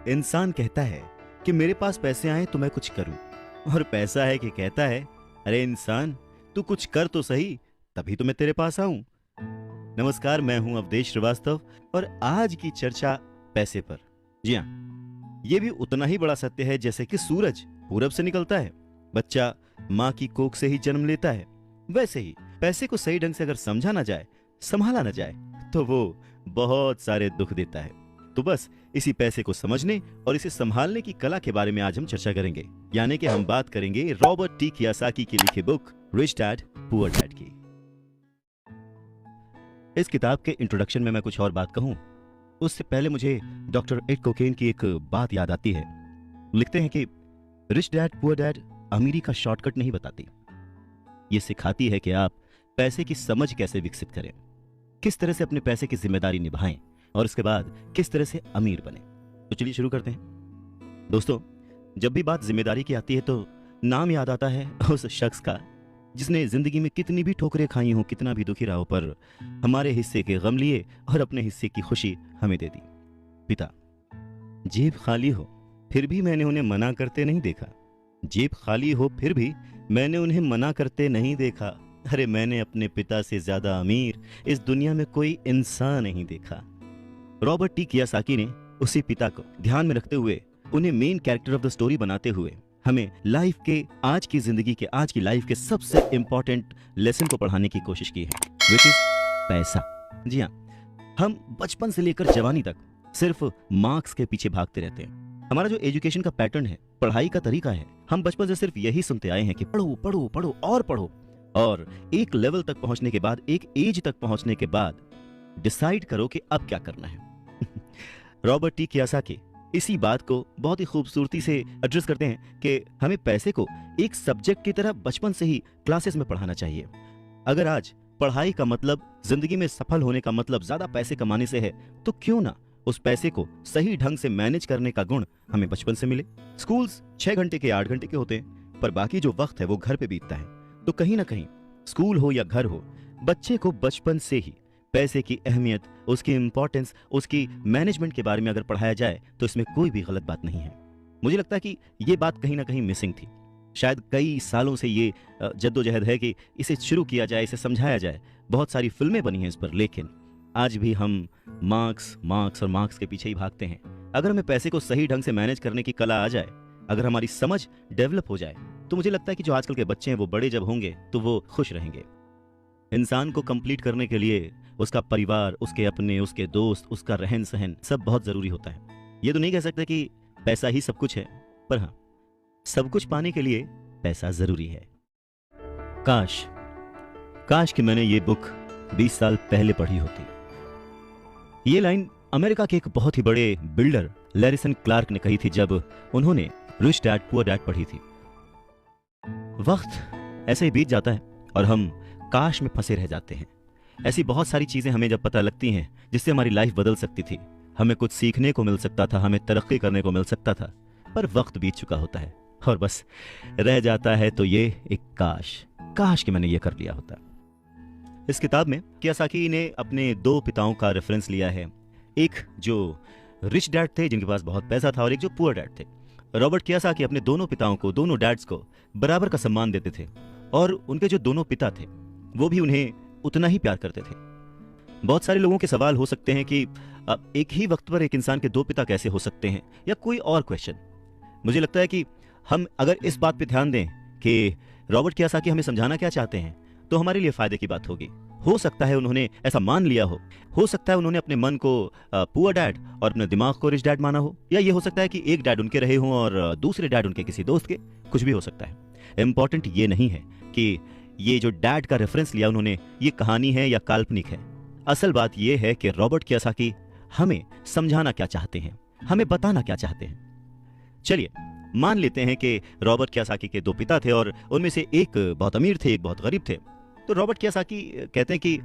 इंसान कहता है कि मेरे पास पैसे आए तो मैं कुछ करूं, और पैसा है कि कहता है अरे इंसान तू कुछ कर तो सही, तभी तो मैं तेरे पास आऊं। नमस्कार, मैं हूं अवधेश श्रीवास्तव और आज की चर्चा पैसे पर। जी हाँ, ये भी उतना ही बड़ा सत्य है जैसे कि सूरज पूरब से निकलता है, बच्चा माँ की कोख से ही जन्म लेता है, वैसे ही पैसे को सही ढंग से अगर समझा ना जाए, संभाला ना जाए, तो वो बहुत सारे दुख देता है। तो बस इसी पैसे को समझने और इसे संभालने की कला के बारे में आज हम चर्चा करेंगे, यानी कि हम बात करेंगे रॉबर्ट टी कियोसाकी की लिखी book rich dad poor dad की। इस किताब के इंट्रोडक्शन में मैं कुछ और बात कहूं, उससे पहले मुझे डॉक्टर एड कोकेन की एक बात याद आती है। लिखते हैं कि रिच डैड पुअर डैड अमीरी का शॉर्टकट नहीं बताती, ये सिखाती है कि आप पैसे की समझ कैसे विकसित करें, किस तरह से अपने पैसे की जिम्मेदारी निभाएं और उसके बाद किस तरह से अमीर बने। तो चलिए शुरू करते हैं। दोस्तों, जब भी बात जिम्मेदारी की आती है तो नाम याद आता है उस शख्स का जिसने जिंदगी में कितनी भी ठोकरें खाई हो, कितना भी दुखी रहा हो, पर हमारे हिस्से के गम लिए और अपने हिस्से की खुशी हमें दे दी। पिता, जेब खाली हो फिर भी मैंने उन्हें मना करते नहीं देखा। जेब खाली हो फिर भी मैंने उन्हें मना करते नहीं देखा। अरे मैंने अपने पिता से ज्यादा अमीर इस दुनिया में कोई इंसान नहीं देखा। रॉबर्ट टी कियोसाकी ने उसी पिता को ध्यान में रखते हुए, उन्हें main character of the story बनाते हुए हमें लाइफ के, आज की जिंदगी के, आज की लाइफ के सबसे इंपॉर्टेंट लेसन को पढ़ाने की कोशिश की है, विच इज पैसा। जी हाँ, हम बचपन से लेकर जवानी तक सिर्फ मार्क्स के पीछे भागते रहते हैं। हमारा जो एजुकेशन का पैटर्न है, पढ़ाई का तरीका है, हम बचपन से सिर्फ यही सुनते आए हैं कि पढ़ो पढ़ो पढ़ो और पढ़ो, और एक लेवल तक पहुंचने के बाद, एक एज तक पहुंचने के बाद डिसाइड करो कि अब क्या करना है। रॉबर्ट टी कियोसाकी इसी बात को बहुत ही खूबसूरती से एड्रेस करते हैं कि हमें पैसे को एक सब्जेक्ट की तरह बचपन से ही क्लासेस में पढ़ाना चाहिए। अगर आज पढ़ाई का मतलब, जिंदगी में सफल होने का मतलब ज्यादा पैसे कमाने से है, तो क्यों ना उस पैसे को सही ढंग से मैनेज करने का गुण हमें बचपन से मिले। स्कूल्स 6 घंटे के 8 घंटे के होते हैं, पर बाकी जो वक्त है वो घर पे बीतता है। तो कहीं ना कहीं स्कूल हो या घर हो, बच्चे को बचपन से ही पैसे की अहमियत, उसकी इंपॉर्टेंस, उसकी मैनेजमेंट के बारे में अगर पढ़ाया जाए तो इसमें कोई भी गलत बात नहीं है। मुझे लगता है कि ये बात कहीं ना कहीं मिसिंग थी। शायद कई सालों से ये जद्दोजहद है कि इसे शुरू किया जाए, इसे समझाया जाए। बहुत सारी फिल्में बनी हैं इस पर, लेकिन आज भी हम मार्क्स मार्क्स और मार्क्स के पीछे ही भागते हैं। अगर हमें पैसे को सही ढंग से मैनेज करने की कला आ जाए, अगर हमारी समझ डेवलप हो जाए, तो मुझे लगता है कि जो आजकल के बच्चे हैं वो बड़े जब होंगे तो वो खुश रहेंगे। इंसान को कंप्लीट करने के लिए उसका परिवार, उसके अपने, उसके दोस्त, उसका रहन सहन सब बहुत जरूरी होता है। ये तो नहीं कह सकते कि पैसा ही सब कुछ है, पर हाँ, सब कुछ पाने के लिए पैसा जरूरी है। काश काश कि मैंने ये बुक 20 साल पहले पढ़ी होती। ये लाइन अमेरिका के एक बहुत ही बड़े बिल्डर लैरिसन क्लार्क ने कही थी जब उन्होंने रिच डैड पुअर डैड पढ़ी थी। वक्त ऐसे ही बीत जाता है और हम काश में फंसे रह जाते हैं। ऐसी बहुत सारी चीजें हमें जब पता लगती हैं जिससे हमारी लाइफ बदल सकती थी, हमें कुछ सीखने को मिल सकता था, हमें तरक्की करने को मिल सकता था, पर वक्त बीत चुका होता है और बस रह जाता है तो ये एक काश कि मैंने ये कर लिया होता। इस किताब में कियोसाकी ने अपने 2 पिताओं का रेफरेंस लिया है, एक जो रिच डैड थे जिनके पास बहुत पैसा था और एक जो पुअर डैड थे। रॉबर्ट कियोसाकी अपने दोनों पिताओं को, दोनों डैड्स को बराबर का सम्मान देते थे और उनके जो दोनों पिता थे वो भी उन्हें उतना ही प्यार करते थे। बहुत सारे लोगों के सवाल हो सकते हैं कि एक ही वक्त पर एक इंसान के 2 पिता कैसे हो सकते हैं, या कोई और क्वेश्चन। मुझे लगता है कि हम अगर इस बात पे ध्यान दें कि रॉबर्ट कियोसाकी हमें समझाना क्या चाहते हैं, तो हमारे लिए फायदे की बात होगी। हो सकता है उन्होंने ऐसा मान लिया हो सकता है उन्होंने अपने मन को पुअर डैड और अपने दिमाग को रिच डैड माना हो, या ये हो सकता है कि एक डैड उनके रहे हों और दूसरे डैड उनके किसी दोस्त के, कुछ भी हो सकता है। इंपॉर्टेंट ये नहीं है कि ये जो डैड का रेफरेंस लिया उन्होंने, ये कहानी है या काल्पनिक है। असल बात ये है कि रॉबर्ट कियोसाकी हमें समझाना क्या चाहते हैं, हमें बताना क्या चाहते हैं। चलिए मान लेते हैं कि रॉबर्ट कियोसाकी के 2 पिता थे और उनमें से एक बहुत अमीर थे, एक बहुत गरीब थे। तो रॉबर्ट कियोसाकी कहते हैं कि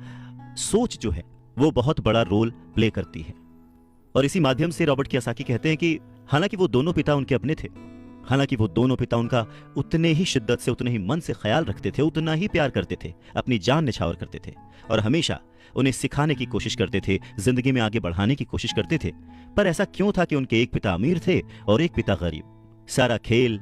सोच जो है वो बहुत बड़ा रोल प्ले करती है, और इसी माध्यम से रॉबर्ट कियोसाकी कहते हैं कि हालांकि वो दोनों पिता उनके अपने थे, हालांकि वो दोनों पिता उनका उतने ही शिद्दत से, उतने ही मन से ख्याल रखते थे, उतना ही प्यार करते थे, अपनी जान निछावर करते थे, और हमेशा उन्हें सिखाने की कोशिश करते थे, जिंदगी में आगे बढ़ाने की कोशिश करते थे। पर ऐसा क्यों था कि उनके एक पिता अमीर थे और एक पिता गरीब? सारा खेल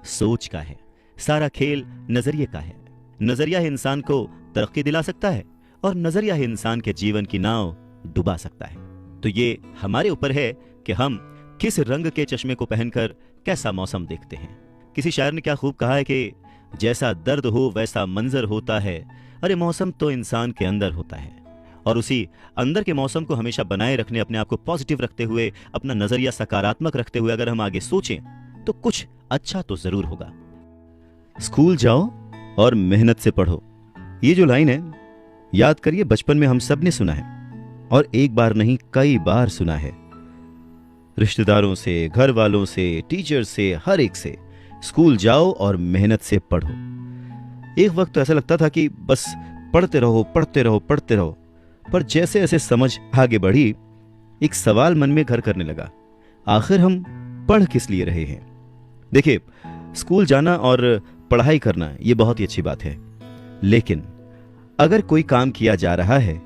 सोच का है, सारा खेल नजरिए का है। नजरिया ही इंसान को तरक्की दिला सकता है और नजरिया ही इंसान के जीवन की नाव डुबा सकता है। तो ये हमारे ऊपर है कि हम किस रंग के चश्मे को पहनकर कैसा मौसम देखते हैं। किसी शायर ने क्या खूब कहा है कि जैसा दर्द हो वैसा मंजर होता है। अरे मौसम तो इंसान के अंदर होता है, और उसी अंदर के मौसम को हमेशा बनाए रखने, अपने आप को पॉजिटिव रखते हुए, अपना नजरिया सकारात्मक रखते हुए अगर हम आगे सोचें तो कुछ अच्छा तो जरूर होगा। स्कूल जाओ और मेहनत से पढ़ो, ये जो लाइन है याद करिए, बचपन में हम सब ने सुना है और एक बार नहीं कई बार सुना है। रिश्तेदारों से, घर वालों से, टीचर से, हर एक से, स्कूल जाओ और मेहनत से पढ़ो। एक वक्त तो ऐसा लगता था कि बस पढ़ते रहो पढ़ते रहो पढ़ते रहो, पर जैसे जैसे समझ आगे बढ़ी एक सवाल मन में घर करने लगा, आखिर हम पढ़ किस लिए रहे हैं? देखिए, स्कूल जाना और पढ़ाई करना ये बहुत ही अच्छी बात है, लेकिन अगर कोई काम किया जा रहा है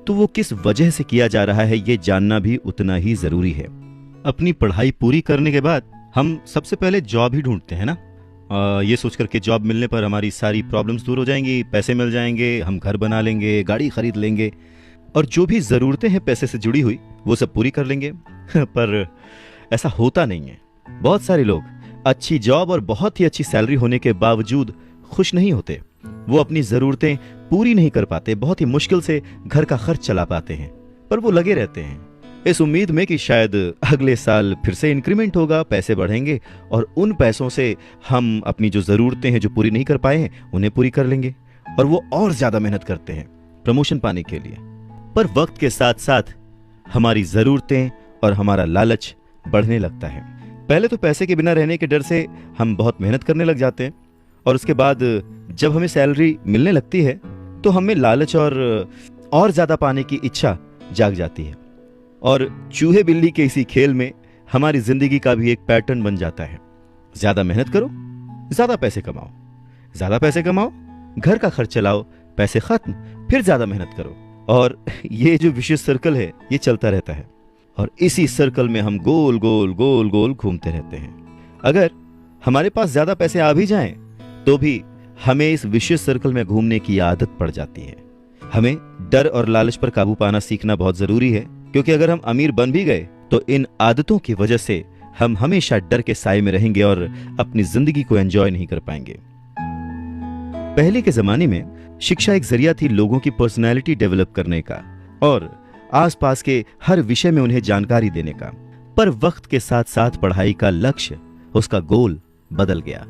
तो वो किस वजह से किया जा रहा है ये जानना भी उतना ही जरूरी है। अपनी पढ़ाई पूरी करने के बाद हम सबसे पहले जॉब ही ढूंढते हैं ना, ये सोचकर के जॉब मिलने पर हमारी सारी प्रॉब्लम्स दूर हो जाएंगी, पैसे मिल जाएंगे, हम घर बना लेंगे, गाड़ी खरीद लेंगे और जो भी ज़रूरतें हैं पैसे से जुड़ी हुई वो सब पूरी कर लेंगे। पर ऐसा होता नहीं है। बहुत सारे लोग अच्छी जॉब और बहुत ही अच्छी सैलरी होने के बावजूद खुश नहीं होते। वो अपनी ज़रूरतें पूरी नहीं कर पाते, बहुत ही मुश्किल से घर का खर्च चला पाते हैं, पर वो लगे रहते हैं इस उम्मीद में कि शायद अगले साल फिर से इंक्रीमेंट होगा, पैसे बढ़ेंगे और उन पैसों से हम अपनी जो ज़रूरतें हैं जो पूरी नहीं कर पाए हैं उन्हें पूरी कर लेंगे। और वो और ज़्यादा मेहनत करते हैं प्रमोशन पाने के लिए। पर वक्त के साथ साथ हमारी ज़रूरतें और हमारा लालच बढ़ने लगता है। पहले तो पैसे के बिना रहने के डर से हम बहुत मेहनत करने लग जाते हैं, और उसके बाद जब हमें सैलरी मिलने लगती है तो हमें लालच और ज़्यादा पाने की इच्छा जाग जाती है, और चूहे बिल्ली के इसी खेल में हमारी जिंदगी का भी एक पैटर्न बन जाता है। ज्यादा मेहनत करो, ज्यादा पैसे कमाओ, ज्यादा पैसे कमाओ, घर का खर्च चलाओ, पैसे खत्म, फिर ज्यादा मेहनत करो, और ये जो विशेष सर्कल है ये चलता रहता है, और इसी सर्कल में हम गोल गोल गोल गोल घूमते रहते हैं। अगर हमारे पास ज्यादा पैसे आ भी जाएं तो भी हमें इस विशेष सर्कल में घूमने की आदत पड़ जाती है। हमें डर और लालच पर काबू पाना सीखना बहुत जरूरी है, क्योंकि अगर हम अमीर बन भी गए तो इन आदतों की वजह से हम हमेशा डर के साए में रहेंगे और अपनी जिंदगी को एंजॉय नहीं कर पाएंगे। पहले के जमाने में शिक्षा एक जरिया थी लोगों की पर्सनैलिटी डेवलप करने का और आसपास के हर विषय में उन्हें जानकारी देने का। पर वक्त के साथ साथ पढ़ाई का लक्ष्य, उसका गोल बदल गया।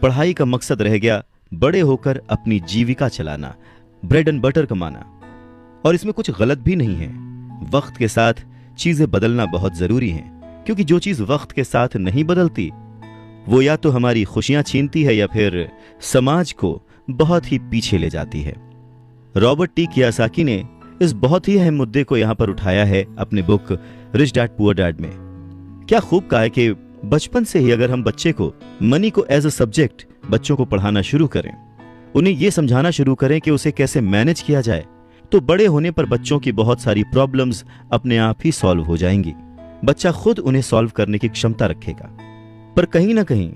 पढ़ाई का मकसद रह गया बड़े होकर अपनी जीविका चलाना, ब्रेड एंड बटर कमाना, और इसमें कुछ गलत भी नहीं है। वक्त के साथ चीजें बदलना बहुत जरूरी है, क्योंकि जो चीज वक्त के साथ नहीं बदलती वो या तो हमारी खुशियां छीनती है या फिर समाज को बहुत ही पीछे ले जाती है। रॉबर्ट टी कियोसाकी ने इस बहुत ही अहम मुद्दे को यहां पर उठाया है अपने book rich dad poor dad में। क्या खूब कहा है कि बचपन से ही अगर हम बच्चे को मनी को एज अ सब्जेक्ट बच्चों को पढ़ाना शुरू करें, उन्हें यह समझाना शुरू करें कि उसे कैसे मैनेज किया जाए, तो बड़े होने पर बच्चों की बहुत सारी प्रॉब्लम्स अपने आप ही सॉल्व हो जाएंगी। बच्चा खुद उन्हें सॉल्व करने की क्षमता रखेगा। पर कहीं ना कहीं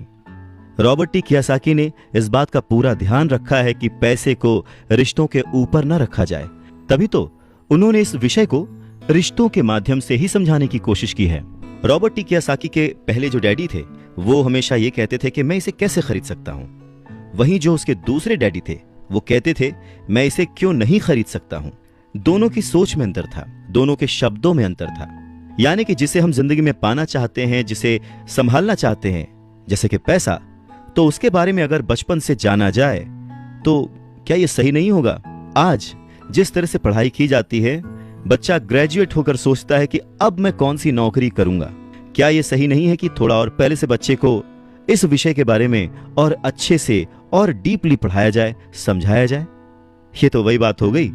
रॉबर्ट टी कियोसाकी ने इस बात का पूरा ध्यान रखा है कि पैसे को रिश्तों के ऊपर न रखा जाए। तभी तो उन्होंने इस विषय को रिश्तों के माध्यम से ही समझाने की कोशिश की है। रॉबर्ट टी कियोसाकी के पहले जो डैडी थे वो हमेशा ये कहते थे कि मैं इसे कैसे खरीद सकता हूं, वहीं जो उसके दूसरे डैडी थे वो कहते थे मैं इसे क्यों नहीं खरीद सकता हूं। दोनों की सोच में अंतर था, दोनों के शब्दों में अंतर था। यानी कि जिसे हम जिंदगी में पाना चाहते हैं, जिसे संभालना चाहते हैं, जैसे कि पैसा, तो उसके बारे में अगर बचपन से जाना जाए तो क्या यह सही नहीं होगा? आज जिस तरह से पढ़ाई की जाती है, बच्चा ग्रेजुएट होकर सोचता है कि अब मैं कौन सी नौकरी करूंगा। क्या यह सही नहीं है कि थोड़ा और पहले से बच्चे को इस विषय के बारे में और अच्छे से और डीपली पढ़ाया जाए, समझाया जाए? ये तो वही बात हो गई,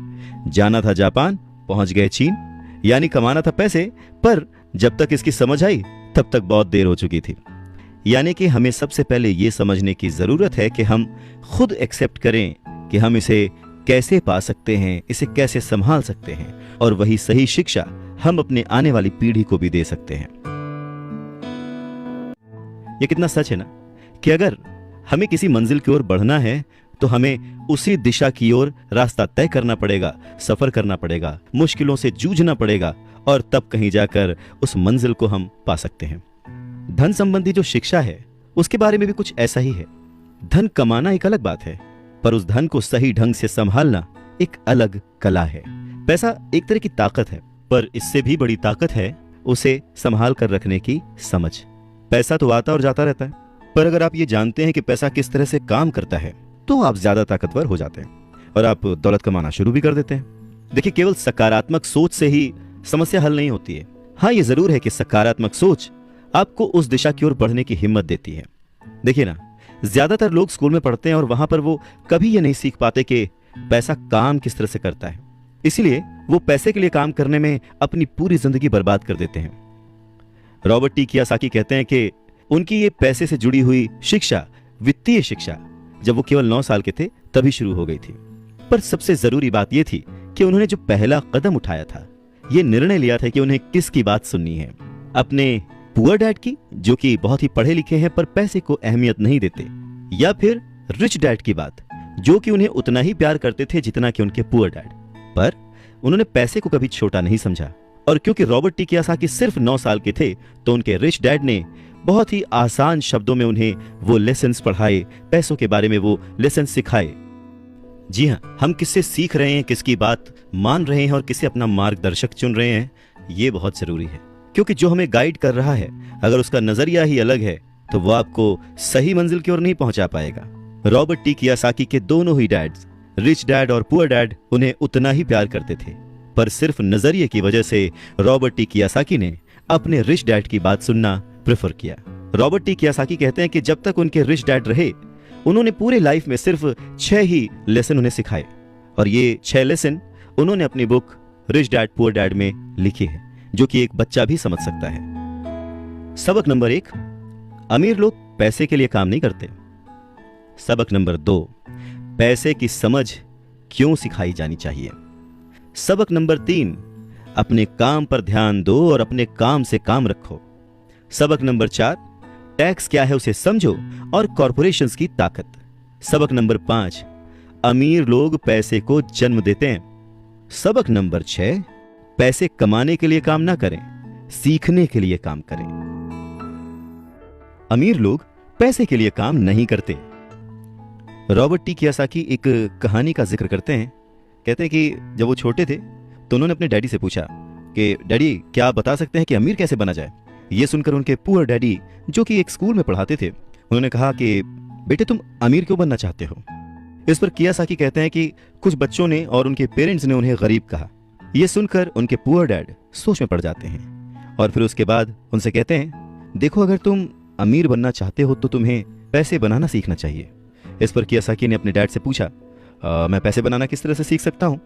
जाना था जापान, पहुंच गए चीन, यानी कमाना था पैसे, पर जब तक इसकी समझ आई तब तक बहुत देर हो चुकी थी। यानी कि हमें सबसे पहले यह समझने की जरूरत है कि हम खुद एक्सेप्ट करें कि हम इसे कैसे पा सकते हैं, इसे कैसे संभाल सकते हैं, और वही सही शिक्षा हम अपने आने वाली पीढ़ी को भी दे सकते हैं। ये कितना सच है ना कि अगर हमें किसी मंजिल की ओर बढ़ना है तो हमें उसी दिशा की ओर रास्ता तय करना पड़ेगा, सफर करना पड़ेगा, मुश्किलों से जूझना पड़ेगा, और तब कहीं जाकर उस मंजिल को हम पा सकते हैं। धन संबंधी जो शिक्षा है उसके बारे में भी कुछ ऐसा ही है। धन कमाना एक अलग बात है, पर उस धन को सही ढंग से संभालना एक अलग कला है। पैसा एक तरह की ताकत है, पर इससे भी बड़ी ताकत है उसे संभाल कर रखने की समझ। पैसा तो आता और जाता रहता है, पर अगर आप ये जानते हैं कि पैसा किस तरह से काम करता है तो आप ज्यादा ताकतवर हो जाते हैं और आप दौलत कमाना शुरू भी कर देते हैं। देखिए, केवल सकारात्मक सोच से ही समस्या हल नहीं होती है। हाँ, ये जरूर है कि सकारात्मक सोच आपको उस दिशा की ओर बढ़ने की हिम्मत देती है। देखिए ना, ज्यादातर लोग स्कूल में पढ़ते हैं और वहां पर वो कभी ये नहीं सीख पाते कि पैसा काम किस तरह से करता है, इसीलिए वो पैसे के लिए काम करने में अपनी पूरी जिंदगी बर्बाद कर देते हैं। रॉबर्ट टी कियोसाकी कहते हैं कि उनकी ये पैसे से जुड़ी हुई शिक्षा, वित्तीय शिक्षा, जब वो केवल 9 साल के थे तभी शुरू हो गई थी। पर सबसे जरूरी बात यह थी कि उन्होंने जो पहला कदम उठाया था, ये निर्णय लिया था कि उन्हें किसकी बात सुननी है, अपने पुअर डैड की, जो कि बहुत ही पढ़े लिखे हैं पर पैसे को अहमियत नहीं देते, या फिर रिच डैड की बात, जो कि उन्हें उतना ही प्यार करते थे जितना कि उनके पुअर डैड। पर उन्होंने पैसे को कभी छोटा नहीं समझा, और क्योंकि रॉबर्ट टी कियोसाकी सिर्फ 9 साल के थे तो उनके रिच डैड ने बहुत ही आसान शब्दों में उन्हें वो लेसन्स पढ़ाए, पैसों के बारे में वो लेसन्स सिखाए। जी हाँ, हम किससे सीख रहे हैं, किसकी बात मान रहे हैं और किसे अपना मार्गदर्शक चुन रहे हैं, ये बहुत जरूरी है। क्योंकि जो हमें गाइड कर रहा है, अगर उसका नजरिया ही अलग है तो वो आपको सही मंजिल की ओर नहीं पहुंचा पाएगा। रॉबर्ट टी कियोसाकी के दोनों ही डैड्स, रिच डैड और पुअर डैड, उन्हें उतना ही प्यार करते थे, पर सिर्फ नजरिए की वजह से रॉबर्ट टी कियोसाकी ने अपने रिच डैड की बात सुनना प्रेफर किया। रॉबर्ट टी कियोसाकी कहते हैं कि जब तक उनके रिच डैड रहे, उन्होंने पूरे लाइफ में सिर्फ 6 ही लेसन उन्हें सिखाए, और ये 6 लेसन उन्होंने अपनी book rich dad poor dad में लिखी है, जो कि एक बच्चा भी समझ सकता है। सबक नंबर 1, अमीर लोग पैसे के लिए काम नहीं करते। सबक नंबर 2, पैसे की समझ क्यों सिखाई जानी चाहिए। सबक नंबर 3, अपने काम पर ध्यान दो और अपने काम से काम रखो। सबक नंबर 4, टैक्स क्या है उसे समझो और कॉरपोरेशंस की ताकत। सबक नंबर 5, अमीर लोग पैसे को जन्म देते हैं। सबक नंबर 6, पैसे कमाने के लिए काम ना करें, सीखने के लिए काम करें। अमीर लोग पैसे के लिए काम नहीं करते। रॉबर्ट टी कियोसाकी एक कहानी का जिक्र करते हैं। कहते हैं कि जब वो छोटे थे तो उन्होंने अपने डैडी से पूछा कि डैडी, क्या आप बता सकते हैं कि अमीर कैसे बना जाए। ये सुनकर उनके पुअर डैडी, जो कि एक स्कूल में पढ़ाते थे, उन्होंने कहा कि बेटे, तुम अमीर क्यों बनना चाहते हो। इस पर कियोसाकी कहते हैं कि कुछ बच्चों ने और उनके पेरेंट्स ने उन्हें गरीब कहा। यह सुनकर उनके पुअर डैड सोच में पड़ जाते हैं और फिर उसके बाद उनसे कहते हैं, देखो, अगर तुम अमीर बनना चाहते हो तो तुम्हें पैसे बनाना सीखना चाहिए। इस पर कियोसाकी ने अपने डैड से पूछा, मैं पैसे बनाना किस तरह से सीख सकता हूं।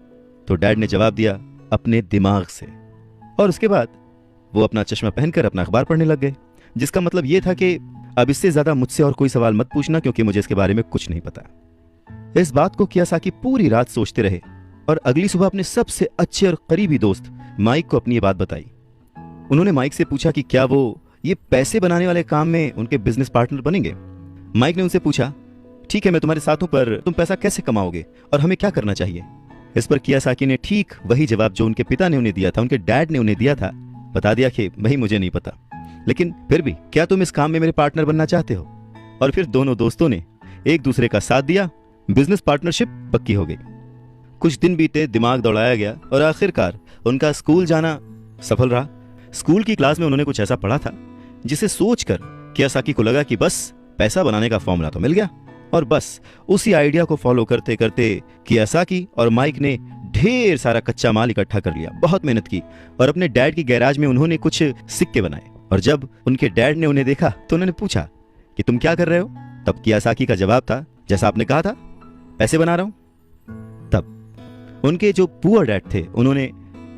तो डैड ने जवाब दिया, अपने दिमाग से। और उसके बाद वो अपना चश्मा पहनकर अपना अखबार पढ़ने लग गए, जिसका मतलब ये था कि अब इससे ज्यादा मुझसे और कोई सवाल मत पूछना, क्योंकि मुझे इसके बारे में कुछ नहीं पता। इस बात को कियोसाकी पूरी रात सोचते रहे और अगली सुबह अपने सबसे अच्छे और करीबी दोस्त माइक को अपनी ये बात बताई। उन्होंने माइक से पूछा कि क्या वो ये पैसे बनाने वाले काम में उनके बिजनेस पार्टनर बनेंगे। माइक ने उनसे पूछा, ठीक है, मैं तुम्हारे साथ हूं, पर तुम पैसा कैसे कमाओगे और हमें क्या करना चाहिए। इस पर कियोसाकी ने ठीक वही जवाब जो उनके पिता ने उन्हें दिया था, उनके डैड ने उन्हें दिया था, बता दिया कि भाई, मुझे नहीं पता, लेकिन फिर भी क्या तुम इस काम में मेरे पार्टनर बनना चाहते हो। और फिर दोनों दोस्तों ने एक दूसरे का साथ दिया, बिजनेस पार्टनरशिप पक्की हो गई। कुछ दिन बीते, दिमाग दौड़ाया गया और आखिरकार उनका स्कूल जाना सफल रहा। स्कूल की क्लास में उन्होंने कुछ ऐसा पढ़ा था जिसे सोचकर कियोसाकी को लगा कि बस पैसा बनाने का फॉर्मूला तो मिल गया, और बस उसी आइडिया को फॉलो करते करते कियोसाकी और माइक ने ढेर सारा कच्चा माल इकट्ठा कर लिया, बहुत मेहनत की, और अपने डैड की गैराज में उन्होंने कुछ सिक्के बनाए। और जब उनके डैड ने उन्हें देखा तो उन्होंने पूछा कि तुम क्या कर रहे हो। तब कियोसाकी का जवाब था, जैसा आपने कहा था, पैसे बना रहा हूं। तब उनके जो पुअर डैड थे, उन्होंने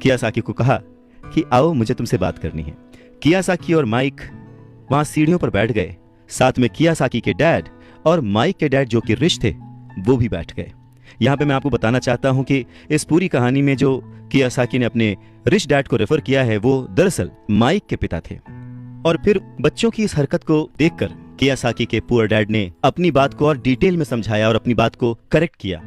कियोसाकी को कहा कि आओ, मुझे तुमसे बात करनी है। कियोसाकी और माइक वहां सीढ़ियों पर बैठ गए। साथ में कियोसाकी के डैड और माइक के डैड, जो कि रिच थे, वो भी बैठ गए। यहाँ पे मैं आपको बताना चाहता हूँ कि इस पूरी कहानी में जो कियासाकी ने अपने रिच डैड को रेफर किया है वो दरअसल माइक के पिता थे। और फिर बच्चों की इस हरकत को देखकर कियासाकी के पुअर डैड ने अपनी बात को और डिटेल में समझाया और अपनी बात को करेक्ट किया।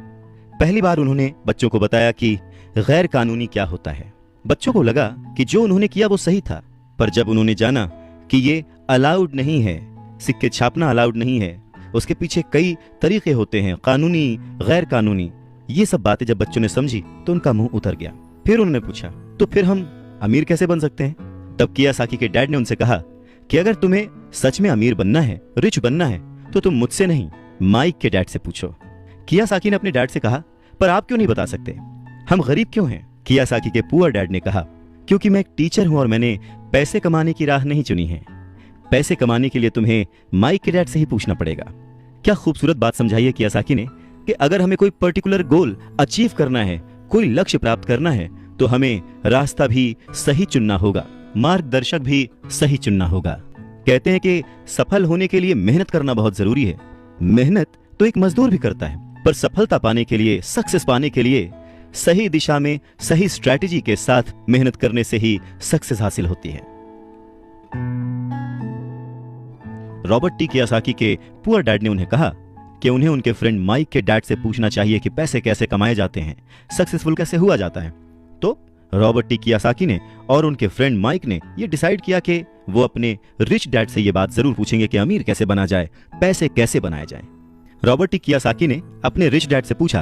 पहली बार उन्होंने बच्चों को बताया कि गैर कानूनी क्या होता है। बच्चों को लगा कि जो उन्होंने किया वो सही था, पर जब उन्होंने जाना कि ये अलाउड नहीं है, सिक्के छापना अलाउड नहीं है, उसके पीछे कई तरीके होते हैं, कानूनी गैर कानूनी, ये सब बातें जब बच्चों ने समझी तो उनका मुंह उतर गया। फिर उन्होंने पूछा, तो फिर हम अमीर कैसे बन सकते हैं? तब कियासाकी के डैड ने उनसे कहा कि अगर तुम्हें सच में अमीर बनना है, रिच बनना है, तो तुम मुझसे नहीं माइक के डैड से पूछो। कियासाकी ने अपने डैड से कहा, पर आप क्यों नहीं बता सकते, हम गरीब क्यों हैं? कियासाकी के पुअर डैड ने कहा, क्योंकि मैं एक टीचर हूं और मैंने पैसे कमाने की राह नहीं चुनी है। पैसे कमाने के लिए तुम्हें माइक के डैड से ही पूछना पड़ेगा। क्या खूबसूरत बात समझाई है कियासाकी ने कि अगर हमें कोई पर्टिकुलर गोल अचीव करना है, कोई लक्ष्य प्राप्त करना है, तो हमें रास्ता भी सही चुनना होगा, मार्गदर्शक भी सही चुनना होगा। कहते हैं कि सफल होने के लिए मेहनत करना बहुत जरूरी है। मेहनत तो एक मजदूर भी करता है, पर सफलता पाने के लिए, सक्सेस पाने के लिए सही दिशा में सही स्ट्रैटेजी के साथ मेहनत करने से ही सक्सेस हासिल होती है। रॉबर्ट टी कियासाकी के पुअर डैड ने उन्हें कहा कि उन्हें उनके फ्रेंड माइक के डैड से पूछना चाहिए कि पैसे कैसे कमाए जाते हैं, सक्सेसफुल कैसे हुआ जाता है। तो रॉबर्ट टी कियासाकी ने और उनके फ्रेंड माइक ने यह डिसाइड किया कि वो अपने रिच डैड से यह बात जरूर पूछेंगे कि अमीर कैसे बना जाए, पैसे कैसे बनाए जाए। रॉबर्ट टी कियासाकी ने अपने रिच डैड से पूछा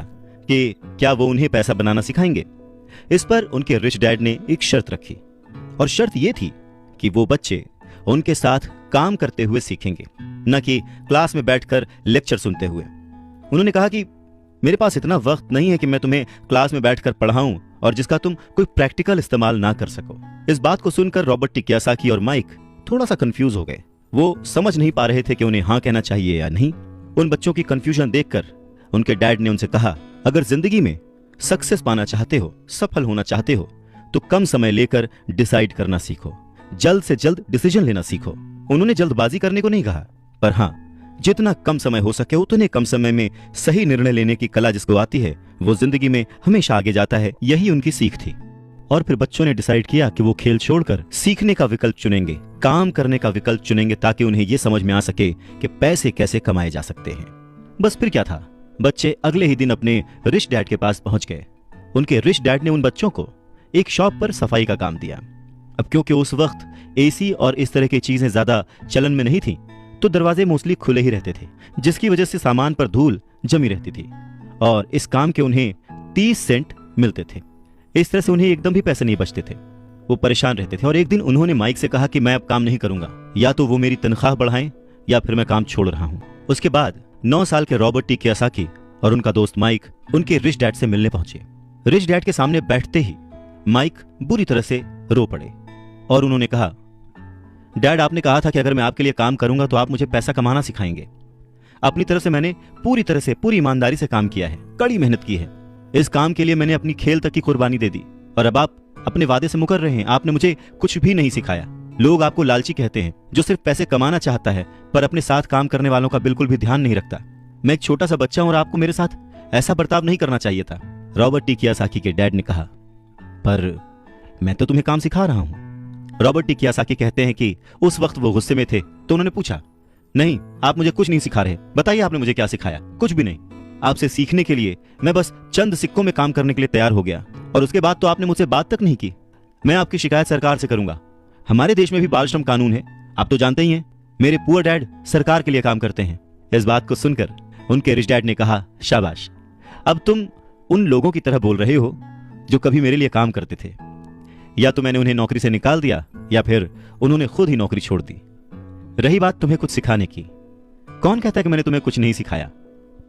कि क्या वो उन्हें पैसा बनाना सिखाएंगे। इस पर उनके रिच डैड ने एक शर्त रखी, और शर्त यह थी कि वो बच्चे उनके साथ काम करते हुए सीखेंगे, न कि क्लास में बैठकर लेक्चर सुनते हुए। उन्होंने कहा कि मेरे पास इतना वक्त नहीं है कि मैं तुम्हें क्लास में बैठकर पढ़ाऊं और जिसका तुम कोई प्रैक्टिकल इस्तेमाल ना कर सको। इस बात को सुनकर रॉबर्ट टी कियासाकी और माइक थोड़ा सा कंफ्यूज हो गए। वो समझ नहीं पा रहे थे कि उन्हें हाँ कहना चाहिए या नहीं। उन बच्चों की कंफ्यूजन देखकर उनके डैड ने उनसे कहा, अगर जिंदगी में सक्सेस पाना चाहते हो, सफल होना चाहते हो, तो कम समय लेकर डिसाइड करना सीखो, जल्द से जल्द डिसीजन लेना सीखो। उन्होंने जल्दबाजी करने को नहीं कहा, पर हाँ, जितना कम समय हो सके उतने कम समय में सही निर्णय लेने की कला जिसको आती है वो जिंदगी में हमेशा आगे जाता है। यही उनकी सीख थी। और फिर बच्चों ने डिसाइड किया कि वो खेल छोड़कर सीखने का विकल्प चुनेंगे, काम करने का विकल्प चुनेंगे, ताकि उन्हें यह समझ में आ सके कि पैसे कैसे कमाए जा सकते हैं। बस फिर क्या था, बच्चे अगले ही दिन अपने रिच डैड के पास पहुंच गए। उनके रिच डैड ने उन बच्चों को एक शॉप पर सफाई का काम दिया। अब क्योंकि उस वक्त एसी और इस तरह की चीजें ज्यादा चलन में नहीं थी, तो दरवाजे मोस्टली खुले ही रहते थे, जिसकी वजह से सामान पर धूल जमी रहती थी और इस काम के उन्हें 30 सेंट मिलते थे। इस तरह से उन्हें एकदम भी पैसे नहीं बचते थे, वो परेशान रहते थे। और एक दिन उन्होंने माइक से कहा कि मैं अब काम नहीं करूंगा, या तो वो मेरी तनख्वाह बढ़ाएं या फिर मैं काम छोड़ रहा हूं। उसके बाद 9 साल के रॉबर्ट टी कियासाकी और उनका दोस्त माइक उनके रिच डैड से मिलने पहुंचे। रिच डैड के सामने बैठते ही माइक बुरी तरह से रो पड़े और उन्होंने कहा, डैड, आपने कहा था कि अगर मैं आपके लिए काम करूंगा तो आप मुझे पैसा कमाना सिखाएंगे। अपनी तरफ से मैंने पूरी तरह से, पूरी ईमानदारी से काम किया है, कड़ी मेहनत की है। इस काम के लिए मैंने अपनी खेल तक की कुर्बानी दे दी और अब आप अपने वादे से मुकर रहे हैं। आपने मुझे कुछ भी नहीं सिखाया। लोग आपको लालची कहते हैं, जो सिर्फ पैसे कमाना चाहता है पर अपने साथ काम करने वालों का बिल्कुल भी ध्यान नहीं रखता। मैं एक छोटा सा बच्चा हूं और आपको मेरे साथ ऐसा बर्ताव नहीं करना चाहिए था। रॉबर्ट टी कियासाकी के डैड ने कहा, पर मैं तो तुम्हें काम सिखा रहा हूं। रॉबर्ट टी कियासाकी कहते हैं कि उस वक्त वो गुस्से में थे, तो उन्होंने पूछा, नहीं, आप मुझे कुछ नहीं सिखा रहे, बताइए आपने मुझे क्या सिखाया। कुछ भी नहीं। आपसे सीखने के लिए मैं बस चंद सिक्कों में काम करने के लिए तैयार हो गया और उसके बाद तो आपने मुझसे बात तक नहीं की। मैं आपकी शिकायत सरकार से करूंगा। हमारे देश में भी बाल श्रम कानून है, आप तो जानते ही हैं। मेरे पुअर डैड सरकार के लिए काम करते हैं। इस बात को सुनकर उनके रिच डैड ने कहा, शाबाश, अब तुम उन लोगों की तरह बोल रहे हो जो कभी मेरे लिए काम करते थे। या तो मैंने उन्हें नौकरी से निकाल दिया या फिर उन्होंने खुद ही नौकरी छोड़ दी। रही बात तुम्हें कुछ सिखाने की, कौन कहता है कि मैंने तुम्हें कुछ नहीं सिखाया?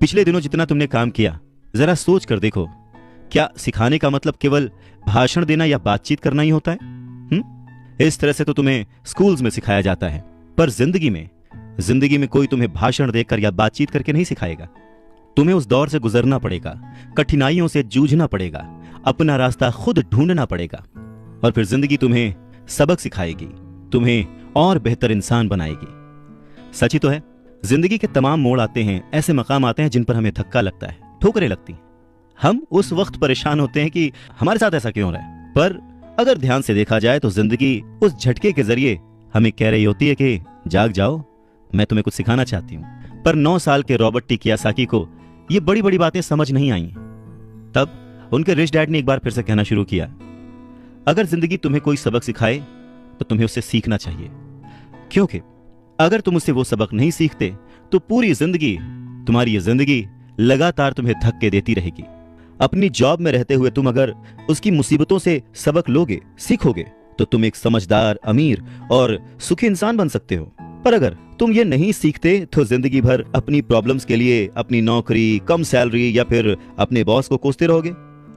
पिछले दिनों जितना तुमने काम किया, जरा सोच कर देखो, क्या सिखाने का मतलब केवल भाषण देना या बातचीत करना ही होता है? इस तरह से तो तुम्हें स्कूल्स में सिखाया जाता है, पर जिंदगी में कोई तुम्हें भाषण देकर या बातचीत करके नहीं सिखाएगा। तुम्हें उस दौर से गुजरना पड़ेगा, कठिनाइयों से जूझना पड़ेगा, अपना रास्ता खुद ढूंढना पड़ेगा और फिर जिंदगी तुम्हें सबक सिखाएगी, तुम्हें और बेहतर इंसान बनाएगी। सच ही तो है, जिंदगी के तमाम मोड़ आते हैं, ऐसे मकाम आते हैं जिन पर हमें धक्का लगता है, ठोकरें लगती हैं, हम उस वक्त परेशान होते हैं कि हमारे साथ ऐसा क्यों हो रहा है, पर अगर ध्यान से देखा जाए तो जिंदगी उस झटके के जरिए हमें कह रही होती है कि जाग जाओ, मैं तुम्हें कुछ सिखाना चाहती हूँ। पर 9 साल के रॉबर्ट टी कियोसाकी को ये बड़ी बड़ी बातें समझ नहीं आई। तब उनके रिच डैड ने एक बार फिर से कहना शुरू किया, अगर जिंदगी तुम्हें कोई सबक सिखाए तो तुम्हें उससे सीखना चाहिए, क्योंकि अगर तुम उससे वो सबक नहीं सीखते तो पूरी जिंदगी, तुम्हारी ये जिंदगी लगातार तुम्हें धक्के देती रहेगी। अपनी जॉब में रहते हुए तुम अगर उसकी मुसीबतों से सबक लोगे, सीखोगे, तो तुम एक समझदार, अमीर और सुखी इंसान बन सकते हो। पर अगर तुम ये नहीं सीखते तो जिंदगी भर अपनी प्रॉब्लम्स के लिए अपनी नौकरी, कम सैलरी या फिर अपने बॉस को कोसते रहोगे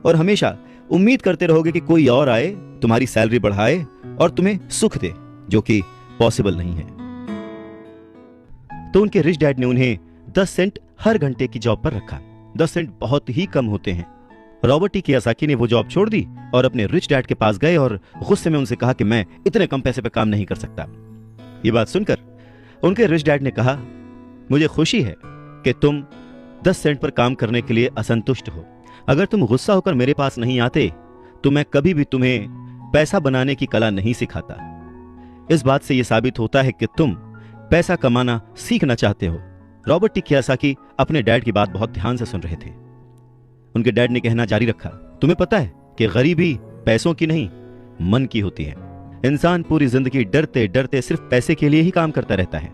और हमेशा उम्मीद करते रहोगे कि कोई और आए, तुम्हारी सैलरी बढ़ाए और तुम्हें सुख दे, जो कि पॉसिबल नहीं है। तो उनके रिच डैड ने उन्हें 10 सेंट हर घंटे की जॉब पर रखा। 10 सेंट बहुत ही कम होते हैं। रॉबर्ट टी कियोसाकी ने वो जॉब छोड़ दी और अपने रिच डैड के पास गए और गुस्से में उनसे कहा कि मैं इतने कम पैसे पे काम नहीं कर सकता। ये बात सुनकर उनके रिच डैड ने कहा, मुझे खुशी है कि तुम 10 सेंट पर काम करने के लिए असंतुष्ट हो। अगर तुम गुस्सा होकर मेरे पास नहीं आते तो मैं कभी भी तुम्हें पैसा बनाने की कला नहीं सिखाता। इस बात से यह साबित होता है कि तुम पैसा कमाना सीखना चाहते हो। रॉबर्ट टी कियोसाकी अपने डैड की बात बहुत ध्यान से सुन रहे थे। उनके डैड ने कहना जारी रखा, तुम्हें पता है कि गरीबी पैसों की नहीं, मन की होती है। इंसान पूरी जिंदगी डरते डरते सिर्फ पैसे के लिए ही काम करता रहता है।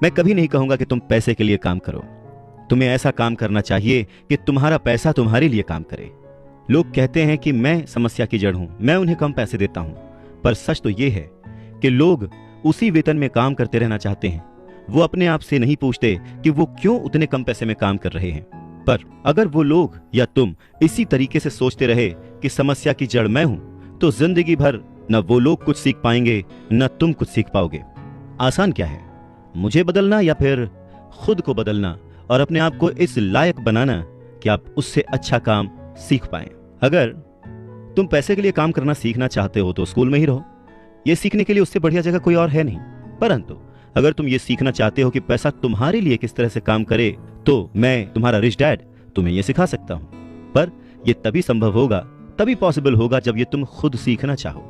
मैं कभी नहीं कहूंगा कि तुम पैसे के लिए काम करो। तुम्हें ऐसा काम करना चाहिए कि तुम्हारा पैसा तुम्हारे लिए काम करे। लोग कहते हैं कि मैं समस्या की जड़ हूं, मैं उन्हें कम पैसे देता हूं, पर सच तो यह है कि लोग उसी वेतन में काम करते रहना चाहते हैं। वो अपने आप से नहीं पूछते कि वो क्यों उतने कम पैसे में काम कर रहे हैं। पर अगर वो लोग या तुम इसी तरीके से सोचते रहे कि समस्या की जड़ मैं हूं, तो जिंदगी भर न वो लोग कुछ सीख पाएंगे न तुम कुछ सीख पाओगे। आसान क्या है, मुझे बदलना या फिर खुद को बदलना और अपने आप को इस लायक बनाना कि आप उससे अच्छा काम सीख पाएं। अगर तुम पैसे के लिए काम करना सीखना चाहते हो तो स्कूल में ही रहो। यह सीखने के लिए उससे बढ़िया जगह कोई और है नहीं। परंतु अगर तुम ये सीखना चाहते हो कि पैसा तुम्हारे लिए किस तरह से काम करे, तो मैं तुम्हारा रिच डैड तुम्हें यह सिखा सकता हूं। पर यह तभी संभव होगा, तभी पॉसिबल होगा जब ये तुम खुद सीखना चाहो।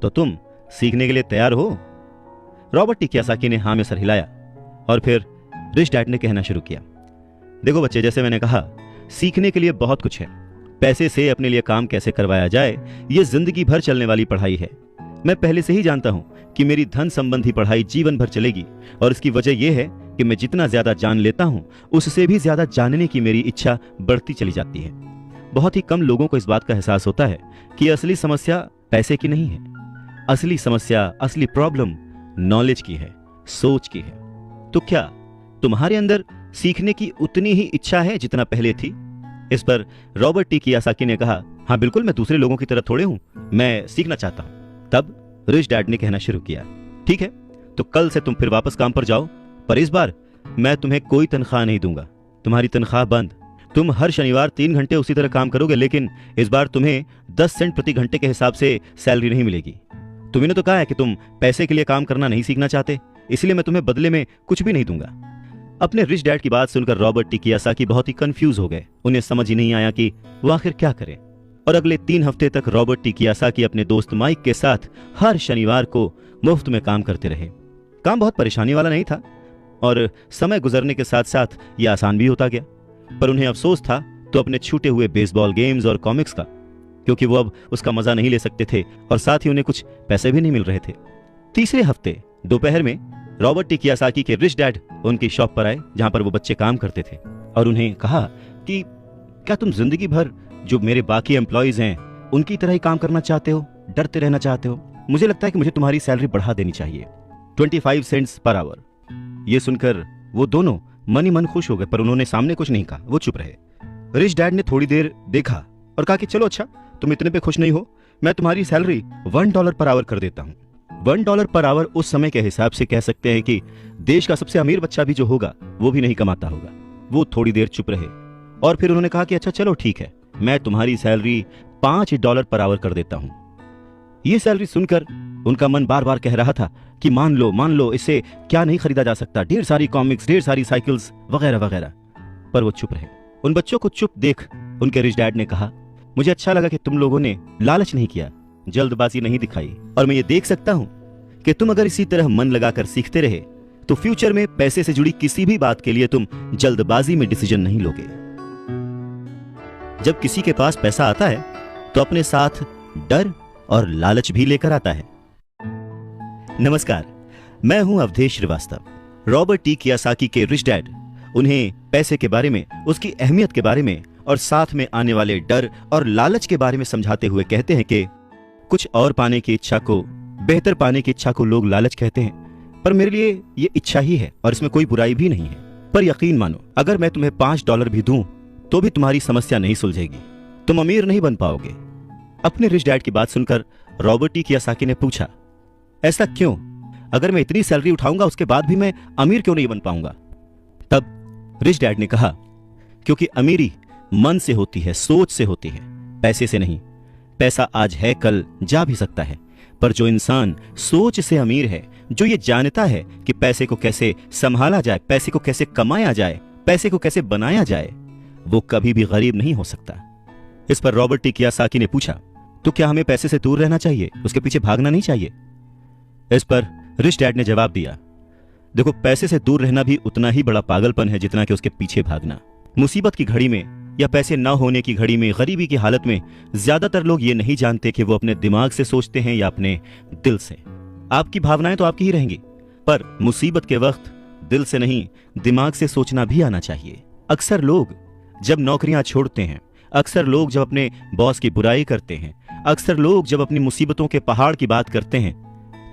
तो तुम सीखने के लिए तैयार हो? रॉबर्ट टी कियोसाकी ने हां में सर हिलाया और फिर रिच डैड ने कहना शुरू किया, देखो बच्चे, जैसे मैंने कहा, सीखने के लिए बहुत कुछ है। पैसे से अपने लिए काम कैसे करवाया जाए, यह जिंदगी भर चलने वाली पढ़ाई है। मैं पहले से ही जानता हूं कि मेरी धन संबंधी पढ़ाई जीवन भर चलेगी और इसकी वजह यह है कि मैं जितना ज्यादा जान लेता हूं, उससे भी ज्यादा जानने की मेरी इच्छा बढ़ती चली जाती है। बहुत ही कम लोगों को इस बात का एहसास होता है कि असली समस्या पैसे की नहीं है। असली समस्या, असली प्रॉब्लम नॉलेज की है, सोच की है। तो क्या तुम्हारे अंदर सीखने की उतनी ही इच्छा है जितना पहले थी? इस पर रॉबर्ट टी कियोसाकी ने कहा, हाँ बिल्कुल, मैं दूसरे लोगों की तरह थोड़े हूं, मैं सीखना चाहता हूं। तब रिच डैड ने कहना शुरू किया, ठीक है, तो कल से तुम फिर वापस काम पर जाओ, पर इस बार मैं तुम्हें कोई तनख्वाह नहीं दूंगा। तुम्हारी तनख्वाह बंद। तुम हर शनिवार 3 घंटे उसी तरह काम करोगे, लेकिन इस बार तुम्हें 10 सेंट प्रति घंटे के हिसाब से सैलरी नहीं मिलेगी। तुम्हें तो कहा है कि तुम पैसे के लिए काम करना नहीं सीखना चाहते, इसलिए मैं तुम्हें बदले में कुछ भी नहीं दूंगा। अपने रिच डैड की बात सुनकर रॉबर्ट टी कियोसाकी बहुत ही कंफ्यूज हो गए। उन्हें समझ ही नहीं आया कि वो आखिर क्या करें। और अगले 3 हफ्ते तक रॉबर्ट टी कियोसाकी अपने दोस्त माइक के साथ हर शनिवार को मुफ्त में काम करते रहे। काम बहुत परेशानी वाला नहीं था और समय गुजरने के साथ साथ यह आसान भी होता गया। पर उन्हें अफसोस था तो अपने छूटे हुए बेसबॉल गेम्स और कॉमिक्स का, क्योंकि वो अब उसका मजा नहीं ले सकते थे और साथ ही उन्हें कुछ पैसे भी नहीं मिल रहे थे। तीसरे हफ्ते दोपहर में रॉबर्ट टी कियोसाकी के रिच डैड उनकी शॉप पर आए, जहां पर वो बच्चे काम करते थे, और उन्हें कहा कि क्या तुम जिंदगी भर जो मेरे बाकी एम्प्लॉइज हैं उनकी तरह ही काम करना चाहते हो, डरते रहना चाहते हो? मुझे लगता है कि मुझे तुम्हारी सैलरी बढ़ा देनी चाहिए, 25 सेंट्स पर आवर। ये सुनकर वो दोनों मन ही मन खुश हो गए, पर उन्होंने सामने कुछ नहीं कहा, वो चुप रहे। रिच डैड ने थोड़ी देर देखा और कहा कि चलो अच्छा, तुम इतने पे खुश नहीं हो, मैं तुम्हारी सैलरी $1 पर आवर कर देता हूं। $1 पर आवर उस समय के हिसाब से कह सकते हैं कि देश का सबसे अमीर बच्चा भी जो होगा वो भी नहीं कमाता होगा। वो थोड़ी देर चुप रहे और फिर उन्होंने कहा कि अच्छा चलो ठीक है, मैं तुम्हारी सैलरी $5 पर आवर कर देता हूं। यह सैलरी सुनकर उनका मन बार बार कह रहा था कि मान लो, इससे क्या नहीं खरीदा जा सकता, ढेर सारी कॉमिक्स, ढेर सारी साइकिल्स वगैरह वगैरह। पर वो चुप रहे। उन बच्चों को चुप देख उनके रिच डैड ने कहा, मुझे अच्छा लगा कि तुम लोगों ने लालच नहीं किया, जल्दबाजी नहीं दिखाई, और मैं ये देख सकता हूं कि तुम अगर इसी तरह मन लगाकर सीखते रहे तो फ्यूचर में पैसे से जुड़ी किसी भी बात के लिए तुम जल्दबाजी में डिसीजन नहीं लोगे। जब किसी के पास पैसा आता है तो अपने साथ डर और लालच भी लेकर आता है। नमस्कार, मैं हूं Avdhesh Srivastava. Robert T Kiyosaki के रिच डैड उन्हें पैसे के बारे में, उसकी अहमियत के बारे में और साथ में आने वाले डर और लालच के बारे में समझाते हुए कहते हैं कि कुछ और पाने की इच्छा को, बेहतर पाने की इच्छा को लोग लालच कहते हैं, पर मेरे लिए ये इच्छा ही है और इसमें कोई बुराई भी नहीं है। पर यकीन मानो, अगर मैं तुम्हें $5 भी दूं तो भी तुम्हारी समस्या नहीं सुलझेगी, तुम अमीर नहीं बन पाओगे। अपने रिच डैड की बात सुनकर रॉबर्ट टी कियोसाकी ने पूछा, ऐसा क्यों? अगर मैं इतनी सैलरी उठाऊंगा उसके बाद भी मैं अमीर क्यों नहीं बन पाऊंगा? तब रिच डैड ने कहा, क्योंकि अमीरी मन से होती है, सोच से होती है, पैसे से नहीं। पैसा आज है, कल जा भी सकता है, पर जो इंसान सोच से अमीर है, जो ये जानता है कि पैसे को कैसे संभाला जाए, पैसे को कैसे कमाया जाए, पैसे को कैसे बनाया जाए, वो कभी भी गरीब नहीं हो सकता। इस पर रॉबर्ट टी कियोसाकी ने पूछा, तो क्या हमें पैसे से दूर रहना चाहिए, उसके पीछे भागना नहीं चाहिए? इस पर रिच डैड ने जवाब दिया, देखो, पैसे से दूर रहना भी उतना ही बड़ा पागलपन है जितना कि उसके पीछे भागना। मुसीबत की घड़ी में या पैसे न होने की घड़ी में, गरीबी की हालत में ज्यादातर लोग ये नहीं जानते कि वो अपने दिमाग से सोचते हैं या अपने दिल से। आपकी भावनाएं तो आपकी ही रहेंगी, पर मुसीबत के वक्त दिल से नहीं, दिमाग से सोचना भी आना चाहिए। अक्सर लोग जब नौकरियां छोड़ते हैं, अक्सर लोग जब अपने बॉस की बुराई करते हैं, अक्सर लोग जब अपनी मुसीबतों के पहाड़ की बात करते हैं,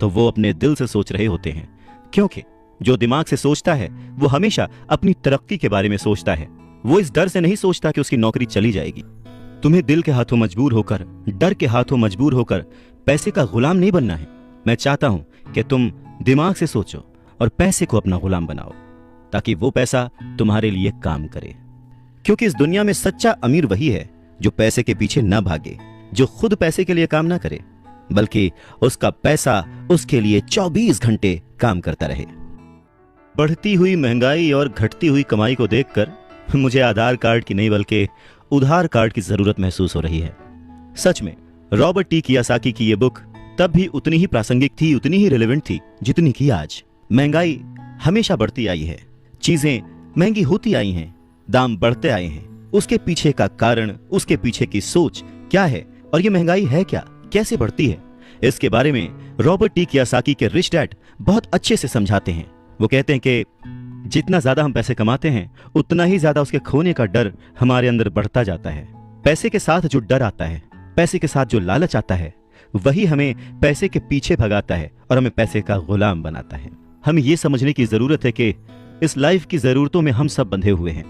तो वो अपने दिल से सोच रहे होते हैं, क्योंकि जो दिमाग से सोचता है वो हमेशा अपनी तरक्की के बारे में सोचता है। वो इस डर से नहीं सोचता कि उसकी नौकरी चली जाएगी। तुम्हें दिल के हाथों मजबूर होकर, डर के हाथों मजबूर होकर पैसे का गुलाम नहीं बनना है। मैं चाहता हूं कि तुम दिमाग से सोचो और पैसे को अपना गुलाम बनाओ, ताकि वो पैसा तुम्हारे लिए काम करे। क्योंकि इस दुनिया में सच्चा अमीर वही है जो पैसे के पीछे न भागे, जो खुद पैसे के लिए काम ना करे, बल्कि उसका पैसा उसके लिए 24 घंटे काम करता रहे। बढ़ती हुई महंगाई और घटती हुई कमाई को देखकर मुझे आधार कार्ड की नहीं बल्कि उधार कार्ड की जरूरत महसूस हो रही है। सच में रॉबर्ट टी कियोसाकी की यह बुक तब भी उतनी ही प्रासंगिक थी, उतनी ही रिलेवेंट थी जितनी कि आज। महंगाई हमेशा बढ़ती आई है, चीजें महंगी होती आई हैं, दाम बढ़ते आए हैं। उसके पीछे का कारण, उसके पीछे की सोच क्या है और ये महंगाई है क्या, कैसे बढ़ती है, इसके बारे में रॉबर्ट टी कियोसाकी के रिच डैड बहुत अच्छे से समझाते हैं। वो कहते हैं कि जितना ज्यादा हम पैसे कमाते हैं उतना ही ज्यादा उसके खोने का डर हमारे अंदर बढ़ता जाता है। पैसे के साथ जो डर आता है, पैसे के साथ जो लालच आता है, वही हमें पैसे के पीछे भगाता है और हमें पैसे का गुलाम बनाता है। हमें यह समझने की जरूरत है कि इस लाइफ की जरूरतों में हम सब बंधे हुए हैं।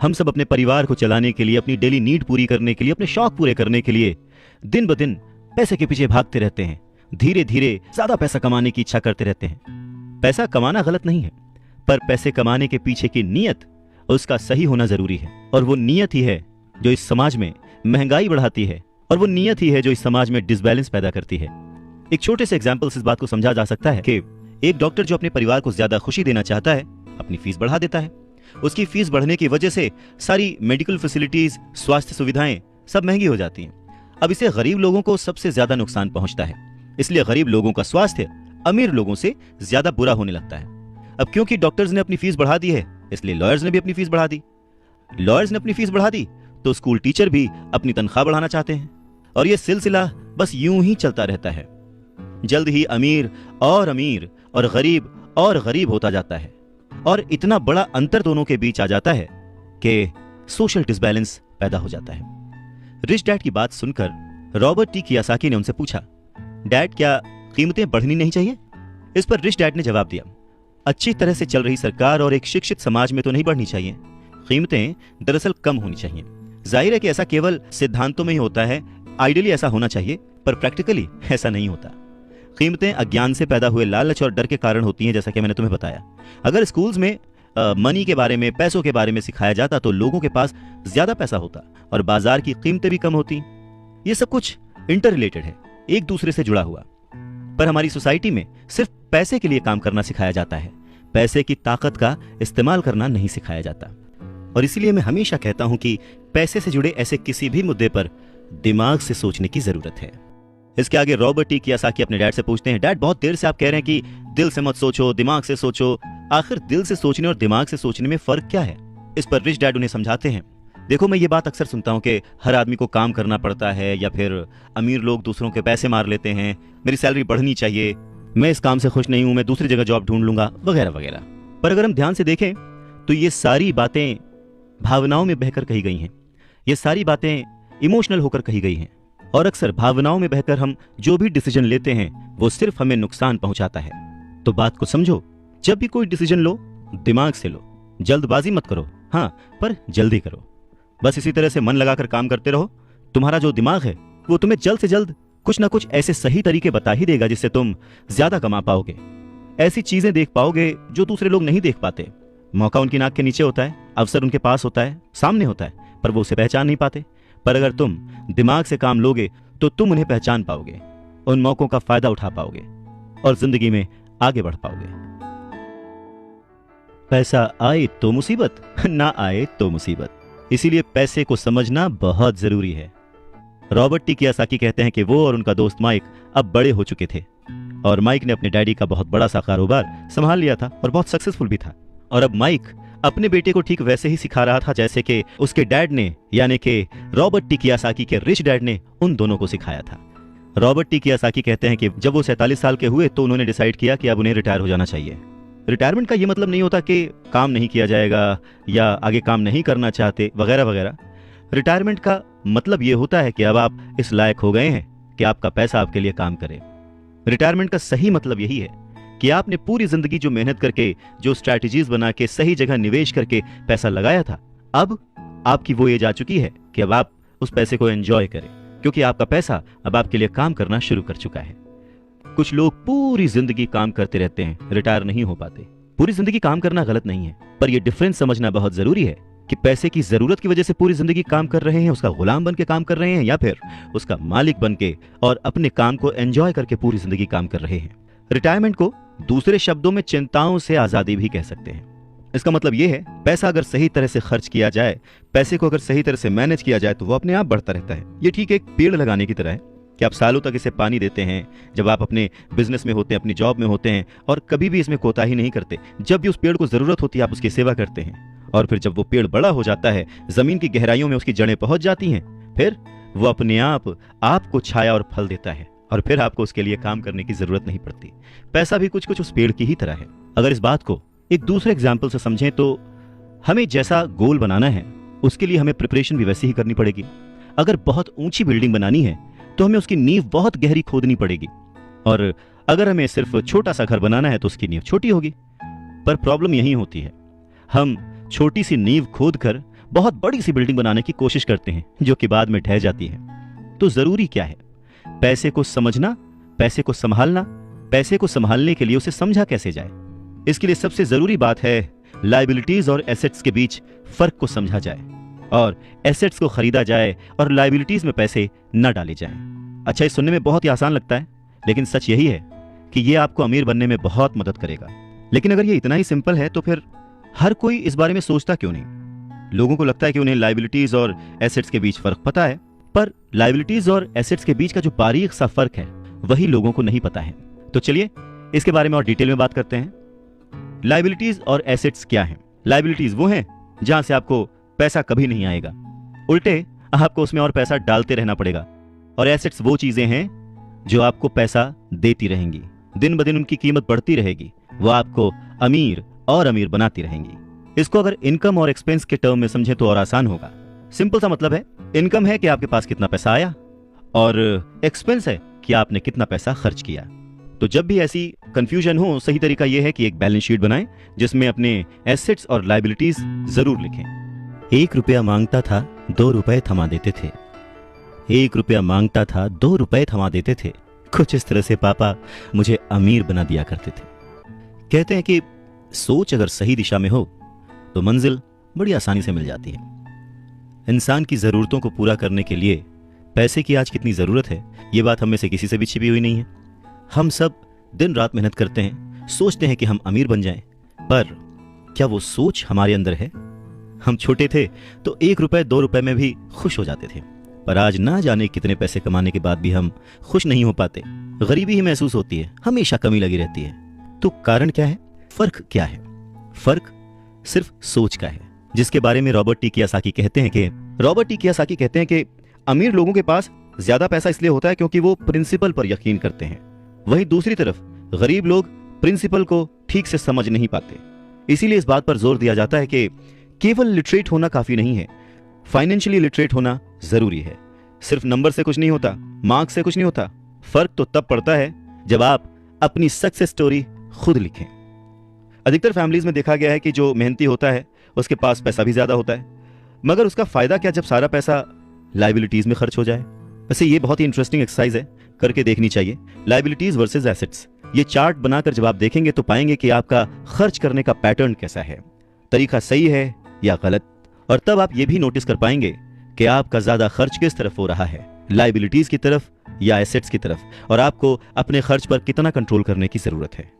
हम सब अपने परिवार को चलाने के लिए, अपनी डेली नीड पूरी करने के लिए, अपने शौक पूरे करने के लिए दिन ब दिन पैसे के पीछे भागते रहते हैं। धीरे धीरे ज्यादा पैसा कमाने की इच्छा करते रहते हैं। पैसा कमाना गलत नहीं है, पर पैसे कमाने के पीछे की नीयत, उसका सही होना जरूरी है। और वो नीयत ही है जो इस समाज में महंगाई बढ़ाती है, और वो नीयत ही है जो इस समाज में डिसबैलेंस पैदा करती है। एक छोटे से एग्जाम्पल से इस बात को समझा जा सकता है कि एक डॉक्टर जो अपने परिवार को ज्यादा खुशी देना चाहता है, अपनी फीस बढ़ा देता है। उसकी फीस बढ़ने की वजह से सारी मेडिकल फैसिलिटीज, स्वास्थ्य सुविधाएं सब महंगी हो जाती हैं। अब इससे गरीब लोगों को सबसे ज्यादा नुकसान पहुंचता है, इसलिए गरीब लोगों का स्वास्थ्य अमीर लोगों से ज्यादा बुरा होने लगता है। अब क्योंकि डॉक्टर्स ने अपनी फीस बढ़ा दी है, इसलिए लॉयर्स ने भी अपनी फीस बढ़ा दी। लॉयर्स ने अपनी फीस बढ़ा दी तो स्कूल टीचर भी अपनी तनख्वाह बढ़ाना चाहते हैं, और यह सिलसिला बस यूं ही चलता रहता है। जल्द ही अमीर और गरीब होता जाता है, और इतना बड़ा अंतर दोनों के बीच आ जाता है कि सोशल डिसबैलेंस पैदा हो जाता है। रिच डैड की बात सुनकर रॉबर्ट टी कियोसाकी ने उनसे पूछा, डैड, क्या कीमतें बढ़नी नहीं चाहिए? इस पर रिच डैड ने जवाब दिया, अच्छी तरह से चल रही सरकार और एक शिक्षित समाज में तो नहीं बढ़नी चाहिए, कीमतें दरअसल कम होनी चाहिए। जाहिर है कि ऐसा केवल सिद्धांतों में ही होता है, आइडियली ऐसा होना चाहिए, पर प्रैक्टिकली ऐसा नहीं होता। कीमतें अज्ञान से पैदा हुए लालच और डर के कारण होती हैं, जैसा कि मैंने तुम्हें बताया। अगर स्कूल्स में मनी के बारे में, पैसों के बारे में सिखाया जाता तो लोगों के पास ज्यादा पैसा होता और बाजार की कीमतें भी कम होती। ये सब कुछ इंटर रिलेटेड है, एक दूसरे से जुड़ा हुआ। पर हमारी सोसाइटी में सिर्फ पैसे के लिए काम करना सिखाया जाता है, पैसे की ताकत का इस्तेमाल करना नहीं सिखाया जाता। और इसीलिए मैं हमेशा कहता हूं कि पैसे से जुड़े ऐसे किसी भी मुद्दे पर दिमाग से सोचने की जरूरत है। इसके आगे रॉबर्ट टी कियोसाकी अपने डैड से पूछते हैं, डैड बहुत देर से आप कह रहे हैं कि दिल से मत सोचो, दिमाग से सोचो, आखिर दिल से सोचने और दिमाग से सोचने में फर्क क्या है? इस पर रिच डैड उन्हें समझाते हैं, देखो मैं ये बात अक्सर सुनता हूं कि हर आदमी को काम करना पड़ता है, या फिर अमीर लोग दूसरों के पैसे मार लेते हैं, मेरी सैलरी बढ़नी चाहिए, मैं इस काम से खुश नहीं हूं, मैं दूसरी जगह जॉब ढूंढ लूंगा, वगैरह वगैरह। पर अगर हम ध्यान से देखें तो ये सारी बातें भावनाओं में बहकर कही गई हैं, ये सारी बातें इमोशनल होकर कही गई हैं, और अक्सर भावनाओं में बहकर हम जो भी डिसीजन लेते हैं वो सिर्फ हमें नुकसान पहुंचाता है। तो बात को समझो, जब भी कोई डिसीजन लो दिमाग से लो, जल्दबाजी मत करो, हाँ पर जल्दी करो। बस इसी तरह से मन लगाकर काम करते रहो, तुम्हारा जो दिमाग है वो तुम्हें जल्द से जल्द कुछ ना कुछ ऐसे सही तरीके बता ही देगा जिससे तुम ज्यादा कमा पाओगे, ऐसी चीजें देख पाओगे जो दूसरे लोग नहीं देख पाते। मौका उनकी नाक के नीचे होता है, अवसर उनके पास होता है, सामने होता है, पर वो उसे पहचान नहीं पाते। पर अगर तुम दिमाग से काम लोगे तो तुम उन्हें पहचान पाओगे, उन मौकों का फायदा उठा पाओगे और जिंदगी में आगे बढ़ पाओगे। पैसा आए तो मुसीबत, ना आए तो मुसीबत, इसीलिए पैसे को समझना बहुत जरूरी है। रॉबर्ट टी कियोसाकी कहते हैं कि वो और उनका दोस्त माइक अब बड़े हो चुके थे, और माइक ने अपने डैडी का बहुत बड़ा सा कारोबार संभाल लिया था और बहुत सक्सेसफुल भी था। और अब माइक अपने बेटे को ठीक वैसे ही सिखा रहा था जैसे कि उसके डैड ने, यानी कि रॉबर्ट टी कियोसाकी के रिच डैड ने उन दोनों को सिखाया था। रॉबर्ट टी कियोसाकी कहते हैं कि जब वो 47 साल के हुए तो उन्होंने डिसाइड किया कि अब उन्हें रिटायर हो जाना चाहिए। रिटायरमेंट का ये मतलब नहीं होता कि काम नहीं किया जाएगा या आगे काम नहीं करना चाहते वगैरह वगैरह। रिटायरमेंट का मतलब ये होता है कि अब आप इस लायक हो गए हैं कि आपका पैसा आपके लिए काम करे। रिटायरमेंट का सही मतलब यही है कि आपने पूरी जिंदगी जो मेहनत करके, जो स्ट्रैटेजीज बना के, सही जगह निवेश करके पैसा लगाया था, अब आपकी वो एज आ चुकी है कि अब आप उस पैसे को एंजॉय करें, क्योंकि आपका पैसा अब आपके लिए काम करना शुरू कर चुका है। कुछ लोग पूरी जिंदगी काम करते रहते हैं, रिटायर नहीं हो पाते। पूरी जिंदगी काम करना गलत नहीं है, पर यह डिफरेंस समझना बहुत जरूरी है कि पैसे की जरूरत की वजह से पूरी जिंदगी काम कर रहे हैं, उसका गुलाम बन के काम कर रहे हैं, या फिर उसका मालिक बन के और अपने काम को एंजॉय करके पूरी जिंदगी काम कर रहे हैं। रिटायरमेंट को दूसरे शब्दों में चिंताओं से आजादी भी कह सकते हैं। इसका मतलब यह है, पैसा अगर सही तरह से खर्च किया जाए, पैसे को अगर सही तरह से मैनेज किया जाए तो वो अपने आप बढ़ता रहता है। ये ठीक एक पेड़ लगाने की तरह है कि आप सालों तक इसे पानी देते हैं, जब आप अपने बिजनेस में होते हैं, अपनी जॉब में होते हैं, और कभी भी इसमें कोताही नहीं करते। जब भी उस पेड़ को जरूरत होती है आप उसकी सेवा करते हैं, और फिर जब वो पेड़ बड़ा हो जाता है, जमीन की गहराइयों में उसकी जड़ें पहुंच जाती हैं, फिर वो अपने आप आपको छाया और फल देता है, और फिर आपको उसके लिए काम करने की जरूरत नहीं पड़ती। पैसा भी कुछ कुछ उस पेड़ की ही तरह है। अगर इस बात को एक दूसरे एग्जाम्पल से समझें तो हमें जैसा गोल बनाना है उसके लिए हमें प्रिपरेशन भी वैसी ही करनी पड़ेगी। अगर बहुत ऊंची बिल्डिंग बनानी है तो हमें उसकी नींव बहुत गहरी खोदनी पड़ेगी, और अगर हमें सिर्फ छोटा सा घर बनाना है तो उसकी नींव छोटी होगी। पर प्रॉब्लम यही होती है, हम छोटी सी नींव खोद कर बहुत बड़ी सी बिल्डिंग बनाने की कोशिश करते हैं जो कि बाद में ढह जाती है। तो जरूरी क्या है? पैसे को समझना, पैसे को संभालना। पैसे को संभालने के लिए उसे समझा कैसे जाए, इसके लिए सबसे जरूरी बात है लायबिलिटीज और एसेट्स के बीच फर्क को समझा जाए, और एसेट्स को खरीदा जाए और लायबिलिटीज में पैसे न डाले जाएं। अच्छा, ये सुनने में बहुत ही आसान लगता है, लेकिन सच यही है कि ये आपको अमीर बनने में बहुत मदद करेगा। लेकिन अगर ये इतना ही सिंपल है तो फिर हर कोई इस बारे में सोचता क्यों नहीं? लोगों को लगता है कि उन्हें लायबिलिटीज और एसेट्स के बीच फर्क पता है, पर लायबिलिटीज और एसेट्स के बीच का जो बारीक सा फर्क है वही लोगों को नहीं पता है। तो चलिए इसके बारे में और डिटेल में बात करते हैं। लायबिलिटीज और एसेट्स क्या हैं? लायबिलिटीज वो हैं जहां से आपको पैसा कभी नहीं आएगा, उल्टे आपको उसमें और पैसा डालते रहना पड़ेगा। और एसेट्स वो चीजें हैं जो आपको पैसा देती रहेंगी, दिन ब दिन उनकी कीमत बढ़ती रहेगी, वो आपको अमीर और अमीर बनाती रहेंगी। इसको अगर इनकम और एक्सपेंस के टर्म में समझे तो और आसान होगा। सिंपल सा मतलब है, इनकम है कि आपके पास कितना पैसा आया, और एक्सपेंस है कि आपने कितना पैसा खर्च किया। तो जब भी ऐसी कंफ्यूजन हो, सही तरीका यह है कि एक बैलेंस शीट बनाएं जिसमें अपने एसेट्स और लायबिलिटीज जरूर लिखें। 1 रुपया मांगता था 2 रुपए थमा देते थे, 1 रुपया मांगता था 2 रुपए थमा देते थे। कुछ इस तरह से पापा मुझे अमीर बना दिया करते थे। कहते हैं कि सोच अगर सही दिशा में हो तो मंजिल बड़ी आसानी से मिल जाती है। इंसान की जरूरतों को पूरा करने के लिए पैसे की आज कितनी जरूरत है, ये बात हम में से किसी से भी छिपी हुई नहीं है। हम सब दिन रात मेहनत करते हैं, सोचते हैं कि हम अमीर बन जाएं, पर क्या वो सोच हमारे अंदर है? हम छोटे थे तो 1 रुपए 2 रुपए में भी खुश हो जाते थे, पर आज ना जाने कितने पैसे कमाने के बाद भी हम खुश नहीं हो पाते। गरीबी ही महसूस होती है, हमेशा कमी लगी रहती है। तो कारण क्या है? फर्क क्या है? फर्क सिर्फ सोच का है, जिसके बारे में रॉबर्ट टी कियोसाकी कहते हैं कि अमीर लोगों के पास ज्यादा पैसा इसलिए होता है क्योंकि वो प्रिंसिपल पर यकीन करते हैं, वहीं दूसरी तरफ गरीब लोग प्रिंसिपल को ठीक से समझ नहीं पाते। इसीलिए इस बात पर जोर दिया जाता है कि केवल लिटरेट होना काफी नहीं है, फाइनेंशियली लिटरेट होना जरूरी है। सिर्फ नंबर से कुछ नहीं होता, मार्क्स से कुछ नहीं होता। फर्क तो तब पड़ता है जब आप अपनी सक्सेस स्टोरी खुद लिखें। अधिकतर फैमिलीज में देखा गया है कि जो मेहनती होता है उसके पास पैसा भी ज्यादा होता है, मगर उसका फायदा क्या जब सारा पैसा लाइबिलिटीज में खर्च हो जाए। वैसे ये बहुत ही इंटरेस्टिंग एक्सरसाइज है, करके देखनी चाहिए। लाइबिलिटीज वर्सेस एसेट्स, ये चार्ट बनाकर जब आप देखेंगे तो पाएंगे कि आपका खर्च करने का पैटर्न कैसा है, तरीका सही है या गलत। और तब आप ये भी नोटिस कर पाएंगे कि आपका ज्यादा खर्च किस तरफ हो रहा है, लाइबिलिटीज की तरफ या एसेट्स की तरफ, और आपको अपने खर्च पर कितना कंट्रोल करने की जरूरत है।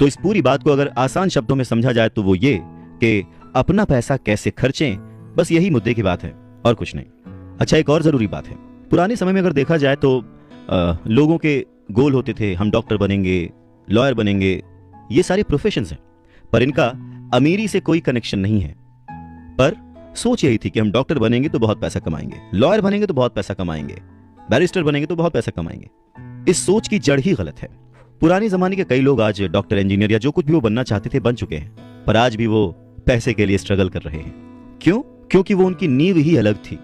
तो इस पूरी बात को अगर आसान शब्दों में समझा जाए तो वो ये कि अपना पैसा कैसे खर्चें, बस यही मुद्दे की बात है और कुछ नहीं। अच्छा, एक और जरूरी बात है, पुराने समय में अगर देखा जाए तो लोगों के गोल होते थे, हम डॉक्टर बनेंगे, लॉयर बनेंगे, ये सारे प्रोफेशंस हैं, पर इनका अमीरी से कोई कनेक्शन नहीं है। पर सोच यही थी कि हम डॉक्टर बनेंगे तो बहुत पैसा कमाएंगे, लॉयर बनेंगे तो बहुत पैसा कमाएंगे, बैरिस्टर बनेंगे तो बहुत पैसा कमाएंगे। इस सोच की जड़ ही गलत है। पुराने जमाने के कई लोग आज डॉक्टर, इंजीनियर या जो कुछ भी वो बनना चाहते थे बन चुके हैं, पर आज भी वो पैसे के लिए स्ट्रगल कर रहे हैं। क्यों? क्योंकि वो उनकी नींव ही अलग थी।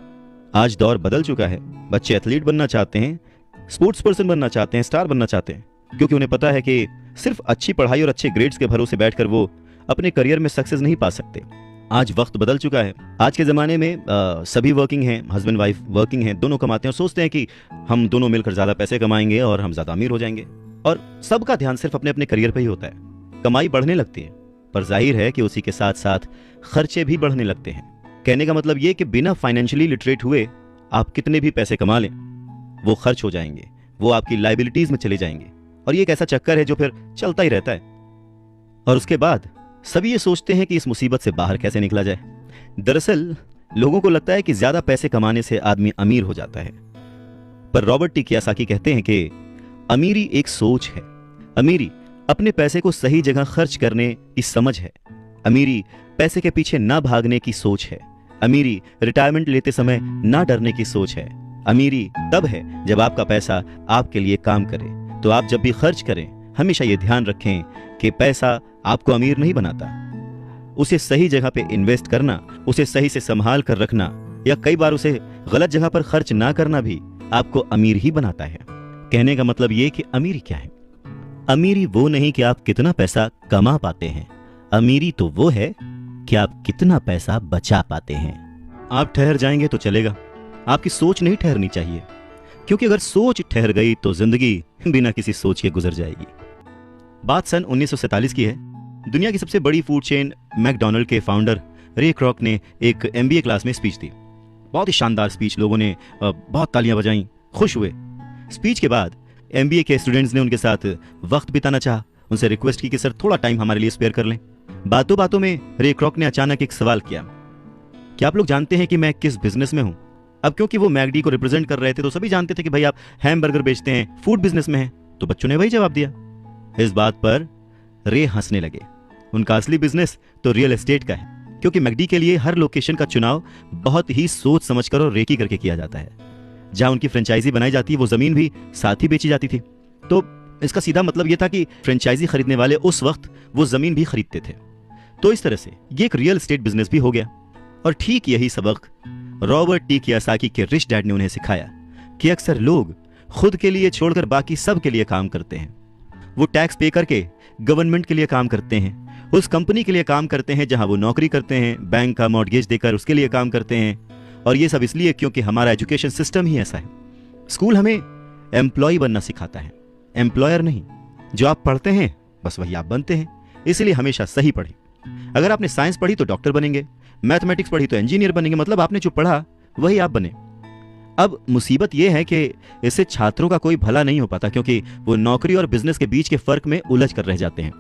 आज दौर बदल चुका है, बच्चे एथलीट बनना चाहते हैं, स्पोर्ट्स पर्सन बनना चाहते हैं, स्टार बनना चाहते हैं, क्योंकि उन्हें पता है कि सिर्फ अच्छी पढ़ाई और अच्छे ग्रेड्स के भरोसे बैठकर वो अपने करियर में सक्सेस नहीं पा सकते। आज वक्त बदल चुका है। आज के ज़माने में सभी वर्किंग हैं, हस्बैंड वाइफ वर्किंग हैं, दोनों कमाते हैं और सोचते हैं कि हम दोनों मिलकर ज़्यादा पैसे कमाएंगे और हम ज़्यादा अमीर हो जाएंगे। और सबका ध्यान सिर्फ अपने अपने करियर पे ही होता है। कमाई बढ़ने लगती है, पर जाहिर है कि उसी के साथ साथ खर्चे भी बढ़ने लगते हैं। कहने का मतलब ये कि बिना फाइनेंशियली लिटरेट हुए आप कितने भी पैसे कमा लें, वो खर्च हो जाएंगे, वो आपकी लाइबिलिटीज में चले जाएंगे, और ये एक ऐसा चक्कर है जो फिर चलता ही रहता है। और उसके बाद सभी ये सोचते हैं कि इस मुसीबत से बाहर कैसे निकला जाए। दरअसल लोगों को लगता है कि ज्यादा पैसे कमाने से आदमी अमीर हो जाता है, पर रॉबर्ट टी कियोसाकी कहते हैं कि अमीरी एक सोच है। अमीरी अपने पैसे को सही जगह खर्च करने की समझ है। अमीरी पैसे के पीछे ना भागने की सोच है। अमीरी रिटायरमेंट लेते समय ना डरने की सोच है। अमीरी तब है जब आपका पैसा आपके लिए काम करे। तो आप जब भी खर्च करें हमेशा ये ध्यान रखें कि पैसा आपको अमीर नहीं बनाता। उसे सही जगह पे इन्वेस्ट करना, उसे सही से संभाल कर रखना, या कई बार उसे गलत जगह पर खर्च ना करना भी आपको अमीर ही बनाता है। कहने का मतलब ये कि अमीरी क्या है? अमीरी वो नहीं कि आप कितना पैसा कमा पाते हैं, अमीरी तो वो है कि आप कितना पैसा बचा पाते हैं। आप ठहर जाएंगे तो चलेगा, आपकी सोच नहीं ठहरनी चाहिए, क्योंकि अगर सोच ठहर गई तो जिंदगी बिना किसी सोच के गुजर जाएगी। बात सन 1947 की है। दुनिया की सबसे बड़ी फूड चेन मैकडॉनल्ड के फाउंडर रे क्रॉक ने एक MBA क्लास में स्पीच दी। बहुत ही शानदार स्पीच, लोगों ने बहुत तालियां बजाईं, खुश हुए। स्पीच के बाद MBA के स्टूडेंट्स ने उनके साथ वक्त बिताना चाहा, उनसे रिक्वेस्ट की कि सर थोड़ा टाइम हमारे लिए स्पेयर कर लें। बातों बातों में रे क्रॉक ने अचानक एक सवाल किया, क्या आप लोग जानते हैं कि मैं किस बिजनेस में हूं? अब क्योंकि वो मैगडी को रिप्रेजेंट कर रहे थे तो सभी जानते थे कि भाई आप हैमबर्गर बेचते हैं, फूड बिजनेस में हैं, तो बच्चों ने वही जवाब दिया। इस बात पर रे हंसने लगे। उनका असली बिजनेस तो रियल एस्टेट का है, क्योंकि मैगडी के लिए हर लोकेशन का चुनाव बहुत ही सोच समझकर और रेकी करके किया जाता है। जहां उनकी फ्रेंचाइजी बनाई जाती है वो जमीन भी साथ ही बेची जाती थी। तो इसका सीधा मतलब यह था कि फ्रेंचाइजी खरीदने वाले उस वक्त वो जमीन भी खरीदते थे। तो इस तरह से ये एक रियल एस्टेट बिजनेस भी हो गया। और ठीक यही सबक रॉबर्ट टी कियोसाकी के रिच डैड ने उन्हें सिखाया कि अक्सर लोग खुद के लिए छोड़कर बाकी सब के लिए काम करते हैं। वो टैक्स पे करके गवर्नमेंट के लिए काम करते हैं, उस कंपनी के लिए काम करते हैं जहां वो नौकरी करते हैं, बैंक का मॉर्गेज देकर उसके लिए काम करते हैं। और ये सब इसलिए क्योंकि हमारा एजुकेशन सिस्टम ही ऐसा है। स्कूल हमें एम्प्लॉय बनना सिखाता है, एम्प्लॉयर नहीं। जो आप पढ़ते हैं बस वही आप बनते हैं, इसलिए हमेशा सही पढ़ें। अगर आपने साइंस पढ़ी तो डॉक्टर बनेंगे, मैथमेटिक्स पढ़ी तो इंजीनियर बनेंगे, मतलब आपने जो पढ़ा वही आप बने। अब मुसीबत यह है कि इससे छात्रों का कोई भला नहीं हो पाता, क्योंकि वो नौकरी और बिजनेस के बीच के फर्क में उलझ कर रह जाते हैं।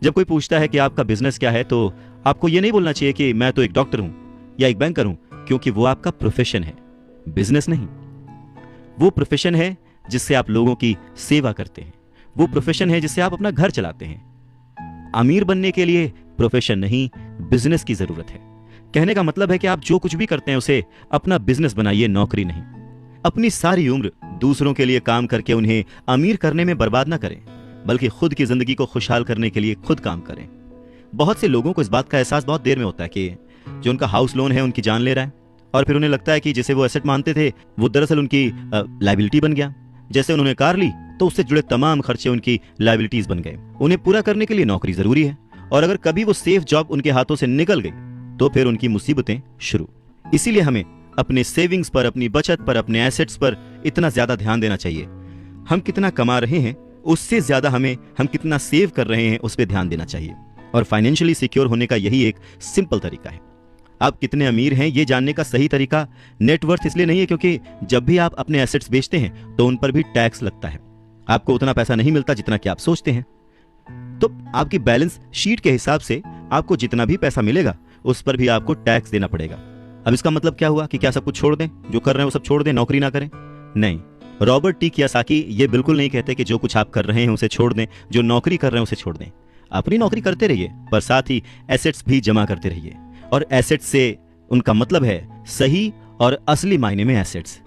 जब कोई पूछता है कि आपका बिजनेस क्या है तो आपको ये नहीं बोलना चाहिए कि मैं तो एक डॉक्टर हूं, या एक बैंकर हूं, क्योंकि वो आपका प्रोफेशन है, बिजनेस नहीं। वो प्रोफेशन है जिससे आप लोगों की सेवा करते हैं, वो प्रोफेशन है जिससे आप अपना घर चलाते हैं। अमीर बनने के लिए प्रोफेशन नहीं, बिजनेस की जरूरत है। कहने का मतलब है कि आप जो कुछ भी करते हैं उसे अपना बिजनेस बनाइए, नौकरी नहीं। अपनी सारी उम्र दूसरों के लिए काम करके उन्हें अमीर करने में बर्बाद ना करें, बल्कि खुद की जिंदगी को खुशहाल करने के लिए खुद काम करें। बहुत से लोगों को इस बात का एहसास बहुत देर में होता है कि जो उनका हाउस लोन है उनकी जान ले रहा है, और फिर उन्हें लगता है कि जिसे वो एसेट मानते थे वो दरअसल उनकी लायबिलिटी बन गया। जैसे उन्होंने कार ली तो उससे जुड़े तमाम खर्चे उनकी लायबिलिटीज बन गए। उन्हें पूरा करने के लिए नौकरी जरूरी है, और अगर कभी वो सेफ जॉब उनके हाथों से निकल गई तो फिर उनकी मुसीबतें शुरू। इसीलिए हमें अपने सेविंग्स पर, अपनी बचत पर, अपने एसेट्स पर इतना ज्यादा ध्यान देना चाहिए। हम कितना कमा रहे हैं उससे ज्यादा हम कितना सेव कर रहे हैं उस पर ध्यान देना चाहिए। और फाइनेंशियली सिक्योर होने का यही एक सिंपल तरीका है। आप कितने अमीर हैं ये जानने का सही तरीका नेटवर्थ इसलिए नहीं है क्योंकि जब भी आप अपने एसेट्स बेचते हैं तो उन पर भी टैक्स लगता है। आपको उतना पैसा नहीं मिलता जितना कि आप सोचते हैं। तो आपकी बैलेंस शीट के हिसाब से आपको जितना भी पैसा मिलेगा उस पर भी आपको टैक्स देना पड़ेगा। अब इसका मतलब क्या हुआ कि क्या सब कुछ छोड़ दें, जो कर रहे हैं वो सब छोड़ दें, नौकरी ना करें? नहीं, रॉबर्ट टी कियोसाकी ये बिल्कुल नहीं कहते कि जो कुछ आप कर रहे हैं उसे छोड़ दें, जो नौकरी कर रहे हैं उसे छोड़ दें। अपनी नौकरी करते रहिए, पर साथ ही एसेट्स भी जमा करते रहिए। और एसेट्स से उनका मतलब है सही और असली मायने में एसेट्स।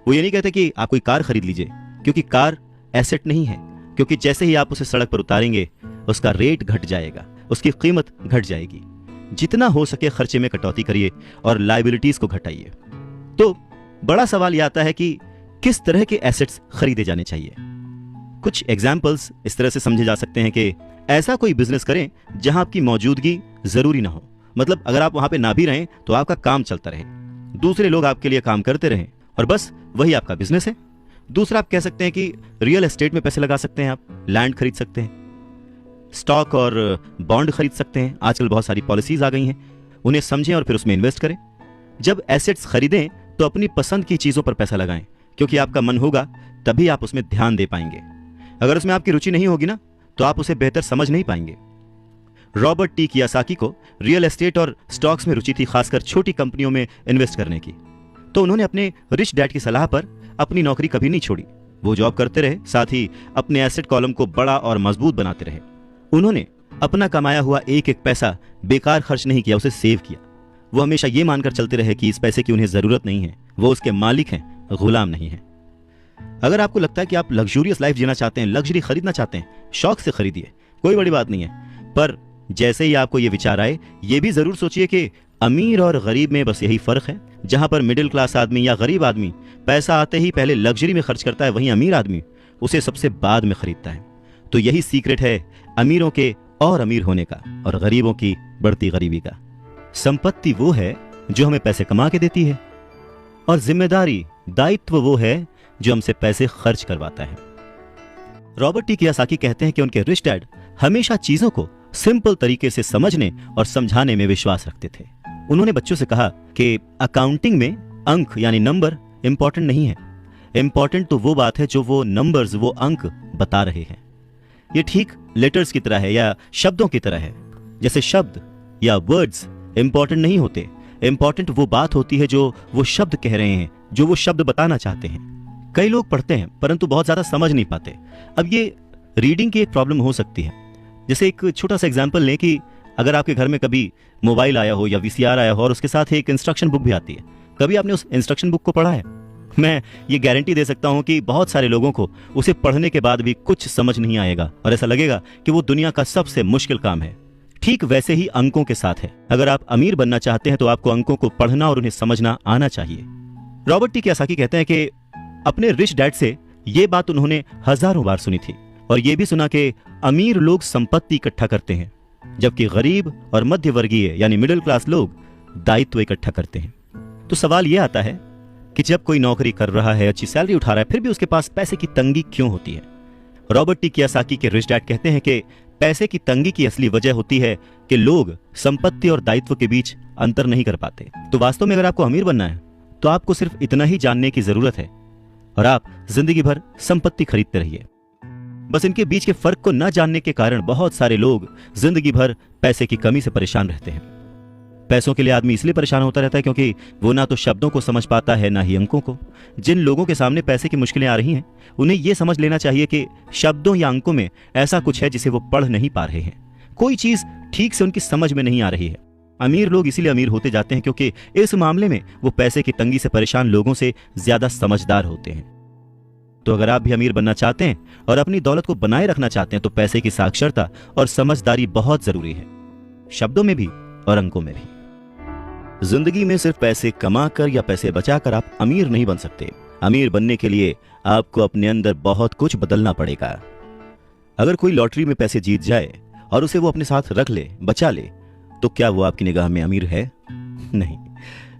वो ये नहीं कहते कि आप कोई कार खरीद लीजिए, क्योंकि कार एसेट नहीं है, क्योंकि जैसे ही आप उसे सड़क पर उतारेंगे उसका रेट घट जाएगा, उसकी कीमत घट जाएगी। जितना हो सके खर्चे में कटौती करिए और लायबिलिटीज को घटाइए। तो बड़ा सवाल यह आता है कि किस तरह के एसेट्स खरीदे जाने चाहिए। कुछ एग्जाम्पल्स इस तरह से समझे जा सकते हैं कि ऐसा कोई बिजनेस करें जहां आपकी मौजूदगी जरूरी ना हो। मतलब अगर आप वहां पे ना भी रहें तो आपका काम चलता रहे, दूसरे लोग आपके लिए काम करते रहें, और बस वही आपका बिजनेस है। दूसरा, आप कह सकते हैं कि रियल एस्टेट में पैसे लगा सकते हैं, आप लैंड खरीद सकते हैं, स्टॉक और बॉन्ड खरीद सकते हैं। आजकल बहुत सारी पॉलिसीज आ गई हैं, उन्हें समझें और फिर उसमें इन्वेस्ट करें। जब एसेट्स खरीदें तो अपनी पसंद की चीजों पर पैसा लगाएं, क्योंकि आपका मन होगा तभी आप उसमें ध्यान दे पाएंगे। अगर उसमें आपकी रुचि नहीं होगी ना तो आप उसे बेहतर समझ नहीं पाएंगे। रॉबर्ट टी कियोसाकी को रियल एस्टेट और स्टॉक्स में रुचि थी, खासकर छोटी कंपनियों में इन्वेस्ट करने की। तो उन्होंने अपने रिच डैड की सलाह पर अपनी नौकरी कभी नहीं छोड़ी। वो जॉब करते रहे, साथ ही अपने एसेट कॉलम को बड़ा और मजबूत बनाते रहे। उन्होंने अपना कमाया हुआ एक एक पैसा बेकार खर्च नहीं किया, उसे सेव किया। वो हमेशा ये मानकर चलते रहे कि इस पैसे की उन्हें जरूरत नहीं है, वो उसके मालिक हैं, गुलाम नहीं है। अगर आपको लगता है कि आप लग्जूरियस लाइफ जीना चाहते हैं, लग्जरी खरीदना चाहते हैं, शौक से खरीदिए, कोई बड़ी बात नहीं है। पर जैसे ही आपको ये विचार आए, ये भी जरूर सोचिए कि अमीर और गरीब में बस यही फर्क है। जहां पर मिडिल क्लास आदमी या गरीब आदमी पैसा आते ही पहले लग्जरी में खर्च करता है, वहीं अमीर आदमी उसे सबसे बाद में खरीदता है। तो यही सीक्रेट है अमीरों के और अमीर होने का और गरीबों की बढ़ती गरीबी का। संपत्ति वो है जो हमें पैसे कमा के देती है, और जिम्मेदारी, दायित्व वो है जो हमसे पैसे खर्च करवाता है। रॉबर्ट टी कियोसाकी कहते हैं कि उनके रिच डैड हमेशा चीजों को सिंपल तरीके से समझने और समझाने में विश्वास रखते थे। उन्होंने बच्चों से कहा कि अकाउंटिंग में अंक यानी नंबर इंपॉर्टेंट नहीं है, इंपॉर्टेंट तो वो बात है जो वो नंबर्स, वो अंक बता रहे हैं। ये ठीक लेटर्स की तरह है या शब्दों की तरह है। जैसे शब्द या वर्ड्स इंपॉर्टेंट नहीं होते, इंपॉर्टेंट वो बात होती है जो वो शब्द कह रहे हैं, जो वो शब्द बताना चाहते हैं। कई लोग पढ़ते हैं परंतु बहुत ज्यादा समझ नहीं पाते। अब ये रीडिंग की एक प्रॉब्लम हो सकती है। जैसे एक छोटा सा एग्जांपल लें कि अगर आपके घर में कभी मोबाइल आया हो या वीसीआर आया हो और उसके साथ एक इंस्ट्रक्शन बुक भी आती है, कभी आपने उस इंस्ट्रक्शन बुक को पढ़ा है? मैं ये गारंटी दे सकता हूं कि बहुत सारे लोगों को उसे पढ़ने के बाद भी कुछ समझ नहीं आएगा और ऐसा लगेगा कि वो दुनिया का सबसे मुश्किल काम है। ठीक वैसे ही अंकों के साथ है। अगर आप अमीर बनना चाहते हैं तो आपको अंकों को पढ़ना और उन्हें समझना आना चाहिए। रॉबर्ट टी कियोसाकी कहते हैं कि अपने रिच डैड से ये बात उन्होंने हजारों बार सुनी थी, और ये भी सुना कि अमीर लोग संपत्ति इकट्ठा करते हैं, जबकि गरीब और मध्य वर्गीय यानी मिडिल क्लास लोग दायित्व इकट्ठा करते हैं। तो सवाल यह आता है कि जब कोई नौकरी कर रहा है, अच्छी सैलरी उठा रहा है, फिर भी उसके पास पैसे की तंगी क्यों होती है? रॉबर्ट टी कियोसाकी के रिच डैड कहते हैं कि पैसे की तंगी की असली वजह होती है कि लोग संपत्ति और दायित्व के बीच अंतर नहीं कर पाते। तो वास्तव में अगर आपको अमीर बनना है तो आपको सिर्फ इतना ही जानने की जरूरत है, और आप जिंदगी भर संपत्ति खरीदते रहिए। बस इनके बीच के फर्क को न जानने के कारण बहुत सारे लोग जिंदगी भर पैसे की कमी से परेशान रहते हैं। पैसों के लिए आदमी इसलिए परेशान होता रहता है क्योंकि वो ना तो शब्दों को समझ पाता है ना ही अंकों को। जिन लोगों के सामने पैसे की मुश्किलें आ रही हैं, उन्हें यह समझ लेना चाहिए कि शब्दों या अंकों में ऐसा कुछ है जिसे वो पढ़ नहीं पा रहे हैं। कोई चीज ठीक से उनकी समझ में नहीं आ रही है। अमीर लोग इसीलिए अमीर होते जाते हैं क्योंकि इस मामले में वो पैसे की तंगी से परेशान लोगों से ज्यादा समझदार होते हैं। तो अगर आप भी अमीर बनना चाहते हैं और अपनी दौलत को बनाए रखना चाहते हैं तो पैसे की साक्षरता और समझदारी बहुत जरूरी है, शब्दों में भी और अंकों में भी। जिंदगी में सिर्फ पैसे कमाकर या पैसे बचाकर आप अमीर नहीं बन सकते। अमीर बनने के लिए आपको अपने अंदर बहुत कुछ बदलना पड़ेगा। अगर कोई लॉटरी में पैसे जीत जाए और उसे वो अपने साथ रख ले, बचा ले, तो क्या वो आपकी निगाह में अमीर है? नहीं,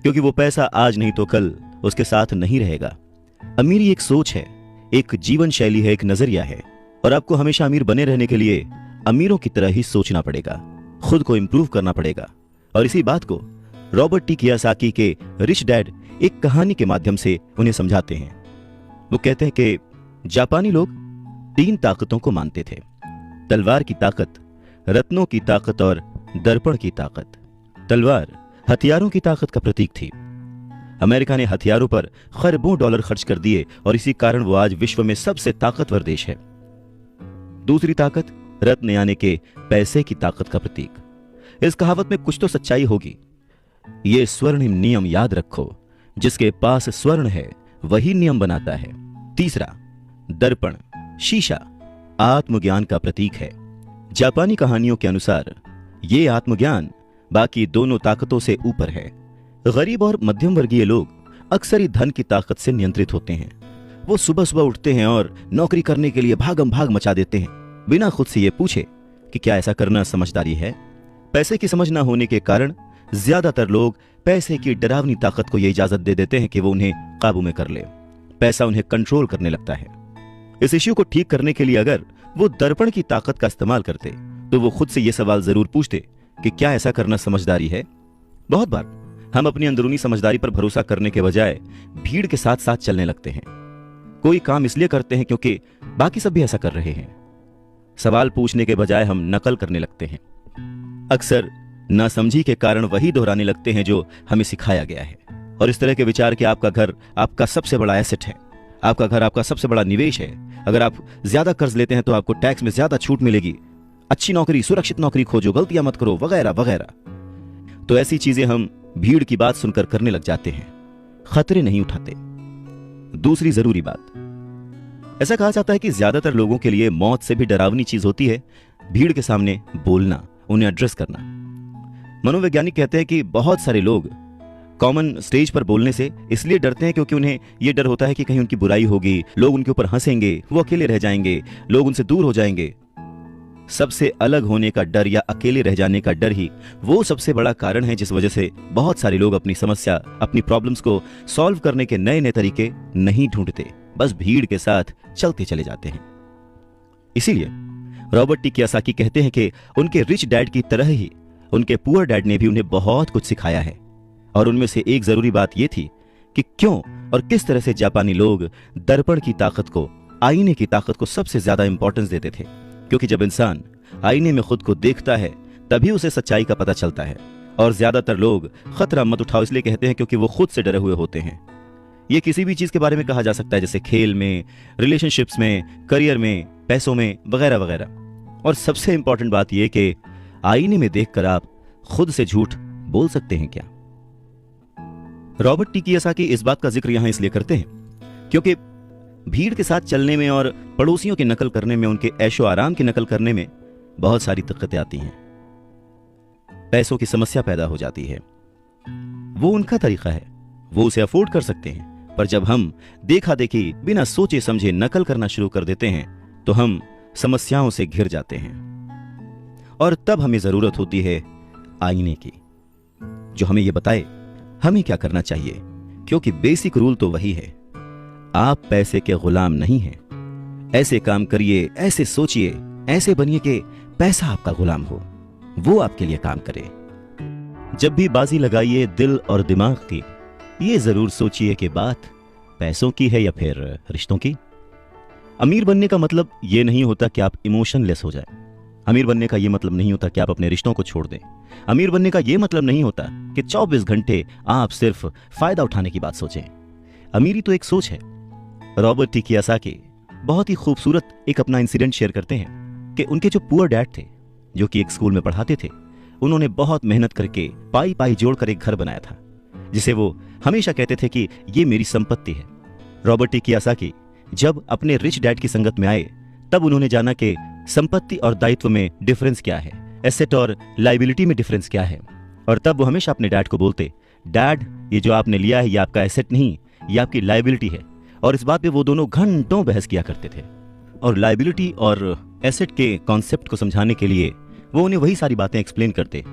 क्योंकि वो पैसा आज नहीं तो कल उसके साथ नहीं रहेगा। अमीरी एक सोच है, एक जीवन शैली है, एक नजरिया है, और आपको हमेशा अमीर बने रहने के लिए अमीरों की तरह ही सोचना पड़ेगा, खुद को इंप्रूव करना पड़ेगा। और इसी बात को रॉबर्ट टी कियोसाकी के रिच डैड एक कहानी के माध्यम से उन्हें समझाते हैं। वो कहते हैं कि जापानी लोग 3 ताकतों को मानते थे: तलवार की ताकत, रत्नों की ताकत और दर्पण की ताकत। तलवार हथियारों की ताकत का प्रतीक थी। अमेरिका ने हथियारों पर खरबों डॉलर खर्च कर दिए और इसी कारण वो आज विश्व में सबसे ताकतवर देश है। दूसरी ताकत रत्न यानी के पैसे की ताकत का प्रतीक। इस कहावत में कुछ तो सच्चाई होगी। ये स्वर्णिम नियम याद रखो, जिसके पास स्वर्ण है वही नियम बनाता है। तीसरा दर्पण, शीशा, आत्मज्ञान का प्रतीक है। जापानी कहानियों के अनुसार ये आत्मज्ञान बाकी दोनों ताकतों से ऊपर है। गरीब और मध्यम वर्गीय लोग अक्सर ही धन की ताकत से नियंत्रित होते हैं। वो सुबह सुबह उठते हैं और नौकरी करने के लिए भागम भाग मचा देते हैं, बिना खुद से ये पूछे कि क्या ऐसा करना समझदारी है। पैसे की समझ ना होने के कारण ज्यादातर लोग पैसे की डरावनी ताकत को ये इजाजत दे देते हैं कि वो उन्हें काबू में कर ले। पैसा उन्हें कंट्रोल करने लगता है। इस इश्यू को ठीक करने के लिए अगर वो दर्पण की ताकत का इस्तेमाल करते तो वो खुद से ये सवाल जरूर पूछते कि क्या ऐसा करना समझदारी है। बहुत बार हम अपनी अंदरूनी समझदारी पर भरोसा करने के बजाय भीड़ के साथ साथ चलने लगते हैं। कोई काम इसलिए करते हैं क्योंकि बाकी सब भी ऐसा कर रहे हैं। सवाल पूछने के बजाय हम नकल करने लगते हैं। अक्सर नासमझी के कारण वही दोहराने लगते हैं जो हमें सिखाया गया है। और इस तरह के विचार कि आपका घर आपका सबसे बड़ा एसेट है, आपका घर आपका सबसे बड़ा निवेश है, अगर आप ज्यादा कर्ज लेते हैं तो आपको टैक्स में ज्यादा छूट मिलेगी, अच्छी नौकरी, सुरक्षित नौकरी खोजो, गलतियां मत करो, वगैरह वगैरह। तो ऐसी चीजें हम भीड़ की बात सुनकर करने लग जाते हैं, खतरे नहीं उठाते। दूसरी जरूरी बात, ऐसा कहा जाता है कि ज्यादातर लोगों के लिए मौत से भी डरावनी चीज होती है भीड़ के सामने बोलना, उन्हें एड्रेस करना। मनोवैज्ञानिक कहते हैं कि बहुत सारे लोग कॉमन स्टेज पर बोलने से इसलिए डरते हैं क्योंकि उन्हें यह डर होता है कि कहीं उनकी बुराई होगी, लोग उनके ऊपर हंसेंगे, वो अकेले रह जाएंगे, लोग उनसे दूर हो जाएंगे। सबसे अलग होने का डर या अकेले रह जाने का डर ही वो सबसे बड़ा कारण है जिस वजह से बहुत सारे लोग अपनी समस्या, अपनी प्रॉब्लम्स को सॉल्व करने के नए नए तरीके नहीं ढूंढते, बस भीड़ के साथ चलते चले जाते हैं। इसीलिए रॉबर्ट टी कियोसाकी कहते हैं कि उनके रिच डैड की तरह ही उनके पुअर डैड ने भी उन्हें बहुत कुछ सिखाया है। और उनमें से एक जरूरी बात यह थी कि क्यों और किस तरह से जापानी लोग दर्पण की ताकत को, आईने की ताकत को सबसे ज्यादा इंपॉर्टेंस देते थे। क्योंकि जब इंसान आईने में खुद को देखता है तभी उसे सच्चाई का पता चलता है। और ज्यादातर लोग खतरा मत उठाओ इसलिए कहते हैं क्योंकि वो खुद से डरे हुए होते हैं। ये किसी भी चीज के बारे में कहा जा सकता है, जैसे खेल में, रिलेशनशिप्स में, करियर में, पैसों में, वगैरह वगैरह। और सबसे इंपॉर्टेंट बात यह कि आईने में देखकर आप खुद से झूठ बोल सकते हैं क्या? रॉबर्ट टी कियोसाकी इस बात का जिक्र यहां इसलिए करते हैं क्योंकि भीड़ के साथ चलने में और पड़ोसियों की नकल करने में, उनके ऐशो आराम की नकल करने में बहुत सारी दिक्कतें आती हैं। पैसों की समस्या पैदा हो जाती है। वो उनका तरीका है, वो उसे अफोर्ड कर सकते हैं, पर जब हम देखा देखी बिना सोचे समझे नकल करना शुरू कर देते हैं तो हम समस्याओं से घिर जाते हैं। और तब हमें जरूरत होती है आईने की, जो हमें यह बताए हमें क्या करना चाहिए। क्योंकि बेसिक रूल तो वही है, आप पैसे के गुलाम नहीं हैं। ऐसे काम करिए, ऐसे सोचिए, ऐसे बनिए कि पैसा आपका गुलाम हो, वो आपके लिए काम करे। जब भी बाजी लगाइए दिल और दिमाग की, ये जरूर सोचिए कि बात पैसों की है या फिर रिश्तों की। अमीर बनने का मतलब ये नहीं होता कि आप इमोशनलेस हो जाए। अमीर बनने का यह मतलब नहीं होता कि आप अपने रिश्तों को छोड़ दें। अमीर बनने का यह मतलब नहीं होता कि 24 घंटे आप सिर्फ फायदा उठाने की बात सोचें। अमीरी तो एक सोच है। रॉबर्ट टी कियोसाकी बहुत ही खूबसूरत एक अपना इंसिडेंट शेयर करते हैं कि उनके जो पुअर डैड थे, जो कि एक स्कूल में पढ़ाते थे, उन्होंने बहुत मेहनत करके पाई पाई जोड़कर एक घर बनाया था, जिसे वो हमेशा कहते थे कि ये मेरी संपत्ति है। रॉबर्ट टी कियोसाकी जब अपने रिच डैड की संगत में आए, तब उन्होंने जाना कि संपत्ति और दायित्व में डिफरेंस क्या है, एसेट और लायबिलिटी में डिफरेंस क्या है। और तब वो हमेशा अपने डैड को बोलते, डैड ये जो आपने लिया है ये आपका एसेट नहीं, ये आपकी लायबिलिटी है। और इस बात पे वो दोनों घंटों बहस किया करते थे। और लायबिलिटी और एसेट के कॉन्सेप्ट को समझाने के लिए वो उन्हें वही सारी बातें एक्सप्लेन करते,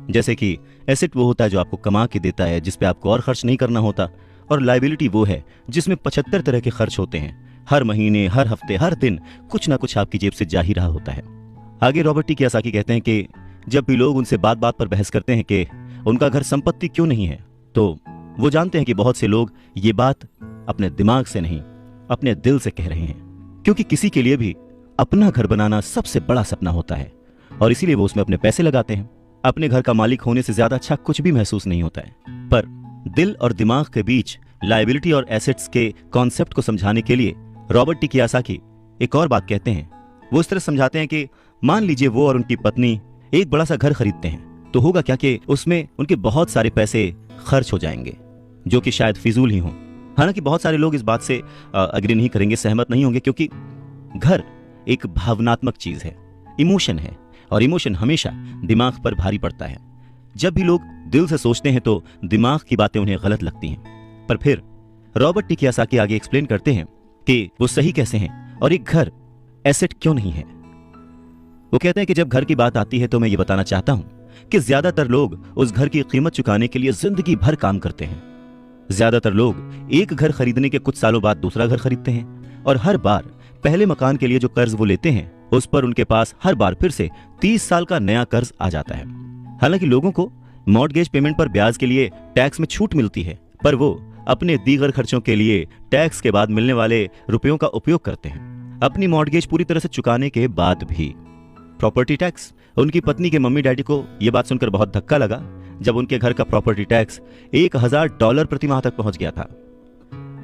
जैसे कि एसेट वो होता है जो आपको कमा के देता है, जिस पे आपको और खर्च नहीं करना होता, और लायबिलिटी वो है जिसमें 75 तरह के खर्च होते हैं। हर महीने, हर हफ्ते, हर दिन कुछ ना कुछ आपकी जेब से जा ही रहा होता है। आगे रॉबर्ट टी कियोसाकी कहते हैं कि जब भी लोग उनसे बात बात पर बहस करते हैं कि उनका घर संपत्ति क्यों नहीं है, तो वो जानते हैं कि बहुत से लोग ये बात अपने दिमाग से नहीं, अपने दिल से कह रहे हैं, क्योंकि किसी के लिए भी अपना घर बनाना सबसे बड़ा सपना होता है और इसीलिए वो उसमें अपने पैसे लगाते हैं। अपने घर का मालिक होने से ज्यादा अच्छा कुछ भी महसूस नहीं होता है। पर दिल और दिमाग के बीच लायबिलिटी और एसेट्स के कॉन्सेप्ट को समझाने के लिए रॉबर्ट टी कियोसाकी एक और बात कहते हैं। वो इस तरह समझाते हैं कि मान लीजिए वो और उनकी पत्नी एक बड़ा सा घर खरीदते हैं, तो होगा क्या कि उसमें उनके बहुत सारे पैसे खर्च हो जाएंगे, जो कि शायद फिजूल ही हों। हालांकि बहुत सारे लोग इस बात से अग्री नहीं करेंगे, सहमत नहीं होंगे, क्योंकि घर एक भावनात्मक चीज है, इमोशन है, और इमोशन हमेशा दिमाग पर भारी पड़ता है। जब भी लोग दिल से सोचते हैं तो दिमाग की बातें उन्हें गलत लगती हैं। पर फिर रॉबर्ट टी कियोसाकी आगे एक्सप्लेन करते हैं कि वो सही कैसे हैं और एक घर एसेट क्यों नहीं है। वो कहते हैं कि जब घर की बात आती है तो मैं ये बताना चाहता हूं कि ज्यादातर लोग उस घर की कीमत चुकाने के लिए जिंदगी भर काम करते हैं। ज्यादातर लोग एक घर खरीदने के कुछ सालों बाद दूसरा घर खरीदते हैं, और हर बार पहले मकान के लिए जो कर्ज वो लेते हैं उस पर उनके पास हर बार फिर से 30 साल का नया कर्ज आ जाता है। हालांकि लोगों को मॉर्टगेज पेमेंट पर ब्याज के लिए टैक्स में छूट मिलती है, पर वो अपने दीगर खर्चों के लिए टैक्स के बाद मिलने वाले रुपयों का उपयोग करते हैं। अपनी मॉर्टगेज पूरी तरह से चुकाने के बाद भी प्रॉपर्टी टैक्स। उनकी पत्नी के मम्मी डैडी को यह बात सुनकर बहुत धक्का लगा जब उनके घर का प्रॉपर्टी टैक्स $1000 प्रति माह तक पहुंच गया था।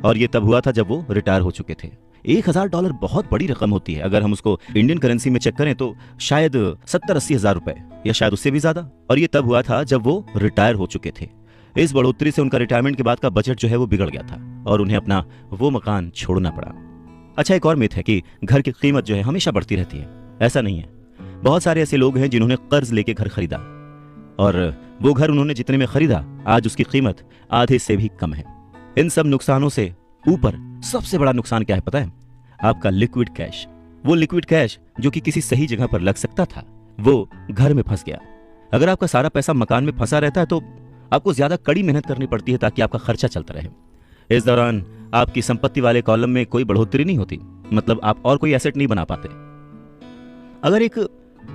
और यह तब हुआ था जब वो रिटायर हो चुके थे। $1000 बहुत बड़ी रकम होती है। अगर हम उसको इंडियन करेंसी में चेक करें तो शायद 70-80 हजार रुपए, या शायद उससे भी ज्यादा। और ये तब हुआ था जब वो रिटायर हो चुके थे। इस बढ़ोतरी से उनका रिटायरमेंट के बाद का बजट जो है वो बिगड़ गया था और उन्हें अपना वो मकान छोड़ना पड़ा। अच्छा, एक और मिथ है कि घर की कीमत जो है हमेशा बढ़ती रहती है। ऐसा नहीं है। बहुत सारे ऐसे लोग हैं जिन्होंने कर्ज लेके घर खरीदा, और वो घर उन्होंने जितने में खरीदा आज उसकी कीमत आधे से भी कम है। इन सब नुकसानों से ऊपर सबसे बड़ा नुकसान क्या है पता है? आपका लिक्विड कैश। वो लिक्विड कैश जो कि किसी सही जगह पर लग सकता था, वो घर में फंस गया। अगर आपका सारा पैसा मकान में फंसा रहता है तो आपको ज्यादा कड़ी मेहनत करनी पड़ती है ताकि आपका खर्चा चलता रहे। इस दौरान आपकी संपत्ति वाले कॉलम में कोई बढ़ोतरी नहीं होती, मतलब आप और कोई एसेट नहीं बना पाते। अगर एक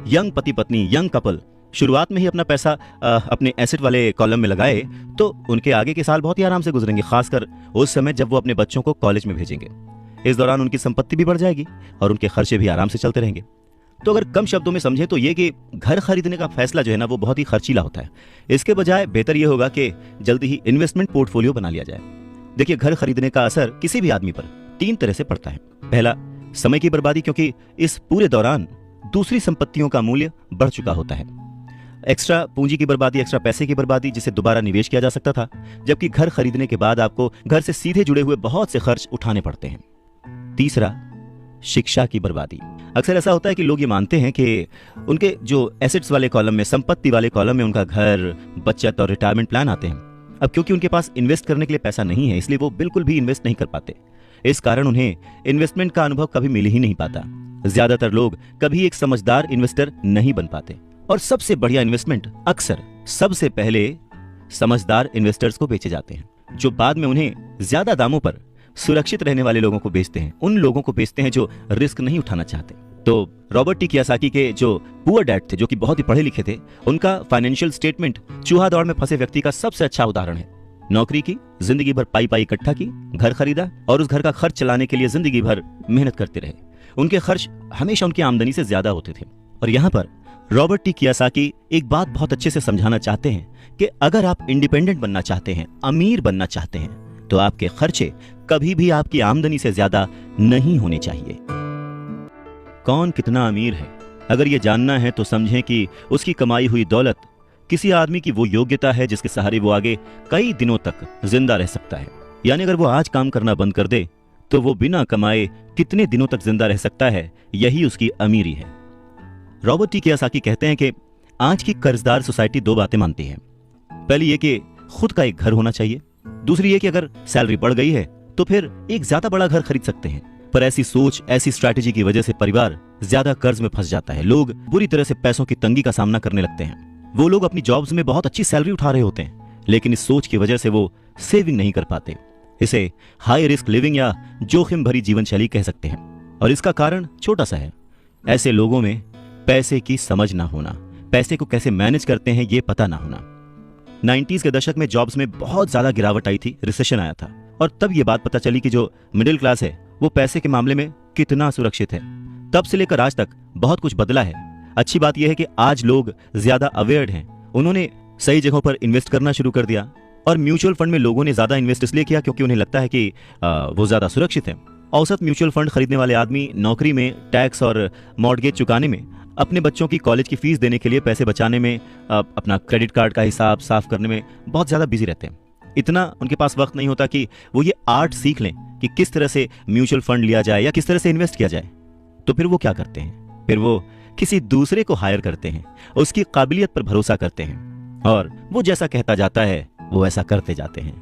यंग पति पत्नी, यंग कपल शुरुआत में ही अपना पैसा अपने एसेट वाले कॉलम में लगाए तो उनके आगे के साल बहुत ही आराम से गुजरेंगे, खासकर उस समय जब वो अपने बच्चों को कॉलेज में भेजेंगे। इस दौरान उनकी संपत्ति भी बढ़ जाएगी और उनके खर्चे भी आराम से चलते रहेंगे। तो अगर कम शब्दों में समझे तो ये कि घर खरीदने का फैसला जो है ना वो बहुत ही खर्चीला होता है। इसके बजाय बेहतर यह होगा कि जल्दी ही इन्वेस्टमेंट पोर्टफोलियो बना लिया जाए। देखिए, घर खरीदने का असर किसी भी आदमी पर 3 तरह से पड़ता है। पहला, समय की बर्बादी, क्योंकि इस पूरे दौरान दूसरी संपत्तियों का मूल्य बढ़ चुका होता है। एक्स्ट्रा पूंजी की बर्बादी, एक्स्ट्रा पैसे की बर्बादी जिसे दोबारा निवेश किया जा सकता था, जबकि घर खरीदने के बाद आपको घर से सीधे जुड़े हुए बहुत से खर्च उठाने पड़ते हैं। तीसरा, शिक्षा की बर्बादी। अक्सर ऐसा होता है कि लोग ये मानते हैं कि उनके जो एसेट्स वाले कॉलम में, संपत्ति वाले कॉलम में उनका घर, बचत और रिटायरमेंट प्लान आते हैं। अब क्योंकि उनके पास इन्वेस्ट करने के लिए पैसा नहीं है, इसलिए वो बिल्कुल भी इन्वेस्ट नहीं कर पाते। इस कारण उन्हें इन्वेस्टमेंट का अनुभव कभी मिल ही नहीं पाता। ज्यादातर लोग कभी एक समझदार इन्वेस्टर नहीं बन पाते, और सबसे बढ़िया इन्वेस्टमेंट अक्सर सबसे पहले समझदार इन्वेस्टर्स को बेचे जाते हैं, जो बाद में उन्हें ज्यादा दामों पर सुरक्षित रहने वाले लोगों को बेचते हैं, उन लोगों को बेचते हैं जो रिस्क नहीं उठाना चाहते। तो रॉबर्ट टी कियोसाकी के जो पुअर डैड थे, जो कि बहुत ही पढ़े लिखे थे, उनका फाइनेंशियल स्टेटमेंट चूहा दौड़ में फंसे व्यक्ति का सबसे अच्छा उदाहरण है। नौकरी की, जिंदगी भर पाई पाई इकट्ठा की, घर खरीदा और उस घर का खर्च चलाने के लिए जिंदगी भर मेहनत करते रहे। उनके खर्च हमेशा उनकी आमदनी से ज्यादा होते थे। और यहाँ पर रॉबर्ट टी कियोसाकी एक बात बहुत अच्छे से समझाना चाहते हैं कि अगर आप इंडिपेंडेंट बनना चाहते हैं, अमीर बनना चाहते हैं, तो आपके खर्चे कभी भी आपकी आमदनी से ज्यादा नहीं होने चाहिए। कौन कितना अमीर है, अगर ये जानना है तो समझें कि उसकी कमाई हुई दौलत किसी आदमी की वो योग्यता है जिसके सहारे वो आगे कई दिनों तक जिंदा रह सकता है। यानी अगर वो आज काम करना बंद कर दे तो वो बिना कमाए कितने दिनों तक जिंदा रह सकता है, यही उसकी अमीरी है। रॉबर्ट टी कियोसाकी कहते हैं कि आज की कर्जदार सोसाइटी दो बातें मानती है। पहली ये कि खुद का एक घर होना चाहिए, दूसरी ये कि अगर सैलरी बढ़ गई है तो फिर एक ज्यादा बड़ा घर खरीद सकते हैं। पर ऐसी सोच, ऐसी स्ट्रैटेजी की वजह से परिवार ज्यादा कर्ज में फंस जाता है। लोग बुरी तरह से पैसों की तंगी का सामना करने लगते हैं। वो लोग अपनी जॉब्स में बहुत अच्छी सैलरी उठा रहे होते हैं, लेकिन इस सोच की वजह से वो सेविंग नहीं कर पाते। इसे हाई रिस्क लिविंग या जोखिम भरी जीवन शैली कह सकते हैं। और इसका कारण छोटा सा है, ऐसे लोगों में पैसे की समझ ना होना, पैसे को कैसे मैनेज करते हैं ये पता ना होना। 90s के दशक में जॉब्स में बहुत ज्यादा गिरावट आई थी, रिसेशन आया था, और तब ये बात पता चली कि जो मिडिल क्लास है वो पैसे के मामले में कितना सुरक्षित है। तब से लेकर आज तक बहुत कुछ बदला है। अच्छी बात यह है कि आज लोग ज्यादा अवेयर्ड हैं, उन्होंने सही जगहों पर इन्वेस्ट करना शुरू कर दिया। और म्यूचुअल फंड में लोगों ने ज्यादा इन्वेस्ट इसलिए किया क्योंकि उन्हें लगता है कि वो ज्यादा सुरक्षित है। औसत म्यूचुअल फंड खरीदने वाले आदमी नौकरी में, टैक्स और मॉर्गेज चुकाने में, अपने बच्चों की कॉलेज की फीस देने के लिए पैसे बचाने में, अपना क्रेडिट कार्ड का हिसाब साफ करने में बहुत ज्यादा बिजी रहते हैं। इतना उनके पास वक्त नहीं होता कि वो ये आर्ट सीख लें कि किस तरह से म्यूचुअल फंड लिया जाए या किस तरह से इन्वेस्ट किया जाए। तो फिर वो क्या करते हैं, फिर वो किसी दूसरे को हायर करते हैं, उसकी काबिलियत पर भरोसा करते हैं, और वो जैसा कहता जाता है वो ऐसा करते जाते हैं।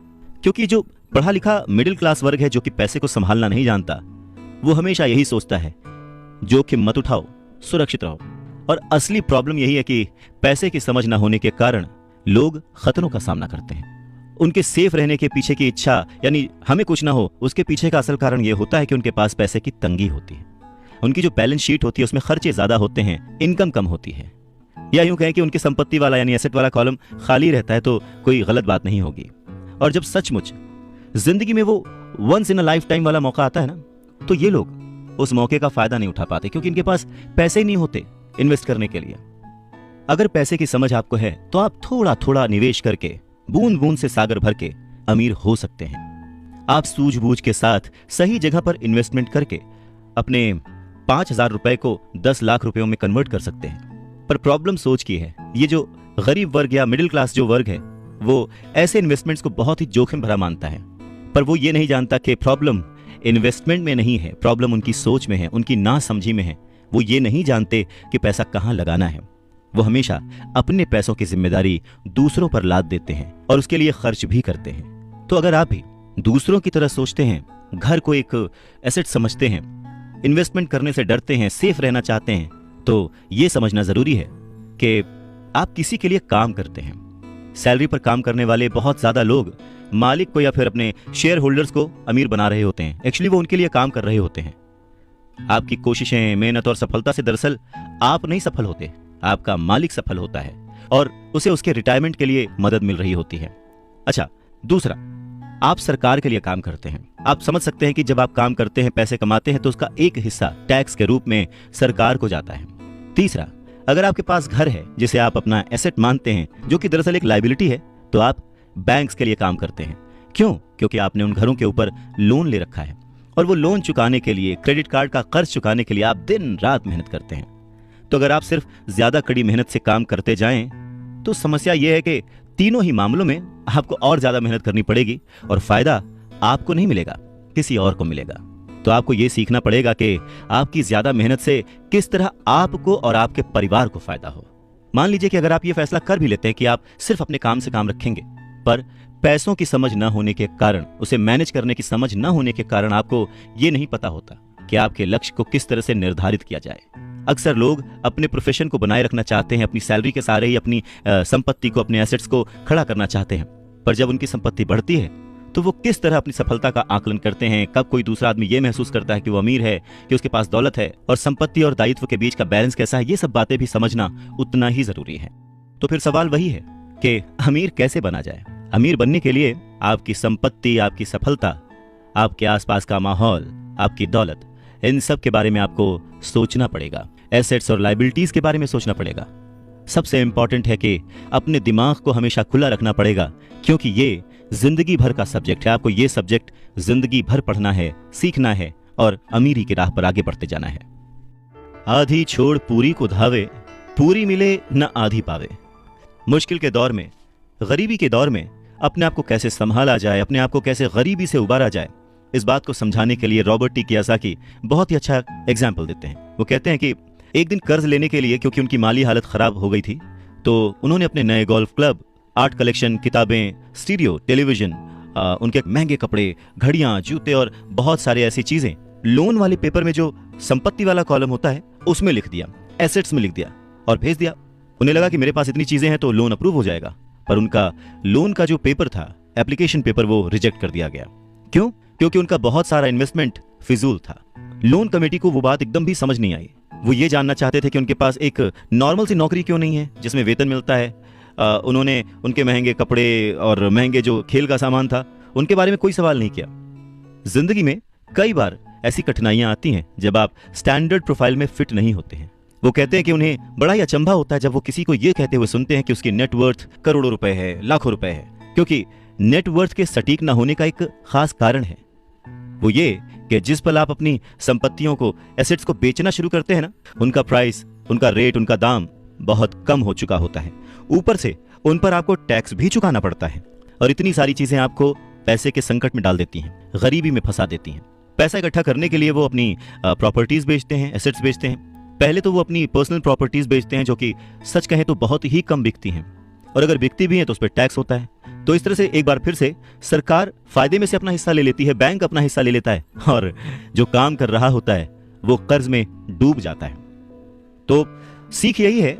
क्योंकि जो पढ़ा लिखा मिडिल क्लास वर्ग है जो कि पैसे को संभालना नहीं जानता, वो हमेशा यही सोचता है जोखिम मत उठाओ, सुरक्षित रहो। और असली प्रॉब्लम यही है कि पैसे की समझ न होने के कारण लोग खतरों का सामना करते हैं। उनके सेफ रहने के पीछे की इच्छा, यानी हमें कुछ ना हो, उसके पीछे का असल कारण यह होता है कि उनके पास पैसे की तंगी होती है। उनकी जो बैलेंस शीट होती है उसमें खर्चे ज्यादा होते हैं, इनकम कम होती है। या यूं कहें कि उनकी संपत्ति वाला यानी एसेट वाला कॉलम खाली रहता है तो कोई गलत बात नहीं होगी। और जब सचमुच जिंदगी में वो once in a lifetime वाला मौका आता है ना, तो ये लोग उस मौके का फायदा नहीं उठा पाते क्योंकि इनके पास पैसे ही नहीं होते इन्वेस्ट करने के लिए। अगर पैसे की समझ आपको है तो आप थोड़ा थोड़ा निवेश करके, बूंद बूंद से सागर भर के अमीर हो सकते हैं। आप सूझबूझ के साथ सही जगह पर इन्वेस्टमेंट करके अपने 5,000 रुपए को 10 लाख रुपयों में कन्वर्ट कर सकते हैं। पर प्रॉब्लम सोच की है। ये जो गरीब वर्ग या मिडिल क्लास जो वर्ग है वो ऐसे इन्वेस्टमेंट्स को बहुत ही जोखिम भरा मानता है। पर वो ये नहीं जानता कि प्रॉब्लम इन्वेस्टमेंट में नहीं है, प्रॉब्लम उनकी सोच में है, उनकी नासमझी में है। वो ये नहीं जानते कि पैसा कहाँ लगाना है। वो हमेशा अपने पैसों की जिम्मेदारी दूसरों पर लाद देते हैं और उसके लिए खर्च भी करते हैं। तो अगर आप भी दूसरों की तरह सोचते हैं, घर को एक एसेट समझते हैं, इन्वेस्टमेंट करने से डरते हैं, सेफ रहना चाहते हैं, तो ये समझना जरूरी है कि आप किसी के लिए काम करते हैं। सैलरी पर काम करने वाले बहुत ज्यादा लोग मालिक को या फिर अपने शेयर होल्डर्स को अमीर बना रहे होते हैं। एक्चुअली वो उनके लिए काम कर रहे होते हैं। आपकी कोशिशें, मेहनत और सफलता से दरअसल आप नहीं सफल होते, आपका मालिक सफल होता है और उसे उसके रिटायरमेंट के लिए मदद मिल रही होती है। अच्छा, दूसरा, आप सरकार के लिए काम करते हैं। आप समझ सकते हैं कि जब आप काम करते हैं, पैसे कमाते हैं, तो उसका एक हिस्सा टैक्स के रूप में सरकार को जाता है। तीसरा, अगर आपके पास घर है जिसे आप अपना एसेट मानते हैं, जो कि दरअसल एक लायबिलिटी है, तो आप बैंक्स के लिए काम करते हैं। क्यों? क्योंकि आपने उन घरों के ऊपर लोन ले रखा है और वो लोन चुकाने के लिए, क्रेडिट कार्ड का कर्ज चुकाने के लिए आप दिन रात मेहनत करते हैं। तो अगर आप सिर्फ ज्यादा कड़ी मेहनत से काम करते जाएं, तो समस्या यह है कि तीनों ही मामलों में आपको और ज्यादा मेहनत करनी पड़ेगी और फायदा आपको नहीं मिलेगा, किसी और को मिलेगा। तो आपको यह सीखना पड़ेगा कि आपकी ज्यादा मेहनत से किस तरह आपको और आपके परिवार को फायदा हो। मान लीजिए कि अगर आप ये फैसला कर भी लेते हैं कि आप सिर्फ अपने काम से काम रखेंगे, पर पैसों की समझ न होने के कारण, उसे मैनेज करने की समझ न होने के कारण आपको ये नहीं पता होता कि आपके लक्ष्य को किस तरह से निर्धारित किया जाए। अक्सर लोग अपने प्रोफेशन को बनाए रखना चाहते हैं, अपनी सैलरी के सहारे ही अपनी संपत्ति को, अपने एसेट्स को खड़ा करना चाहते हैं। पर जब उनकी संपत्ति बढ़ती है तो वो किस तरह अपनी सफलता का आकलन करते हैं, कब कोई दूसरा आदमी ये महसूस करता है कि वो अमीर है, कि उसके पास दौलत है, और संपत्ति और दायित्व के बीच का बैलेंस कैसा है, ये सब बातें भी समझना उतना ही जरूरी है। तो फिर सवाल वही है कि अमीर कैसे बना जाए। अमीर बनने के लिए आपकी संपत्ति, आपकी सफलता, आपके आसपास का माहौल, आपकी दौलत, इन सब के बारे में आपको सोचना पड़ेगा, एसेट्स और लायबिलिटीज के बारे में सोचना पड़ेगा। सबसे इंपॉर्टेंट है कि अपने दिमाग को हमेशा खुला रखना पड़ेगा, क्योंकि ये जिंदगी भर का सब्जेक्ट है। आपको ये सब्जेक्ट जिंदगी भर पढ़ना है, सीखना है और अमीरी की राह पर आगे बढ़ते जाना है। आधी छोड़ पूरी को धावे, पूरी मिले न आधी पावे। मुश्किल के दौर में, गरीबी के दौर में अपने आप को कैसे संभाला जाए, अपने आप को कैसे गरीबी से उबारा जाए, इस बात को समझाने के लिए रॉबर्ट टी कियोसाकी बहुत ही अच्छा एग्जाम्पल देते हैं। वो कहते हैं कि एक दिन कर्ज लेने के लिए, क्योंकि उनकी माली हालत खराब हो गई थी, तो उन्होंने अपने नए गोल्फ क्लब, आर्ट कलेक्शन, किताबें, स्टीरियो, टेलीविजन, उनके महंगे कपड़े, घड़ियां, जूते और बहुत सारे ऐसी चीजें लोन वाले पेपर में जो संपत्ति वाला कॉलम होता है उसमें लिख दिया, एसेट्स में लिख दिया और भेज दिया। उन्हें लगा कि मेरे पास इतनी चीजें हैं तो लोन अप्रूव हो जाएगा, पर उनका लोन का जो पेपर था, एप्लीकेशन पेपर, वो रिजेक्ट कर दिया गया। क्यों? क्योंकि उनका बहुत सारा इन्वेस्टमेंट फिजूल था। लोन कमेटी को वो बात एकदम भी समझ नहीं आई। वो ये जानना चाहते थे कि उनके पास एक नॉर्मल सी नौकरी क्यों नहीं है जिसमें वेतन मिलता है। उन्होंने उनके महंगे कपड़े और महंगे जो खेल का सामान था उनके बारे में कोई सवाल नहीं किया। जिंदगी में कई बार ऐसी कठिनाइयां आती हैं जब आप स्टैंडर्ड प्रोफाइल में फिट नहीं होते हैं। वो कहते हैं कि उन्हें बड़ा ही अचंभा होता है जब वो किसी को ये कहते हुए सुनते हैं कि उसकी नेटवर्थ करोड़ों रुपए है, लाखों रुपए है, क्योंकि नेटवर्थ के सटीक ना होने का एक खास कारण है। वो ये कि जिस पल आप अपनी संपत्तियों को, एसेट्स को बेचना शुरू करते हैं ना, उनका प्राइस, उनका रेट, उनका दाम बहुत कम हो चुका होता है। ऊपर से उन पर आपको टैक्स भी चुकाना पड़ता है और इतनी सारी चीजें आपको पैसे के संकट में डाल देती हैं, गरीबी में फंसा देती हैं। पैसा इकट्ठा करने के लिए वो अपनी प्रॉपर्टीज बेचते हैं, एसेट्स बेचते हैं। पहले तो वो अपनी पर्सनल प्रॉपर्टीज बेचते हैं जो कि सच कहें तो बहुत ही कम बिकती हैं, और अगर बिकती भी हैं तो उस पर टैक्स होता है। तो इस तरह से एक बार फिर से सरकार फायदे में से अपना हिस्सा ले लेती है, बैंक अपना हिस्सा ले लेता है और जो काम कर रहा होता है वो कर्ज में डूब जाता है। तो सीख यही है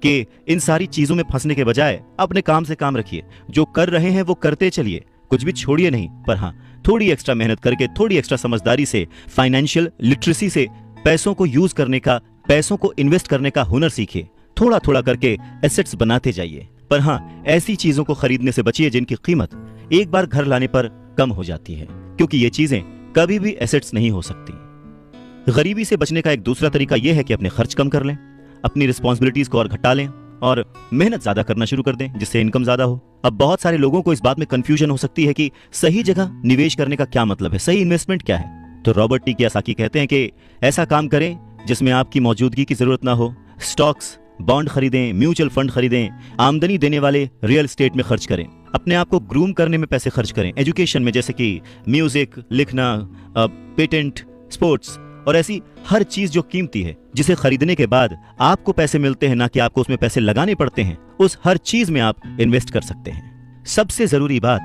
कि इन सारी चीजों में फंसने के बजाय अपने काम से काम रखिए। जो कर रहे हैं वो करते चलिए, कुछ भी छोड़िए नहीं, पर हाँ थोड़ी एक्स्ट्रा मेहनत करके, थोड़ी एक्स्ट्रा समझदारी से, फाइनेंशियल लिटरेसी से पैसों को यूज करने का, पैसों को इन्वेस्ट करने का हुनर सीखिए। थोड़ा थोड़ा करके एसेट्स बनाते जाइए, पर हाँ ऐसी चीजों को खरीदने से बचिए जिनकी कीमत एक बार घर लाने पर कम हो जाती है, क्योंकि ये चीजें कभी भी एसेट्स नहीं हो सकती। गरीबी से बचने का एक दूसरा तरीका यह है कि अपने खर्च कम कर लें, अपनी रिस्पॉन्सिबिलिटीज को और घटा लें और मेहनत ज्यादा करना शुरू कर दें जिससे इनकम ज्यादा हो। अब बहुत सारे लोगों को इस बात में कंफ्यूजन हो सकती है कि सही जगह निवेश करने का क्या मतलब है, सही इन्वेस्टमेंट क्या है। तो रॉबर्ट टी कियोसाकी कहते हैं कि ऐसा काम करें जिसमें आपकी मौजूदगी की जरूरत ना हो। स्टॉक्स, बॉन्ड खरीदें, म्यूचुअल फंड खरीदें, आमदनी देने वाले रियल एस्टेट में खर्च करें, अपने आप को ग्रूम करने में पैसे खर्च करें, एजुकेशन में जैसे कि म्यूजिक, लिखना, पेटेंट, स्पोर्ट्स और ऐसी हर चीज जो कीमती है जिसे खरीदने के बाद आपको पैसे मिलते हैं, ना कि आपको उसमें पैसे लगाने पड़ते हैं, उस हर चीज में आप इन्वेस्ट कर सकते हैं। सबसे जरूरी बात,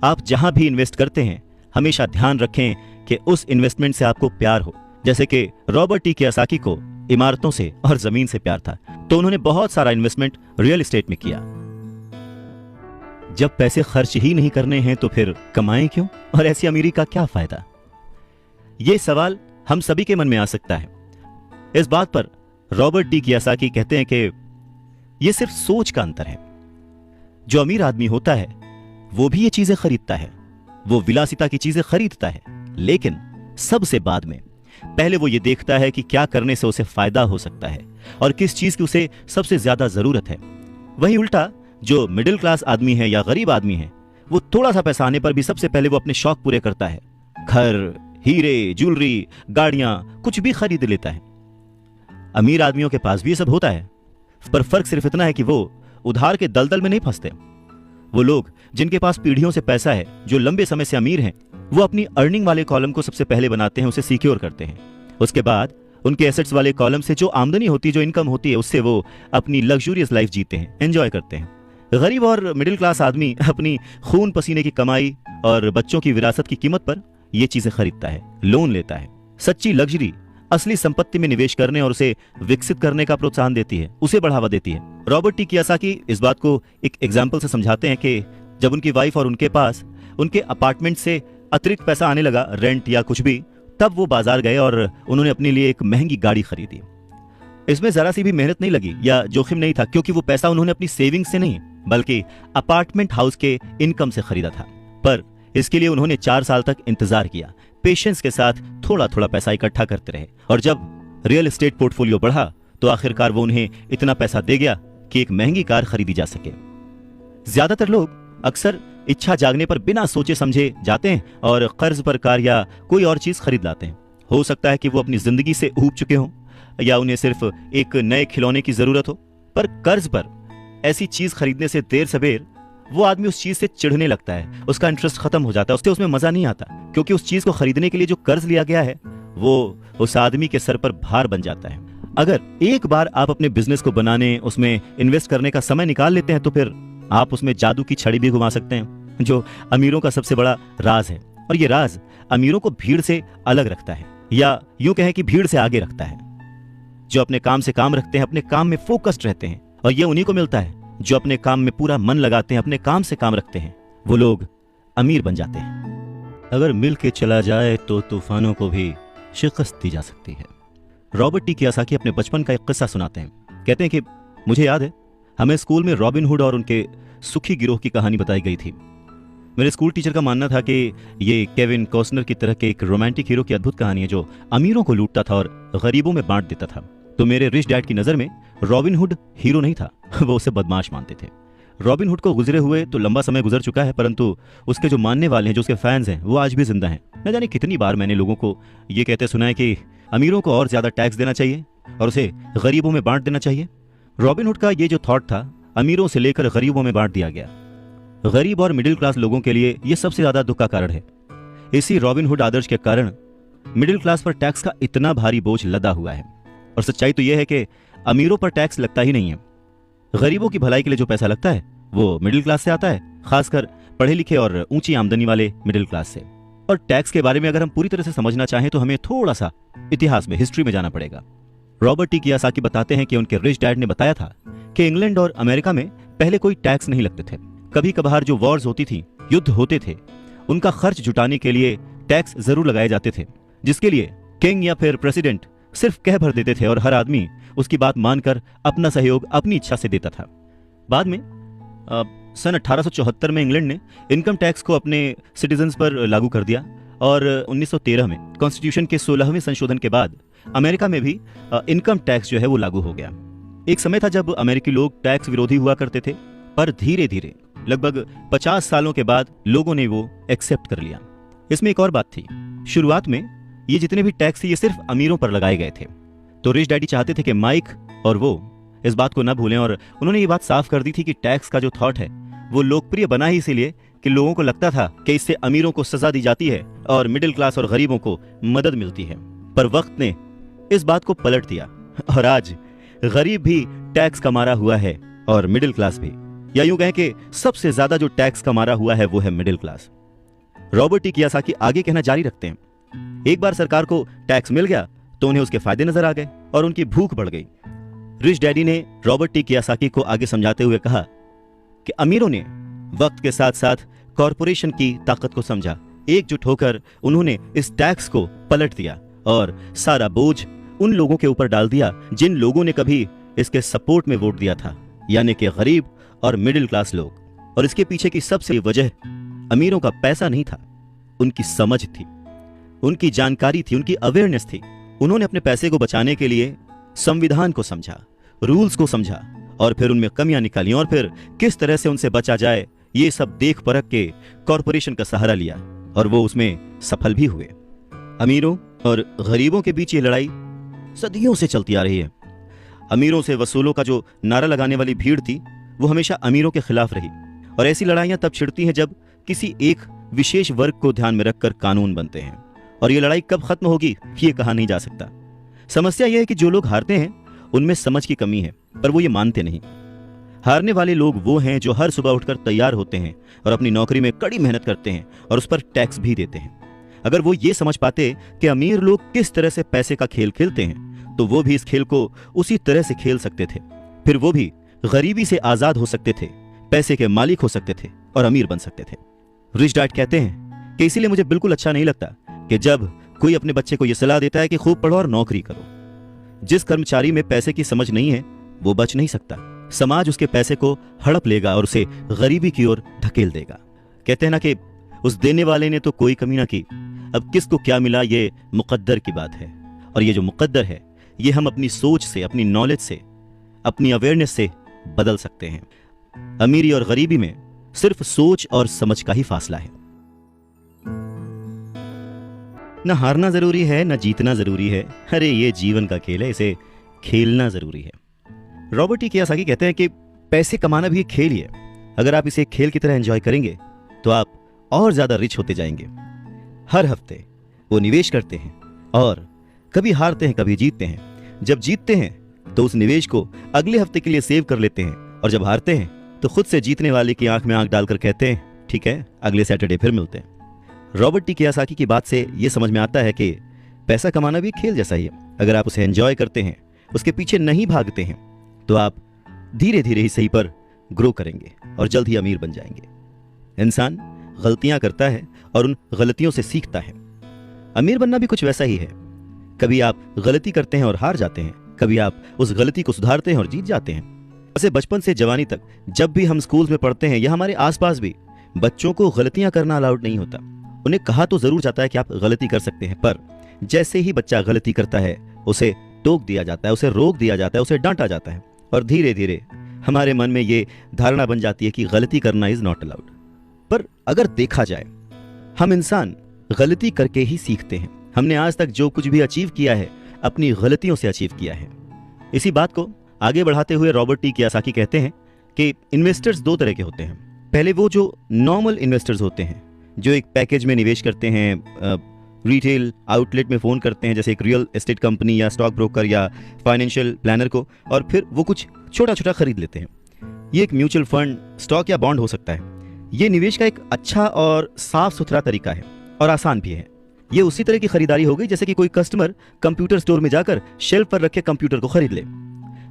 आप जहां भी इन्वेस्ट करते हैं हमेशा ध्यान रखें कि उस इन्वेस्टमेंट से आपको प्यार हो। जैसे कि रॉबर्ट टी कियोसाकी को इमारतों से और जमीन से प्यार था, तो उन्होंने बहुत सारा इन्वेस्टमेंट रियल एस्टेट में किया। जब पैसे खर्च ही नहीं करने हैं तो फिर कमाएं क्यों, और ऐसी अमीरी का क्या फायदा? यह सवाल हम सभी के मन में आ सकता है। इस बात पर रॉबर्ट टी कियोसाकी कहते हैं कि यह सिर्फ सोच का अंतर है। जो अमीर आदमी होता है वो भी ये चीजें खरीदता है, वो विलासिता की चीजें खरीदता है, लेकिन सबसे बाद में पहले वो ये देखता है कि क्या करने से उसे फायदा हो सकता है और किस चीज की उसे सबसे ज्यादा जरूरत है। वहीं उल्टा जो मिडिल क्लास आदमी है या गरीब आदमी है, वो थोड़ा सा पैसा आने पर भी सबसे पहले वो अपने शौक पूरे करता है, घर, हीरे, ज्वेलरी, गाड़ियां, कुछ भी खरीद लेता है। अमीर आदमियों के पास भी ये सब होता है, पर फर्क सिर्फ इतना है कि वो उधार के दलदल में नहीं फंसते। वो लोग जिनके पास पीढ़ियों से पैसा है, जो लंबे समय से अमीर हैं, वो अपनी अर्निंग वाले कॉलम को सबसे पहले बनाते हैं, उसे सिक्योर करते हैं। उसके बाद उनके एसेट्स वाले कॉलम से जो आमदनी होती है, जो इनकम होती है, उससे वो अपनी लग्जूरियस लाइफ जीते हैं, एंजॉय करते हैं। गरीब और मिडिल क्लास आदमी अपनी खून पसीने की कमाई और बच्चों की विरासत की कीमत पर ये चीजें खरीदता है, लोन लेता है। सच्ची लग्जरी असली संपत्ति में निवेश करने और उसे विकसित करने का प्रोत्साहन देती है, उसे बढ़ावा देती है। रॉबर्ट टी कियोसाकी इस बात को एक एग्जाम्पल से समझाते हैं कि जब उनकी वाइफ और उनके पास उनके अपार्टमेंट से अतिरिक्त पैसा आने लगा, रेंट या कुछ भी, तब वो बाजार गए और उन्होंने अपने लिए एक महंगी गाड़ी खरीदी। इसमें जरा सी भी मेहनत नहीं लगी या जोखिम नहीं था, क्योंकि वो पैसा उन्होंने अपनी सेविंग्स से नहीं बल्कि अपार्टमेंट हाउस के इनकम से खरीदा था। पर इसके लिए उन्होंने 4 साल तक इंतजार किया, पेशेंस के साथ थोड़ा थोड़ा पैसा इकट्ठा करते रहे, और जब रियल एस्टेट पोर्टफोलियो बढ़ा तो आखिरकार वो उन्हें इतना पैसा दे गया कि एक महंगी कार खरीदी जा सके। ज्यादातर लोग अक्सर इच्छा जागने पर बिना सोचे समझे जाते हैं और कर्ज पर कार या कोई और चीज खरीद लाते हैं। हो सकता है कि वो अपनी जिंदगी से ऊब चुके हों या उन्हें सिर्फ एक नए खिलौने की जरूरत हो, पर कर्ज पर ऐसी चीज खरीदने से देर सवेर वो आदमी उस चीज से चिढ़ने लगता है, उसका इंटरेस्ट खत्म हो जाता है, उससे उसमें मजा नहीं आता, क्योंकि उस चीज को खरीदने के लिए जो कर्ज लिया गया है वो उस आदमी के सर पर भार बन जाता है। अगर एक बार आप अपने बिजनेस को बनाने, उसमें इन्वेस्ट करने का समय निकाल लेते हैं तो फिर आप उसमें जादू की छड़ी भी घुमा सकते हैं, जो अमीरों का सबसे बड़ा राज है। और ये राज अमीरों को भीड़ से अलग रखता है, या यूं कहें कि भीड़ से आगे रखता है। जो अपने काम से काम रखते हैं, अपने काम में फोकस्ड रहते हैं, और ये उन्हीं को मिलता है जो अपने काम में पूरा मन लगाते हैं, अपने काम से काम रखते हैं, वो लोग अमीर बन जाते हैं। अगर मिल के चला जाए तो तूफानों को भी शिकस्त दी जा सकती है। रॉबर्ट टी कियोसाकी अपने बचपन का एक किस्सा सुनाते हैं। कहते हैं कि मुझे याद है, हमें स्कूल में रॉबिन हुड और उनके सुखी गिरोह की कहानी बताई गई थी। मेरे स्कूल टीचर का मानना था कि ये केविन कॉस्नर की तरह के एक रोमांटिक हीरो की अद्भुत कहानी है जो अमीरों को लूटता था और गरीबों में बांट देता था। तो मेरे रिच डैड की नजर में रॉबिन हुड हीरो नहीं था, वो उसे बदमाश मानते थे। रॉबिन हुड को गुजरे हुए तो लंबा समय गुजर चुका है, परंतु उसके जो मानने वाले हैं, जो उसके फैंस हैं, वो आज भी जिंदा हैं। न जाने कितनी बार मैंने लोगों को ये कहते सुना है कि अमीरों को और ज्यादा टैक्स देना चाहिए और उसे गरीबों में बांट देना चाहिए। रॉबिन हुड का ये जो थॉट था, अमीरों से लेकर गरीबों में बांट दिया गया। गरीब और मिडिल क्लास लोगों के लिए यह सबसे ज्यादा दुख का कारण है। इसी रॉबिन हुड आदर्श के कारण मिडिल क्लास पर टैक्स का इतना भारी बोझ लदा हुआ है। और सच्चाई तो यह है कि अमीरों पर टैक्स लगता ही नहीं है। गरीबों की भलाई के लिए जो पैसा लगता है वो मिडिल क्लास से आता है, खासकर पढ़े लिखे और ऊंची आमदनी वाले मिडिल क्लास से। और टैक्स के बारे में अगर हम पूरी तरह से समझना चाहें तो हमें थोड़ा सा इतिहास में, हिस्ट्री में जाना पड़ेगा। रॉबर्ट टी कियोसाकी बताते हैं कि उनके रिच डैड ने बताया था कि इंग्लैंड और अमेरिका में पहले कोई टैक्स नहीं लगते थे। कभी कभार जो वॉर्स होती थी, युद्ध होते थे, उनका खर्च जुटाने के लिए टैक्स जरूर लगाए जाते थे, जिसके लिए किंग या फिर प्रेसिडेंट सिर्फ कह भर देते थे और हर आदमी उसकी बात मानकर अपना सहयोग अपनी इच्छा से देता था। बाद में सन 1874 में इंग्लैंड ने इनकम टैक्स को अपने सिटीजन्स पर लागू कर दिया और 1913 में कॉन्स्टिट्यूशन के 16वें संशोधन के बाद अमेरिका में भी इनकम टैक्स जो है वो लागू हो गया। एक समय था जब अमेरिकी लोग टैक्स विरोधी हुआ करते थे, पर धीरे धीरे लगभग 50 सालों के बाद लोगों ने वो एक्सेप्ट कर लिया। इसमें एक और बात थी, शुरुआत में ये जितने भी टैक्स थे ये सिर्फ अमीरों पर लगाए गए थे। तो रिच डैडी चाहते थे कि माइक और वो इस बात को न भूलें, और उन्होंने ये बात साफ कर दी थी कि टैक्स का जो थॉट है वो लोकप्रिय बना ही इसीलिए कि लोगों को लगता था कि इससे अमीरों को सजा दी जाती है और मिडिल क्लास और गरीबों को मदद मिलती है। पर वक्त ने इस बात को पलट दिया और आज गरीब भी टैक्स का मारा हुआ है और मिडिल क्लास भी, या यूं कहें कि सबसे ज्यादा जो टैक्स का मारा हुआ है वो है middle class. Robert T Kiyosaki आगे कहना जारी रखते हैं, एक बार सरकार को टैक्स मिल गया तो उन्हें उसके फायदे नजर आ गए और उनकी भूख बढ़ गई। रिच डैडी ने रॉबर्ट टी कियोसाकी को आगे समझाते हुए कहा कि अमीरों ने वक्त के साथ साथ कॉरपोरेशन की ताकत को समझा। एकजुट होकर उन्होंने इस टैक्स को पलट दिया और सारा बोझ उन लोगों के ऊपर डाल दिया जिन लोगों ने कभी इसके सपोर्ट में वोट दिया था, यानी कि गरीब और मिडिल क्लास लोग। और इसके पीछे की सबसे वजह अमीरों का पैसा नहीं था, उनकी समझ थी, उनकी जानकारी थी, उनकी अवेयरनेस थी। उन्होंने अपने पैसे को बचाने के लिए संविधान को समझा, रूल्स को समझा और फिर उनमें कमियां निकाली और फिर किस तरह से उनसे बचा जाए ये सब देख परख के कॉरपोरेशन का सहारा लिया और वो उसमें सफल भी हुए। अमीरों और गरीबों के बीच ये लड़ाई सदियों से चलती आ रही है। अमीरों से वसूलों का जो नारा लगाने वाली भीड़ थी वो हमेशा अमीरों के खिलाफ रही, और ऐसी लड़ाइयां तब छिड़ती हैं जब किसी एक विशेष वर्ग को ध्यान में रखकर कानून बनते हैं, और ये लड़ाई कब खत्म होगी ये कहा नहीं जा सकता। समस्या यह है कि जो लोग हारते हैं उनमें समझ की कमी है, पर वो ये मानते नहीं। हारने वाले लोग वो हैं जो हर सुबह उठकर तैयार होते हैं और अपनी नौकरी में कड़ी मेहनत करते हैं और उस पर टैक्स भी देते हैं। अगर वो ये समझ पाते कि अमीर लोग किस तरह से पैसे का खेल खेलते हैं तो वो भी इस खेल को उसी तरह से खेल सकते थे, फिर वो भी गरीबी से आजाद हो सकते थे, पैसे के मालिक हो सकते थे और अमीर बन सकते थे। रिच डैड कहते हैं कि इसीलिए मुझे बिल्कुल अच्छा नहीं लगता कि जब कोई अपने बच्चे को यह सलाह देता है कि खूब पढ़ो और नौकरी करो। जिस कर्मचारी में पैसे की समझ नहीं है वो बच नहीं सकता, समाज उसके पैसे को हड़प लेगा और उसे गरीबी की ओर धकेल देगा। कहते हैं ना कि उस देने वाले ने तो कोई कमी ना की, अब किसको क्या मिला ये मुकद्दर की बात है। और ये जो मुकद्दर है ये हम अपनी सोच से, अपनी नॉलेज से, अपनी अवेयरनेस से बदल सकते हैं। अमीरी और गरीबी में सिर्फ सोच और समझ का ही फासला है। न हारना जरूरी है, न जीतना जरूरी है। अरे ये जीवन का खेल है, इसे खेलना जरूरी है। रॉबर्ट टी कियोसाकी कहते हैं कि पैसे कमाना भी एक खेल ही है। अगर आप इसे एक खेल की तरह एंजॉय करेंगे तो आप और ज्यादा रिच होते जाएंगे। हर हफ्ते वो निवेश करते हैं और कभी हारते हैं, कभी जीतते हैं। जब जीतते हैं तो उस निवेश को अगले हफ्ते के लिए सेव कर लेते हैं, और जब हारते हैं तो खुद से जीतने वाले की आंख में आंख डालकर कहते हैं, ठीक है, अगले सैटरडे फिर मिलते हैं। रॉबर्ट टी कियोसाकी की बात से यह समझ में आता है कि पैसा कमाना भी खेल जैसा ही है। अगर आप उसे एंजॉय करते हैं, उसके पीछे नहीं भागते हैं, तो आप धीरे धीरे ही सही पर ग्रो करेंगे और जल्द ही अमीर बन जाएंगे। इंसान गलतियां करता है और उन गलतियों से सीखता है। अमीर बनना भी कुछ वैसा ही है। कभी आप गलती करते हैं और हार जाते हैं, कभी आप उस गलती को सुधारते हैं और जीत जाते हैं। वैसे बचपन से जवानी तक जब भी हम स्कूल में पढ़ते हैं या हमारे आसपास भी, बच्चों को गलतियां करना अलाउड नहीं होता। उन्हें कहा तो जरूर जाता है कि आप गलती कर सकते हैं, पर जैसे ही बच्चा गलती करता है उसे टोक दिया जाता है, उसे रोक दिया जाता है, उसे डांटा जाता है, और धीरे धीरे हमारे मन में ये धारणा बन जाती है कि गलती करना इज नॉट अलाउड। पर अगर देखा जाए, हम इंसान गलती करके ही सीखते हैं। हमने आज तक जो कुछ भी अचीव किया है, अपनी गलतियों से अचीव किया है। इसी बात को आगे बढ़ाते हुए रॉबर्ट टी कियोसाकी कहते हैं कि इन्वेस्टर्स दो तरह के होते हैं। पहले वो जो नॉर्मल इन्वेस्टर्स होते हैं, जो एक पैकेज में निवेश करते हैं, रिटेल आउटलेट में फ़ोन करते हैं, जैसे एक रियल एस्टेट कंपनी या स्टॉक ब्रोकर या फाइनेंशियल प्लानर को, और फिर वो कुछ छोटा छोटा खरीद लेते हैं। ये एक म्यूचुअल फंड, स्टॉक या बॉन्ड हो सकता है। ये निवेश का एक अच्छा और साफ सुथरा तरीका है और आसान भी है। ये उसी तरह की खरीदारी हो गई जैसे कि कोई कस्टमर कंप्यूटर स्टोर में जाकर शेल्फ पर रखे कंप्यूटर को खरीद ले।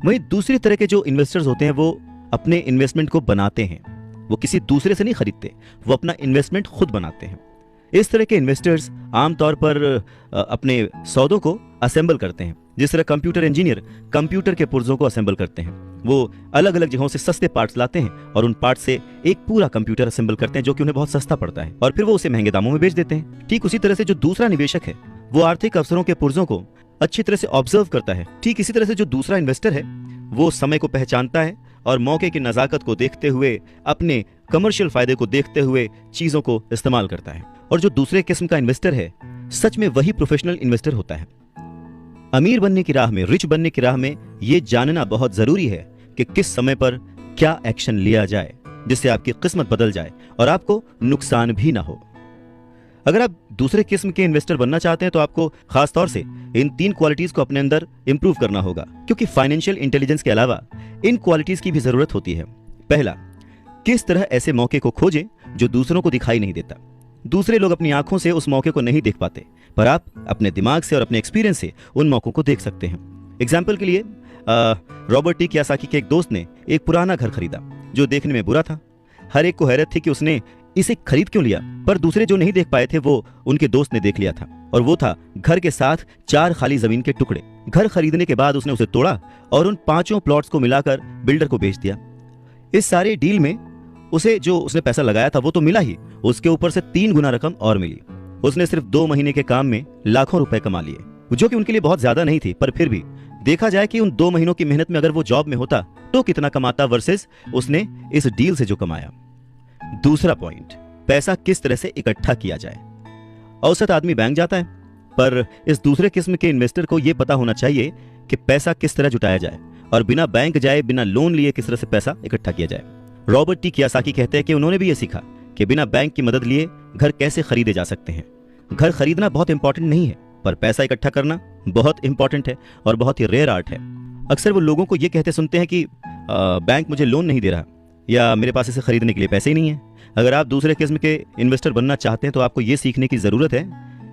वहीं दूसरी तरह के जो इन्वेस्टर्स होते हैं, वो अपने इन्वेस्टमेंट को बनाते हैं। वो किसी दूसरे से नहीं खरीदते, वो अपना इन्वेस्टमेंट खुद बनाते हैं। इस तरह के इन्वेस्टर्स आमतौर पर अपने सौदों को असेंबल करते हैं। जिस तरह कंप्यूटर इंजीनियर कंप्यूटर के पुर्जों को असेंबल करते हैं, वो अलग अलग जगहों से सस्ते पार्ट्स लाते हैं और उन पार्ट्स से एक पूरा कंप्यूटर असेंबल करते हैं, जो कि उन्हें बहुत सस्ता पड़ता है, और फिर वो उसे महंगे दामों में बेच देते हैं। ठीक उसी तरह से जो दूसरा निवेशक है, वो आर्थिक अवसरों के पुर्जों को अच्छी तरह से ऑब्जर्व करता है। ठीक इसी तरह से जो दूसरा इन्वेस्टर है, वो समय को पहचानता है और मौके की नजाकत को देखते हुए, अपने कमर्शियल फायदे को देखते हुए चीजों को इस्तेमाल करता है। और जो दूसरे किस्म का इन्वेस्टर है, सच में वही प्रोफेशनल इन्वेस्टर होता है। अमीर बनने की राह में, रिच बनने की राह में यह जानना बहुत जरूरी है कि किस समय पर क्या एक्शन लिया जाए जिससे आपकी किस्मत बदल जाए और आपको नुकसान भी ना हो। अगर आप दूसरे किस्म के इन्वेस्टर बनना चाहते हैं तो आपको खास तौर से इन 3 क्वालिटीज को अपने अंदर इंप्रूव करना होगा, क्योंकि फाइनेंशियल इंटेलिजेंस के अलावा इन क्वालिटीज की भी जरूरत होती है। पहला, किस तरह ऐसे मौके को खोजें जो दूसरों को दिखाई नहीं देता। दूसरे लोग अपनी आंखों से उस मौके को नहीं देख पाते, पर आप अपने दिमाग से और अपने एक्सपीरियंस से उन मौकों को देख सकते हैं। एग्जाम्पल के लिए, रॉबर्ट टी कियोसाकी के एक दोस्त ने एक पुराना घर खरीदा जो देखने में बुरा था। हर एक को हैरत थी कि उसने इसे खरीद क्यों लिया, पर दूसरे जो नहीं देख पाए थे वो उनके दोस्त ने देख लिया था, और वो था घर के साथ 4 खाली जमीन के टुकड़े। घर खरीदने के बाद उसने उसे तोड़ा और उन 5 प्लॉट्स को मिलाकर बिल्डर को बेच दिया। इस सारे डील में उसे जो उसने पैसा लगाया था वो तो मिला ही, उसके ऊपर से 3 गुना रकम और मिली। उसने सिर्फ 2 महीने के काम में लाखों रुपए कमा लिए, जो कि उनके लिए बहुत ज्यादा नहीं थी, पर फिर भी देखा जाए कि उन 2 महीनों की मेहनत में अगर वो जॉब में होता तो कितना कमाता वर्सेस उसने इस डील से जो कमाया। दूसरा पॉइंट, पैसा किस तरह से इकट्ठा किया जाए। औसत आदमी बैंक जाता है, पर इस दूसरे किस्म के इन्वेस्टर को यह पता होना चाहिए कि पैसा किस तरह जुटाया जाए और बिना बैंक जाए, बिना लोन लिए किस तरह से पैसा इकट्ठा किया जाए। रॉबर्ट टी कियोसाकी कहते हैं कि उन्होंने भी यह सीखा कि बिना बैंक की मदद लिए घर कैसे खरीदे जा सकते हैं। घर खरीदना बहुत इंपॉर्टेंट नहीं है, पर पैसा इकट्ठा करना बहुत इंपॉर्टेंट है और बहुत ही रेयर आर्ट है। अक्सर वो लोगों को ये कहते सुनते हैं कि बैंक मुझे लोन नहीं दे रहा, या मेरे पास इसे खरीदने के लिए पैसे ही नहीं है। अगर आप दूसरे किस्म के इन्वेस्टर बनना चाहते हैं तो आपको ये सीखने की जरूरत है,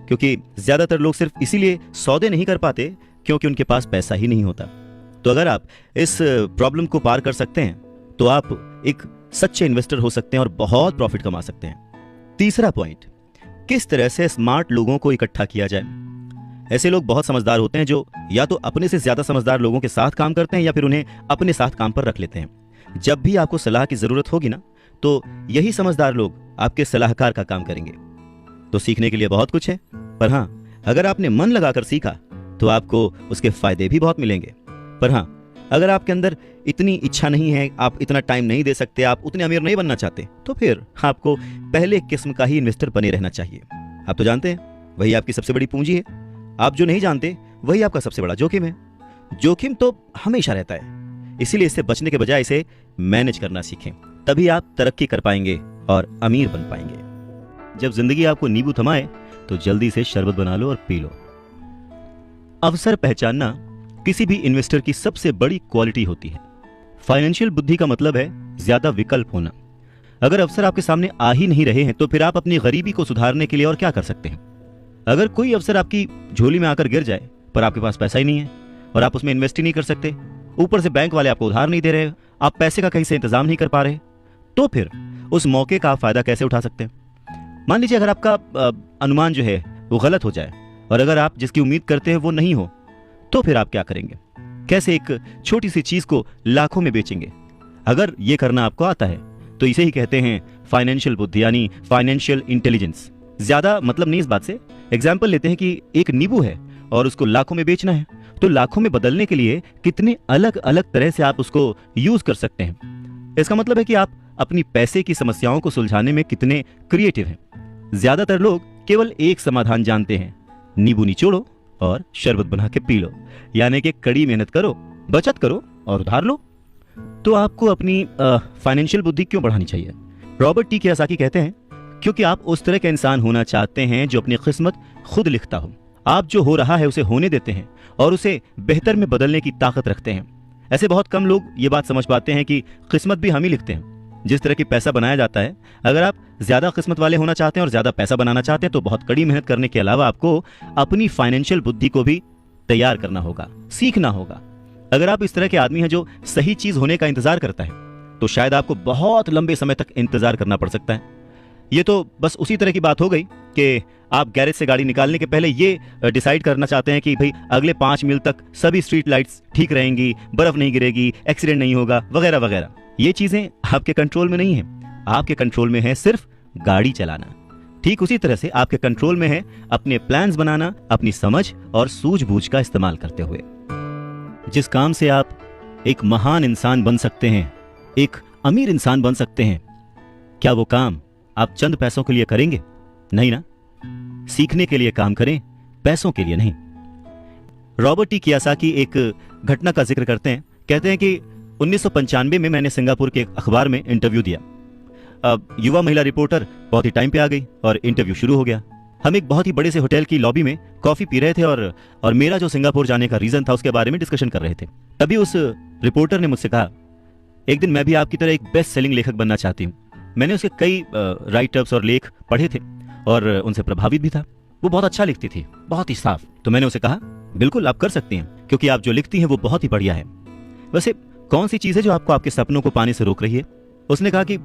क्योंकि ज्यादातर लोग सिर्फ इसीलिए सौदे नहीं कर पाते क्योंकि उनके पास पैसा ही नहीं होता। तो अगर आप इस प्रॉब्लम को पार कर सकते हैं तो आप एक सच्चे इन्वेस्टर हो सकते हैं और बहुत प्रॉफिट कमा सकते हैं। तीसरा पॉइंट, किस तरह से स्मार्ट लोगों को इकट्ठा किया जाए। ऐसे लोग बहुत समझदार होते हैं जो या तो अपने से ज्यादा समझदार लोगों के साथ काम करते हैं या फिर उन्हें अपने साथ काम पर रख लेते हैं। जब भी आपको सलाह की जरूरत होगी ना, तो यही समझदार लोग आपके सलाहकार का काम करेंगे। तो सीखने के लिए बहुत कुछ है, पर हाँ, अगर आपने मन लगाकर सीखा तो आपको उसके फायदे भी बहुत मिलेंगे। पर हाँ, अगर आपके अंदर इतनी इच्छा नहीं है, आप इतना टाइम नहीं दे सकते, आप उतने अमीर नहीं बनना चाहते, तो फिर आपको पहले किस्म का ही इन्वेस्टर बने रहना चाहिए। आप तो जानते हैं वही आपकी सबसे बड़ी पूंजी है। आप जो नहीं जानते वही आपका सबसे बड़ा जोखिम है। जोखिम तो हमेशा रहता है, इसीलिए इससे बचने के बजाय इसे मैनेज करना सीखें, तभी आप तरक्की कर पाएंगे और अमीर बन पाएंगे। जब जिंदगी आपको नींबू थमाए तो जल्दी से शरबत बना लो और पी लो। अवसर पहचानना किसी भी इन्वेस्टर की सबसे बड़ी क्वालिटी होती है। फाइनेंशियल बुद्धि का मतलब है ज्यादा विकल्प होना। अगर अवसर आपके सामने आ ही नहीं रहे हैं तो फिर आप अपनी गरीबी को सुधारने के लिए और क्या कर सकते हैं। अगर कोई अवसर आपकी झोली में आकर गिर जाए पर आपके पास पैसा ही नहीं है और आप उसमें इन्वेस्ट ही नहीं कर सकते, ऊपर से बैंक वाले आपको उधार नहीं दे रहे, आप पैसे का कहीं से इंतजाम नहीं कर पा रहे, तो फिर उस मौके का आप फायदा कैसे उठा सकते हैं। मान लीजिए अगर आपका अनुमान जो है वो गलत हो जाए और अगर आप जिसकी उम्मीद करते हैं वो नहीं हो, तो फिर आप क्या करेंगे? कैसे एक छोटी सी चीज को लाखों में बेचेंगे? अगर ये करना आपको आता है तो इसे ही कहते हैं फाइनेंशियल बुद्धि, यानी फाइनेंशियल इंटेलिजेंस। ज्यादा मतलब नहीं इस बात से। एग्जाम्पल लेते हैं कि एक नींबू है और उसको लाखों में बेचना है, तो लाखों में बदलने के लिए कितने अलग अलग तरह से आप उसको यूज कर सकते हैं। इसका मतलब है कि आप अपनी पैसे की समस्याओं को सुलझाने में कितने क्रिएटिव हैं। ज्यादातर लोग केवल एक समाधान जानते हैं, नींबू निचोड़ो और शरबत बना के पी लो, यानी कि कड़ी मेहनत करो, बचत करो और उधार लो। तो आपको अपनी फाइनेंशियल बुद्धि क्यों बढ़ानी चाहिए? रॉबर्ट टी कियोसाकी कहते हैं, क्योंकि आप उस तरह का इंसान होना चाहते हैं जो अपनी किस्मत खुद लिखता हो। आप जो हो रहा है उसे होने देते हैं और उसे बेहतर में बदलने की ताकत रखते हैं। ऐसे बहुत कम लोग ये बात समझ पाते हैं कि किस्मत भी हम ही लिखते हैं। जिस तरह की पैसा बनाया जाता है, अगर आप ज्यादा किस्मत वाले होना चाहते हैं और ज्यादा पैसा बनाना चाहते हैं तो बहुत कड़ी मेहनत करने के अलावा आपको अपनी फाइनेंशियल बुद्धि को भी तैयार करना होगा, सीखना होगा। अगर आप इस तरह के आदमी हैं जो सही चीज होने का इंतजार करता है तो शायद आपको बहुत लंबे समय तक इंतजार करना पड़ सकता है। ये तो बस उसी तरह की बात हो गई कि आप गैरेज से गाड़ी निकालने के पहले ये डिसाइड करना चाहते हैं कि भाई अगले 5 मील तक सभी स्ट्रीट लाइट्स ठीक रहेंगी, बर्फ नहीं गिरेगी, एक्सीडेंट नहीं होगा, वगैरह वगैरह। ये चीजें आपके कंट्रोल में नहीं है। आपके कंट्रोल में है सिर्फ गाड़ी चलाना। ठीक उसी तरह से आपके कंट्रोल में है अपने प्लान्स बनाना, अपनी समझ और सूझबूझ का इस्तेमाल करते हुए। जिस काम से आप एक महान इंसान बन सकते हैं, एक अमीर इंसान बन सकते हैं, क्या वो काम आप चंद पैसों के लिए करेंगे? नहीं ना। सीखने के लिए काम करें, पैसों के लिए नहीं। रॉबर्ट टी कियोसाकी एक घटना का जिक्र करते हैं। कहते हैं कि 1995 में मैंने सिंगापुर के एक अखबार में इंटरव्यू दिया। अब युवा महिला रिपोर्टर बहुत ही टाइम पे आ गई और इंटरव्यू शुरू हो गया। हम एक बहुत ही बड़े से होटल की लॉबी में कॉफी पी रहे थे और मेरा जो सिंगापुर जाने का रीजन था उसके बारे में डिस्कशन कर रहे थे। तभी उस रिपोर्टर ने मुझसे कहा, एक दिन मैं भी आपकी तरह एक बेस्ट सेलिंग लेखक बनना चाहती हूँ। मैंने उसके कई राइटअप्स और लेख पढ़े थे और उनसे प्रभावित भी था। वो बहुत अच्छा लिखती थी, बहुत ही साफ। तो मैंने उसे कहा, बिल्कुल आप कर सकती हैं, क्योंकि आप जो लिखती हैं वो बहुत ही बढ़िया है। वैसे कौन सी चीज है जो आपको आपके सपनों को पाने से रोक रही है? उसने कहा कि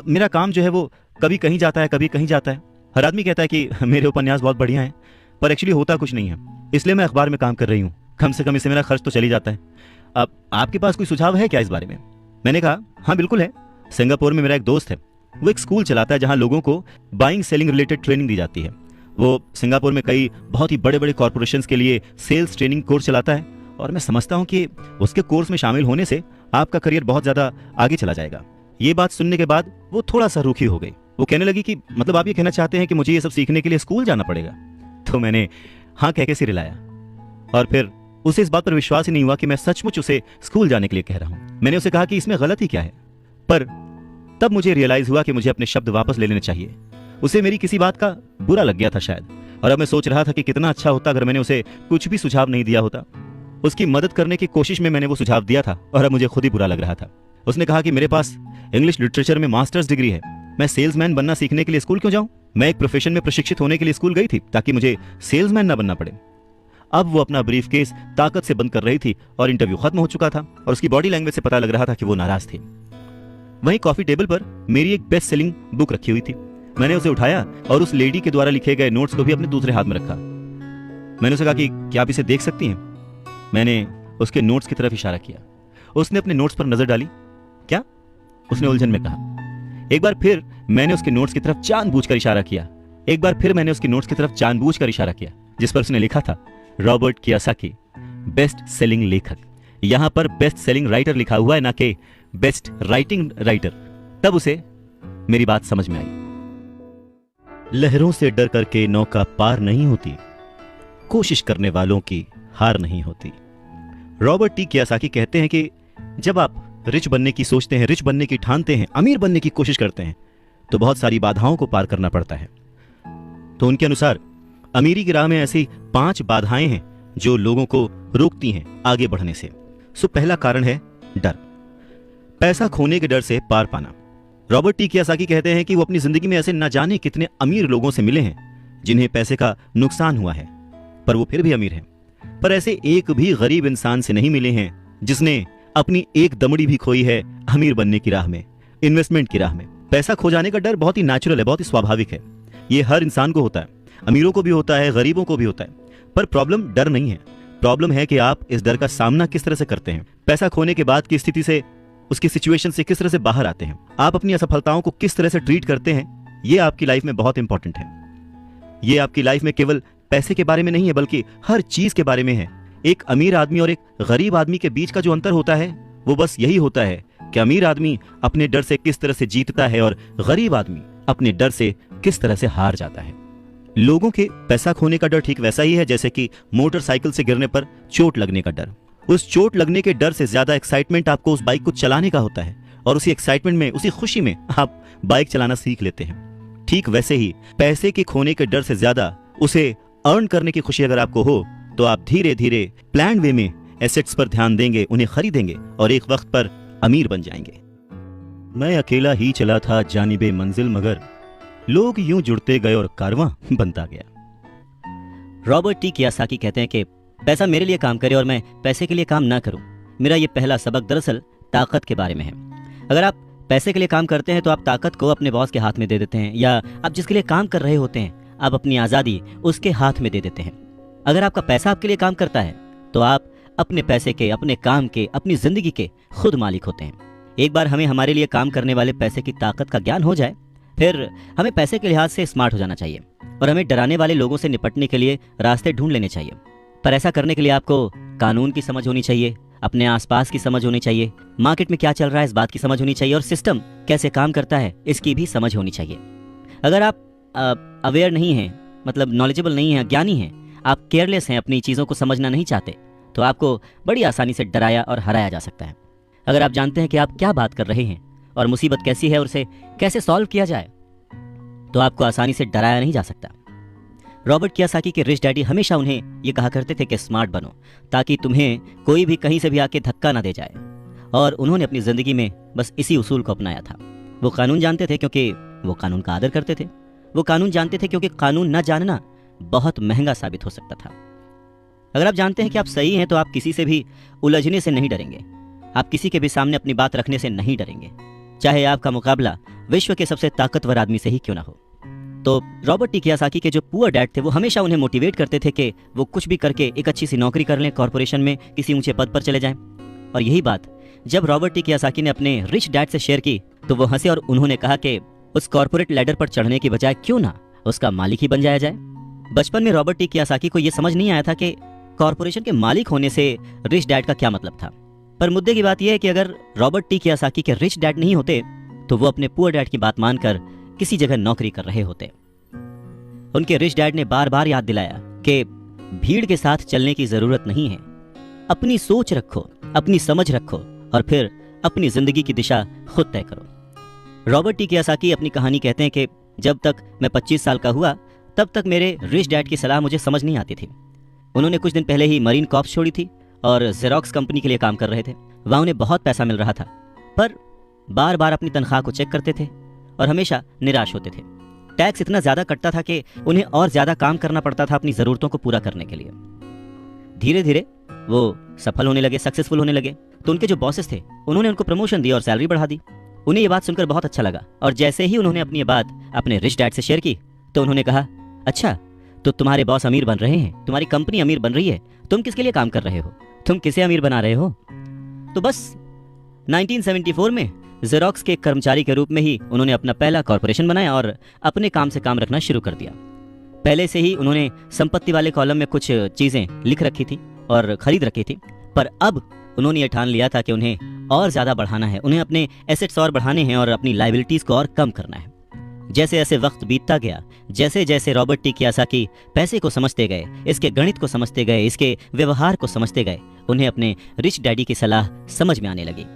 मेरा काम जो है वो कभी कहीं जाता है, कभी कहीं जाता है। हर आदमी कहता है कि मेरे उपन्यास बहुत बढ़िया हैं, पर एक्चुअली होता कुछ नहीं है। इसलिए मैं अखबार में काम कर रही हूँ, कम से कम इससे मेरा खर्च तो चली जाता है। अब आपके पास कोई सुझाव है क्या इस बारे में? मैंने कहा, हाँ बिल्कुल है। सिंगापुर में मेरा एक दोस्त है, वो एक स्कूल चलाता है जहां लोगों को बाइंग सेलिंग रिलेटेड ट्रेनिंग दी जाती है। वो सिंगापुर में कई बहुत ही बड़े बड़े कॉर्पोरेशंस के लिए सेल्स ट्रेनिंग कोर्स चलाता है और मैं समझता हूं कि उसके कोर्स में शामिल होने से आपका करियर बहुत ज्यादा आगे चला जाएगा। ये बात सुनने के बाद वो थोड़ा सा रूखी हो गई। वो कहने लगी कि मतलब आप ये कहना चाहते हैं कि मुझे ये सब सीखने के लिए स्कूल जाना पड़ेगा? तो मैंने हाँ कह के सिर हिलाया और फिर उसे इस बात पर विश्वास ही नहीं हुआ कि मैं सचमुच उसे स्कूल जाने के लिए कह रहा हूं। मैंने उसे कहा कि इसमें गलत ही क्या है, पर तब मुझे रियलाइज हुआ कि मुझे अपने शब्द वापस ले लेने चाहिए। उसे मेरी किसी बात का बुरा लग गया था शायद, और अब मैं सोच रहा था कि कितना अच्छा होता अगर मैंने उसे कुछ भी सुझाव नहीं दिया होता। उसकी मदद करने की कोशिश में मैंने वो सुझाव दिया था और अब मुझे खुद ही बुरा लग रहा था। उसने कहा कि मेरे पास इंग्लिश लिटरेचर में मास्टर्स डिग्री है, मैं सेल्समैन बनना सीखने के लिए स्कूल क्यों जाऊं? मैं एक प्रोफेशन में प्रशिक्षित होने के लिए स्कूल गई थी ताकि मुझे सेल्समैन ना बनना पड़े। अब वो अपना ब्रीफकेस ताकत से बंद कर रही थी और इंटरव्यू खत्म हो चुका था और उसकी बॉडी लैंग्वेज से पता लग रहा था कि वो नाराज थी। वहीं कॉफी टेबल पर मेरी एक बेस्ट सेलिंग बुक रखी हुई थी। मैंने उसे उठाया और उस लेडी के द्वारा लिखे गए नोट्स को भी अपने दूसरे हाथ में रखा। मैंने उसे कहा कि क्या आप इसे देख सकती हैं? मैंने उसके नोट्स की तरफ इशारा किया। उसने अपने नोट्स पर नजर डाली। क्या? उसने उलझन में कहा। एक बार फिर मैंने उसके नोट्स की तरफ जानबूझकर इशारा किया। एक बार फिर मैंने उसके नोट्स की तरफ जानबूझकर इशारा किया, जिस पर उसने लिखा था, रॉबर्ट कियोसाकी बेस्ट सेलिंग लेखक, यहां पर बेस्ट सेलिंग राइटर लिखा हुआ है, ना कि बेस्ट राइटिंग राइटर। तब उसे मेरी बात समझ में आई। लहरों से डर करके नौका पार नहीं होती, कोशिश करने वालों की हार नहीं होती। रॉबर्ट टी कियोसाकी कहते हैं कि जब आप रिच बनने की सोचते हैं, रिच बनने की ठानते हैं, अमीर बनने की कोशिश करते हैं, तो बहुत सारी बाधाओं को पार करना पड़ता है। तो उनके अनुसार अमीरी की राह में ऐसी 5 बाधाएं हैं जो लोगों को रोकती हैं आगे बढ़ने से। सो पहला कारण है डर, पैसा खोने के डर से पार पाना। रॉबर्ट टी कियोसाकी कहते हैं कि वो अपनी जिंदगी में ऐसे न जाने कितने अमीर लोगों से मिले हैं जिन्हें पैसे का नुकसान हुआ है, पर वो फिर भी अमीर हैं। पर ऐसे एक भी गरीब इंसान से नहीं मिले हैं जिसने अपनी एक दमड़ी भी खोई है अमीर बनने की राह में, इन्वेस्टमेंट की राह में। पैसा खो जाने का डर बहुत ही नेचुरल है, बहुत ही स्वाभाविक है। ये हर इंसान को होता है, अमीरों को भी होता है, गरीबों को भी होता है। पर प्रॉब्लम डर नहीं है, प्रॉब्लम है कि आप इस डर का सामना किस तरह से करते हैं। पैसा खोने के बाद की स्थिति से, उसकी सिचुएशन से किस तरह से बाहर आते हैं, आप अपनी असफलताओं को किस तरह से ट्रीट करते हैं, ये आपकी लाइफ में बहुत इंपॉर्टेंट है। ये आपकी लाइफ में केवल पैसे के बारे में नहीं है, बल्कि हर चीज के बारे में है। एक अमीर आदमी और एक गरीब आदमी के बीच का जो अंतर होता है वो बस यही होता है कि अमीर आदमी अपने डर से किस तरह से जीतता है और गरीब आदमी अपने डर से किस तरह से हार जाता है। लोगों के पैसा खोने का डर ठीक वैसा ही है जैसे कि मोटरसाइकिल से गिरने पर चोट लगने का डर। उस चोट लगने के डर से ज्यादा एक्साइटमेंट आपको उस बाइक को चलाने का होता है, और उसी एक्साइटमेंट में, उसी खुशी में आप बाइक चलाना सीख लेते हैं। ठीक वैसे ही पैसे के खोने के डर से ज्यादा उसे अर्न करने की खुशी अगर आपको हो, तो आप धीरे धीरे प्लान वे में एसेट्स पर ध्यान देंगे, उन्हें खरीदेंगे और एक वक्त पर अमीर बन जाएंगे। मैं अकेला ही चला था जानिबे मंजिल, मगर लोग यूं जुड़ते गए और कारवां बनता गया। रॉबर्ट टी कियोसाकी कहते हैं कि पैसा मेरे लिए काम करे और मैं पैसे के लिए काम ना करूं। मेरा ये पहला सबक दरअसल ताकत के बारे में है। अगर आप पैसे के लिए काम करते हैं तो आप ताकत को अपने बॉस के हाथ में दे देते हैं, या आप जिसके लिए काम कर रहे होते हैं आप अपनी आज़ादी उसके हाथ में दे देते हैं। अगर आपका पैसा आपके लिए काम करता है तो आप अपने पैसे के, अपने काम के, अपनी जिंदगी के खुद मालिक होते हैं। एक बार हमें हमारे लिए काम करने वाले पैसे की ताकत का ज्ञान हो जाए, फिर हमें पैसे के लिहाज से स्मार्ट हो जाना चाहिए और हमें डराने वाले लोगों से निपटने के लिए रास्ते ढूंढ लेने चाहिए। पर ऐसा करने के लिए आपको कानून की समझ होनी चाहिए, अपने आसपास की समझ होनी चाहिए, मार्केट में क्या चल रहा है इस बात की समझ होनी चाहिए, और सिस्टम कैसे काम करता है इसकी भी समझ होनी चाहिए। अगर आप अवेयर नहीं हैं, मतलब नॉलेजेबल नहीं हैं, ज्ञानी हैं, आप केयरलेस हैं, अपनी चीज़ों को समझना नहीं चाहते, तो आपको बड़ी आसानी से डराया और हराया जा सकता है। अगर आप जानते हैं कि आप क्या बात कर रहे हैं और मुसीबत कैसी है और उसे कैसे सॉल्व किया जाए, तो आपको आसानी से डराया नहीं जा सकता। रॉबर्ट कियोसाकी के रिच डैडी हमेशा उन्हें ये कहा करते थे कि स्मार्ट बनो, ताकि तुम्हें कोई भी कहीं से भी आके धक्का ना दे जाए। और उन्होंने अपनी ज़िंदगी में बस इसी उसूल को अपनाया था। वो कानून जानते थे क्योंकि वो कानून का आदर करते थे। वो कानून जानते थे क्योंकि कानून न जानना बहुत महंगा साबित हो सकता था। अगर आप जानते हैं कि आप सही हैं तो आप किसी से भी उलझने से नहीं डरेंगे, आप किसी के भी सामने अपनी बात रखने से नहीं डरेंगे, चाहे आपका मुकाबला विश्व के सबसे ताकतवर आदमी से ही क्यों ना हो। तो रॉबर्ट टी कियोसाकी के जो पुअर डैड थे वो हमेशा उन्हें मोटिवेट करते थे कि वो कुछ भी करके एक अच्छी सी नौकरी कर लें, कॉर्पोरेशन में किसी ऊंचे पद पर चले जाएं। और यही बात जब रॉबर्ट टी कियोसाकी ने अपने रिच डैड से शेयर की तो वो हंसे और उन्होंने कहा कि उस कॉर्पोरेट लैडर पर चढ़ने की बजाय क्यों ना उसका मालिक ही बन जाया जाए। बचपन में रॉबर्ट टी कियोसाकी को यह समझ नहीं आया था कि कॉर्पोरेशन के मालिक होने से रिच डैड का क्या मतलब था। पर मुद्दे की बात यह है कि अगर रॉबर्ट टी कियोसाकी के रिच डैड नहीं होते तो वो अपने पुअर डैड की बात मानकर किसी जगह नौकरी कर रहे होते। उनके रिच डैड ने बार बार याद दिलाया कि भीड़ के साथ चलने की जरूरत नहीं है, अपनी सोच रखो, अपनी समझ रखो और फिर अपनी जिंदगी की दिशा खुद तय करो। रॉबर्ट टी कियोसाकी अपनी कहानी कहते हैं कि जब तक मैं 25 साल का हुआ तब तक मेरे रिच डैड की सलाह मुझे समझ नहीं आती थी। उन्होंने कुछ दिन पहले ही मरीन कॉर्प्स छोड़ी थी और जेरोक्स कंपनी के लिए काम कर रहे थे। वहां उन्हें बहुत पैसा मिल रहा था, पर बार बार अपनी तनख्वाह को चेक करते थे और हमेशा निराश होते थे। टैक्स इतना ज्यादा कटता था कि उन्हें और ज्यादा काम करना पड़ता था अपनी जरूरतों को पूरा करने के लिए। धीरे धीरे वो सफल होने लगे, सक्सेसफुल होने लगे। तो उनके जो बॉसेस थे उन्होंने उनको प्रमोशन दी और सैलरी बढ़ा दी। उन्हें ये बात सुनकर बहुत अच्छा लगा और जैसे ही उन्होंने अपनी ये बात अपने रिच डैड से शेयर की तो उन्होंने कहा, अच्छा तो तुम्हारे बॉस अमीर बन रहे हैं, तुम्हारी कंपनी अमीर बन रही है, तुम किसके लिए काम कर रहे हो, तुम किसे अमीर बना रहे हो। तो बस 1974 में जेरोक्स के कर्मचारी के रूप में ही उन्होंने अपना पहला कॉर्पोरेशन बनाया और अपने काम से काम रखना शुरू कर दिया। पहले से ही उन्होंने संपत्ति वाले कॉलम में कुछ चीजें लिख रखी थी और खरीद रखी थी, पर अब उन्होंने ये ठान लिया था कि उन्हें और ज्यादा बढ़ाना है, उन्हें अपने एसेट्स और बढ़ाने हैं और अपनी लायबिलिटीज को और कम करना है। जैसे जैसे वक्त बीतता गया, जैसे जैसे रॉबर्ट टी कियोसाकी पैसे को समझते गए, इसके गणित को समझते गए, इसके व्यवहार को समझते गए, उन्हें अपने रिच डैडी की सलाह समझ में आने लगी।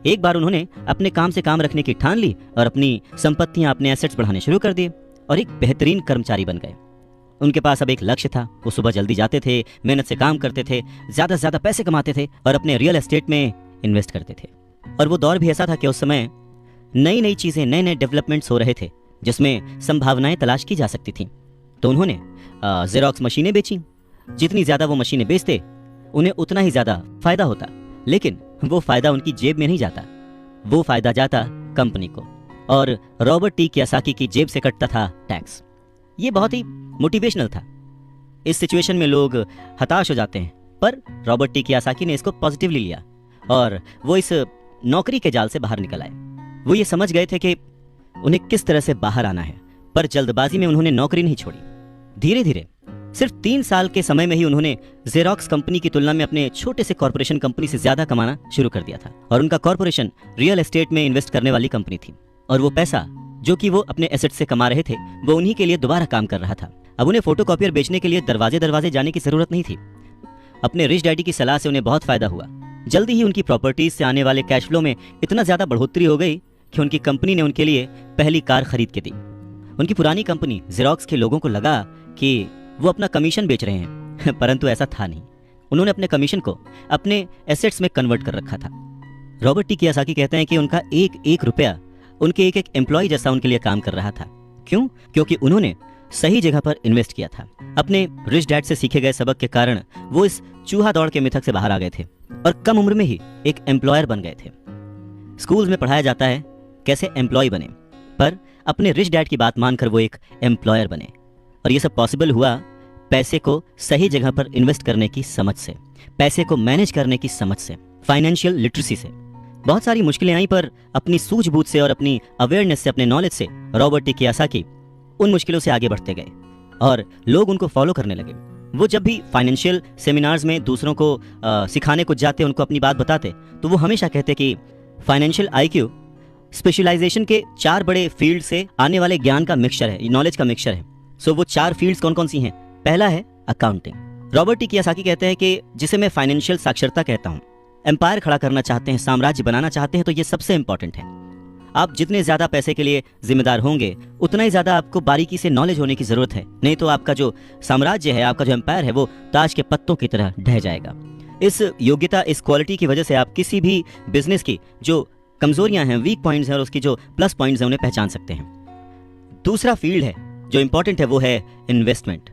एक बार उन्होंने अपने काम से काम रखने की ठान ली और अपनी संपत्तियां, अपने एसेट्स बढ़ाने शुरू कर दिए और एक बेहतरीन कर्मचारी बन गए। उनके पास अब एक लक्ष्य था। वो सुबह जल्दी जाते थे, मेहनत से काम करते थे, ज्यादा से ज्यादा पैसे कमाते थे और अपने रियल एस्टेट में इन्वेस्ट करते थे। और वो दौर भी ऐसा था कि उस समय नई नई चीजें, नए नए डेवलपमेंट्स हो रहे थे जिसमें संभावनाएं तलाश की जा सकती थी। तो उन्होंने जेरोक्स मशीनें बेची। जितनी ज्यादा वो मशीनें बेचते, उन्हें उतना ही ज्यादा फायदा होता, लेकिन वो फायदा उनकी जेब में नहीं जाता, वो फायदा जाता कंपनी को, और रॉबर्ट टी कियोसाकी की जेब से कटता था टैक्स। ये बहुत ही मोटिवेशनल था। इस सिचुएशन में लोग हताश हो जाते हैं, पर रॉबर्ट टी कियोसाकी ने इसको पॉजिटिवली लिया और वो इस नौकरी के जाल से बाहर निकल आए। वो ये समझ गए थे कि उन्हें किस तरह से बाहर आना है, पर जल्दबाजी में उन्होंने नौकरी नहीं छोड़ी। धीरे धीरे सिर्फ 3 साल के समय में ही उन्होंने जेरोक्स कंपनी की तुलना में अपने छोटे से कॉर्पोरेशन कंपनी से ज्यादा कमाना शुरू कर दिया था। और उनका कॉर्पोरेशन रियल एस्टेट में इन्वेस्ट करने वाली कंपनी थी, और वो पैसा जो कि वो अपने एसेट से कमा रहे थे, वो उन्हीं के लिए दोबारा काम कर रहा था। अब उन्हें फोटोकॉपियर बेचने के लिए दरवाजे दरवाजे जाने की जरूरत नहीं थी। अपने रिच डैडी की सलाह से उन्हें बहुत फायदा हुआ। जल्दी ही उनकी प्रॉपर्टीज से आने वाले कैश फ्लो में इतना ज्यादा बढ़ोतरी हो गई कि उनकी कंपनी ने उनके लिए पहली कार खरीद के दी। उनकी पुरानी कंपनी जेरोक्स के लोगों को लगा कि वो अपना कमीशन बेच रहे हैं, परंतु ऐसा था नहीं। उन्होंने अपने कमीशन को अपने एसेट्स में कन्वर्ट कर रखा था। रॉबर्ट टी कियोसाकी कहते हैं कि उनका एक एक रुपया उनके एक एक एम्प्लॉय जैसा उनके लिए काम कर रहा था। क्यों? क्योंकि उन्होंने सही जगह पर इन्वेस्ट किया था। अपने रिच डैड से सीखे गए सबक के कारण वो इस चूहा दौड़ के मिथक से बाहर आ गए थे और कम उम्र में ही एक एम्प्लॉयर बन गए थे। स्कूल्स में पढ़ाया जाता है कैसे एम्प्लॉय बने, पर अपने रिच डैड की बात मानकर वो एक एम्प्लॉयर बने। और ये सब पॉसिबल हुआ पैसे को सही जगह पर इन्वेस्ट करने की समझ से, पैसे को मैनेज करने की समझ से, फाइनेंशियल लिटरेसी से। बहुत सारी मुश्किलें आई, पर अपनी सूझबूझ से और अपनी अवेयरनेस से, अपने नॉलेज से रॉबर्ट टी कियोसाकी उन मुश्किलों से आगे बढ़ते गए और लोग उनको फॉलो करने लगे। वो जब भी फाइनेंशियल सेमिनार्स में दूसरों को सिखाने को जाते, उनको अपनी बात बताते, तो वो हमेशा कहते कि फाइनेंशियल आईक्यू स्पेशलाइजेशन के 4 बड़े फील्ड से आने वाले ज्ञान का मिक्सचर है, नॉलेज का मिक्सचर है। सो वो 4 फील्ड्स कौन कौन सी हैं? पहला है अकाउंटिंग। रॉबर्ट टी कियोसाकी कहते हैं कि जिसे मैं फाइनेंशियल साक्षरता कहता हूं, एम्पायर खड़ा करना चाहते हैं, साम्राज्य बनाना चाहते हैं, तो ये सबसे इंपॉर्टेंट है। आप जितने ज्यादा पैसे के लिए जिम्मेदार होंगे, उतना ही ज्यादा आपको बारीकी से नॉलेज होने की जरूरत है, नहीं तो आपका जो साम्राज्य है, आपका जो एम्पायर है, वो ताज के पत्तों की तरह ढह जाएगा। इस योग्यता, इस क्वालिटी की वजह से आप किसी भी बिजनेस की जो कमजोरियां हैं, वीक पॉइंट्स हैं, और उसकी जो प्लस पॉइंट्स हैं, उन्हें पहचान सकते हैं। दूसरा फील्ड है जो इंपॉर्टेंट है, वो है इन्वेस्टमेंट,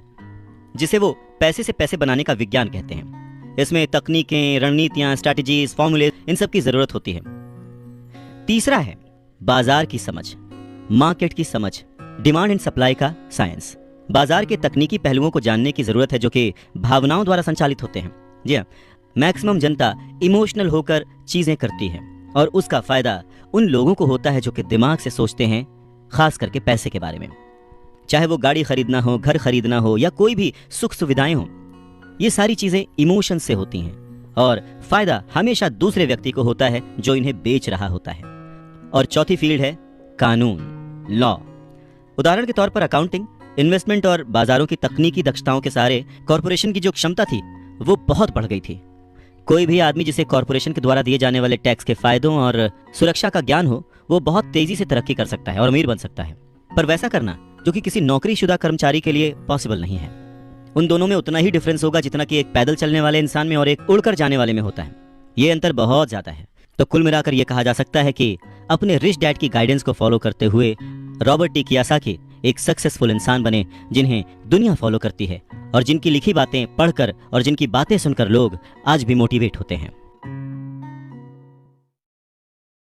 जिसे वो पैसे से पैसे बनाने का विज्ञान कहते हैं। इसमें तकनीकें, रणनीतियां, स्ट्रैटेजीज, फॉर्मूले, इन सब की जरूरत होती है। तीसरा है बाजार की समझ, मार्केट की समझ, डिमांड एंड सप्लाई का साइंस। बाजार के तकनीकी पहलुओं को जानने की जरूरत है जो कि भावनाओं द्वारा संचालित होते हैं। जी हाँ, मैक्सिमम जनता इमोशनल होकर चीजें करती है और उसका फायदा उन लोगों को होता है जो कि दिमाग से सोचते हैं, खास करके पैसे के बारे में। चाहे वो गाड़ी खरीदना हो, घर खरीदना हो, या कोई भी सुख सुविधाएं हो, ये सारी चीजें इमोशन से होती हैं और फायदा हमेशा दूसरे व्यक्ति को होता है जो इन्हें बेच रहा होता है। और चौथी फील्ड है कानून, लॉ। उदाहरण के तौर पर अकाउंटिंग, इन्वेस्टमेंट और बाजारों की तकनीकी दक्षताओं के सहारे कॉर्पोरेशन की जो क्षमता थी वो बहुत बढ़ गई थी। कोई भी आदमी जिसे कॉर्पोरेशन के द्वारा दिए जाने वाले टैक्स के फायदों और सुरक्षा का ज्ञान हो, वो बहुत तेजी से तरक्की कर सकता है और अमीर बन सकता है। पर वैसा करना जो कि किसी नौकरीशुदा कर्मचारी के लिए पॉसिबल नहीं है। उन दोनों में उतना ही डिफरेंस होगा जितना कि एक पैदल चलने वाले इंसान में और एक उड़कर जाने वाले में होता है। ये अंतर बहुत ज्यादा है। तो कुल मिलाकर ये कहा जा सकता है कि अपने रिच डैड की गाइडेंस को फॉलो करते हुए रॉबर्ट टी कियोसाकी एक सक्सेसफुल इंसान बने, जिन्हें दुनिया फॉलो करती है और जिनकी लिखी बातें पढ़कर और जिनकी बातें सुनकर लोग आज भी मोटिवेट होते हैं।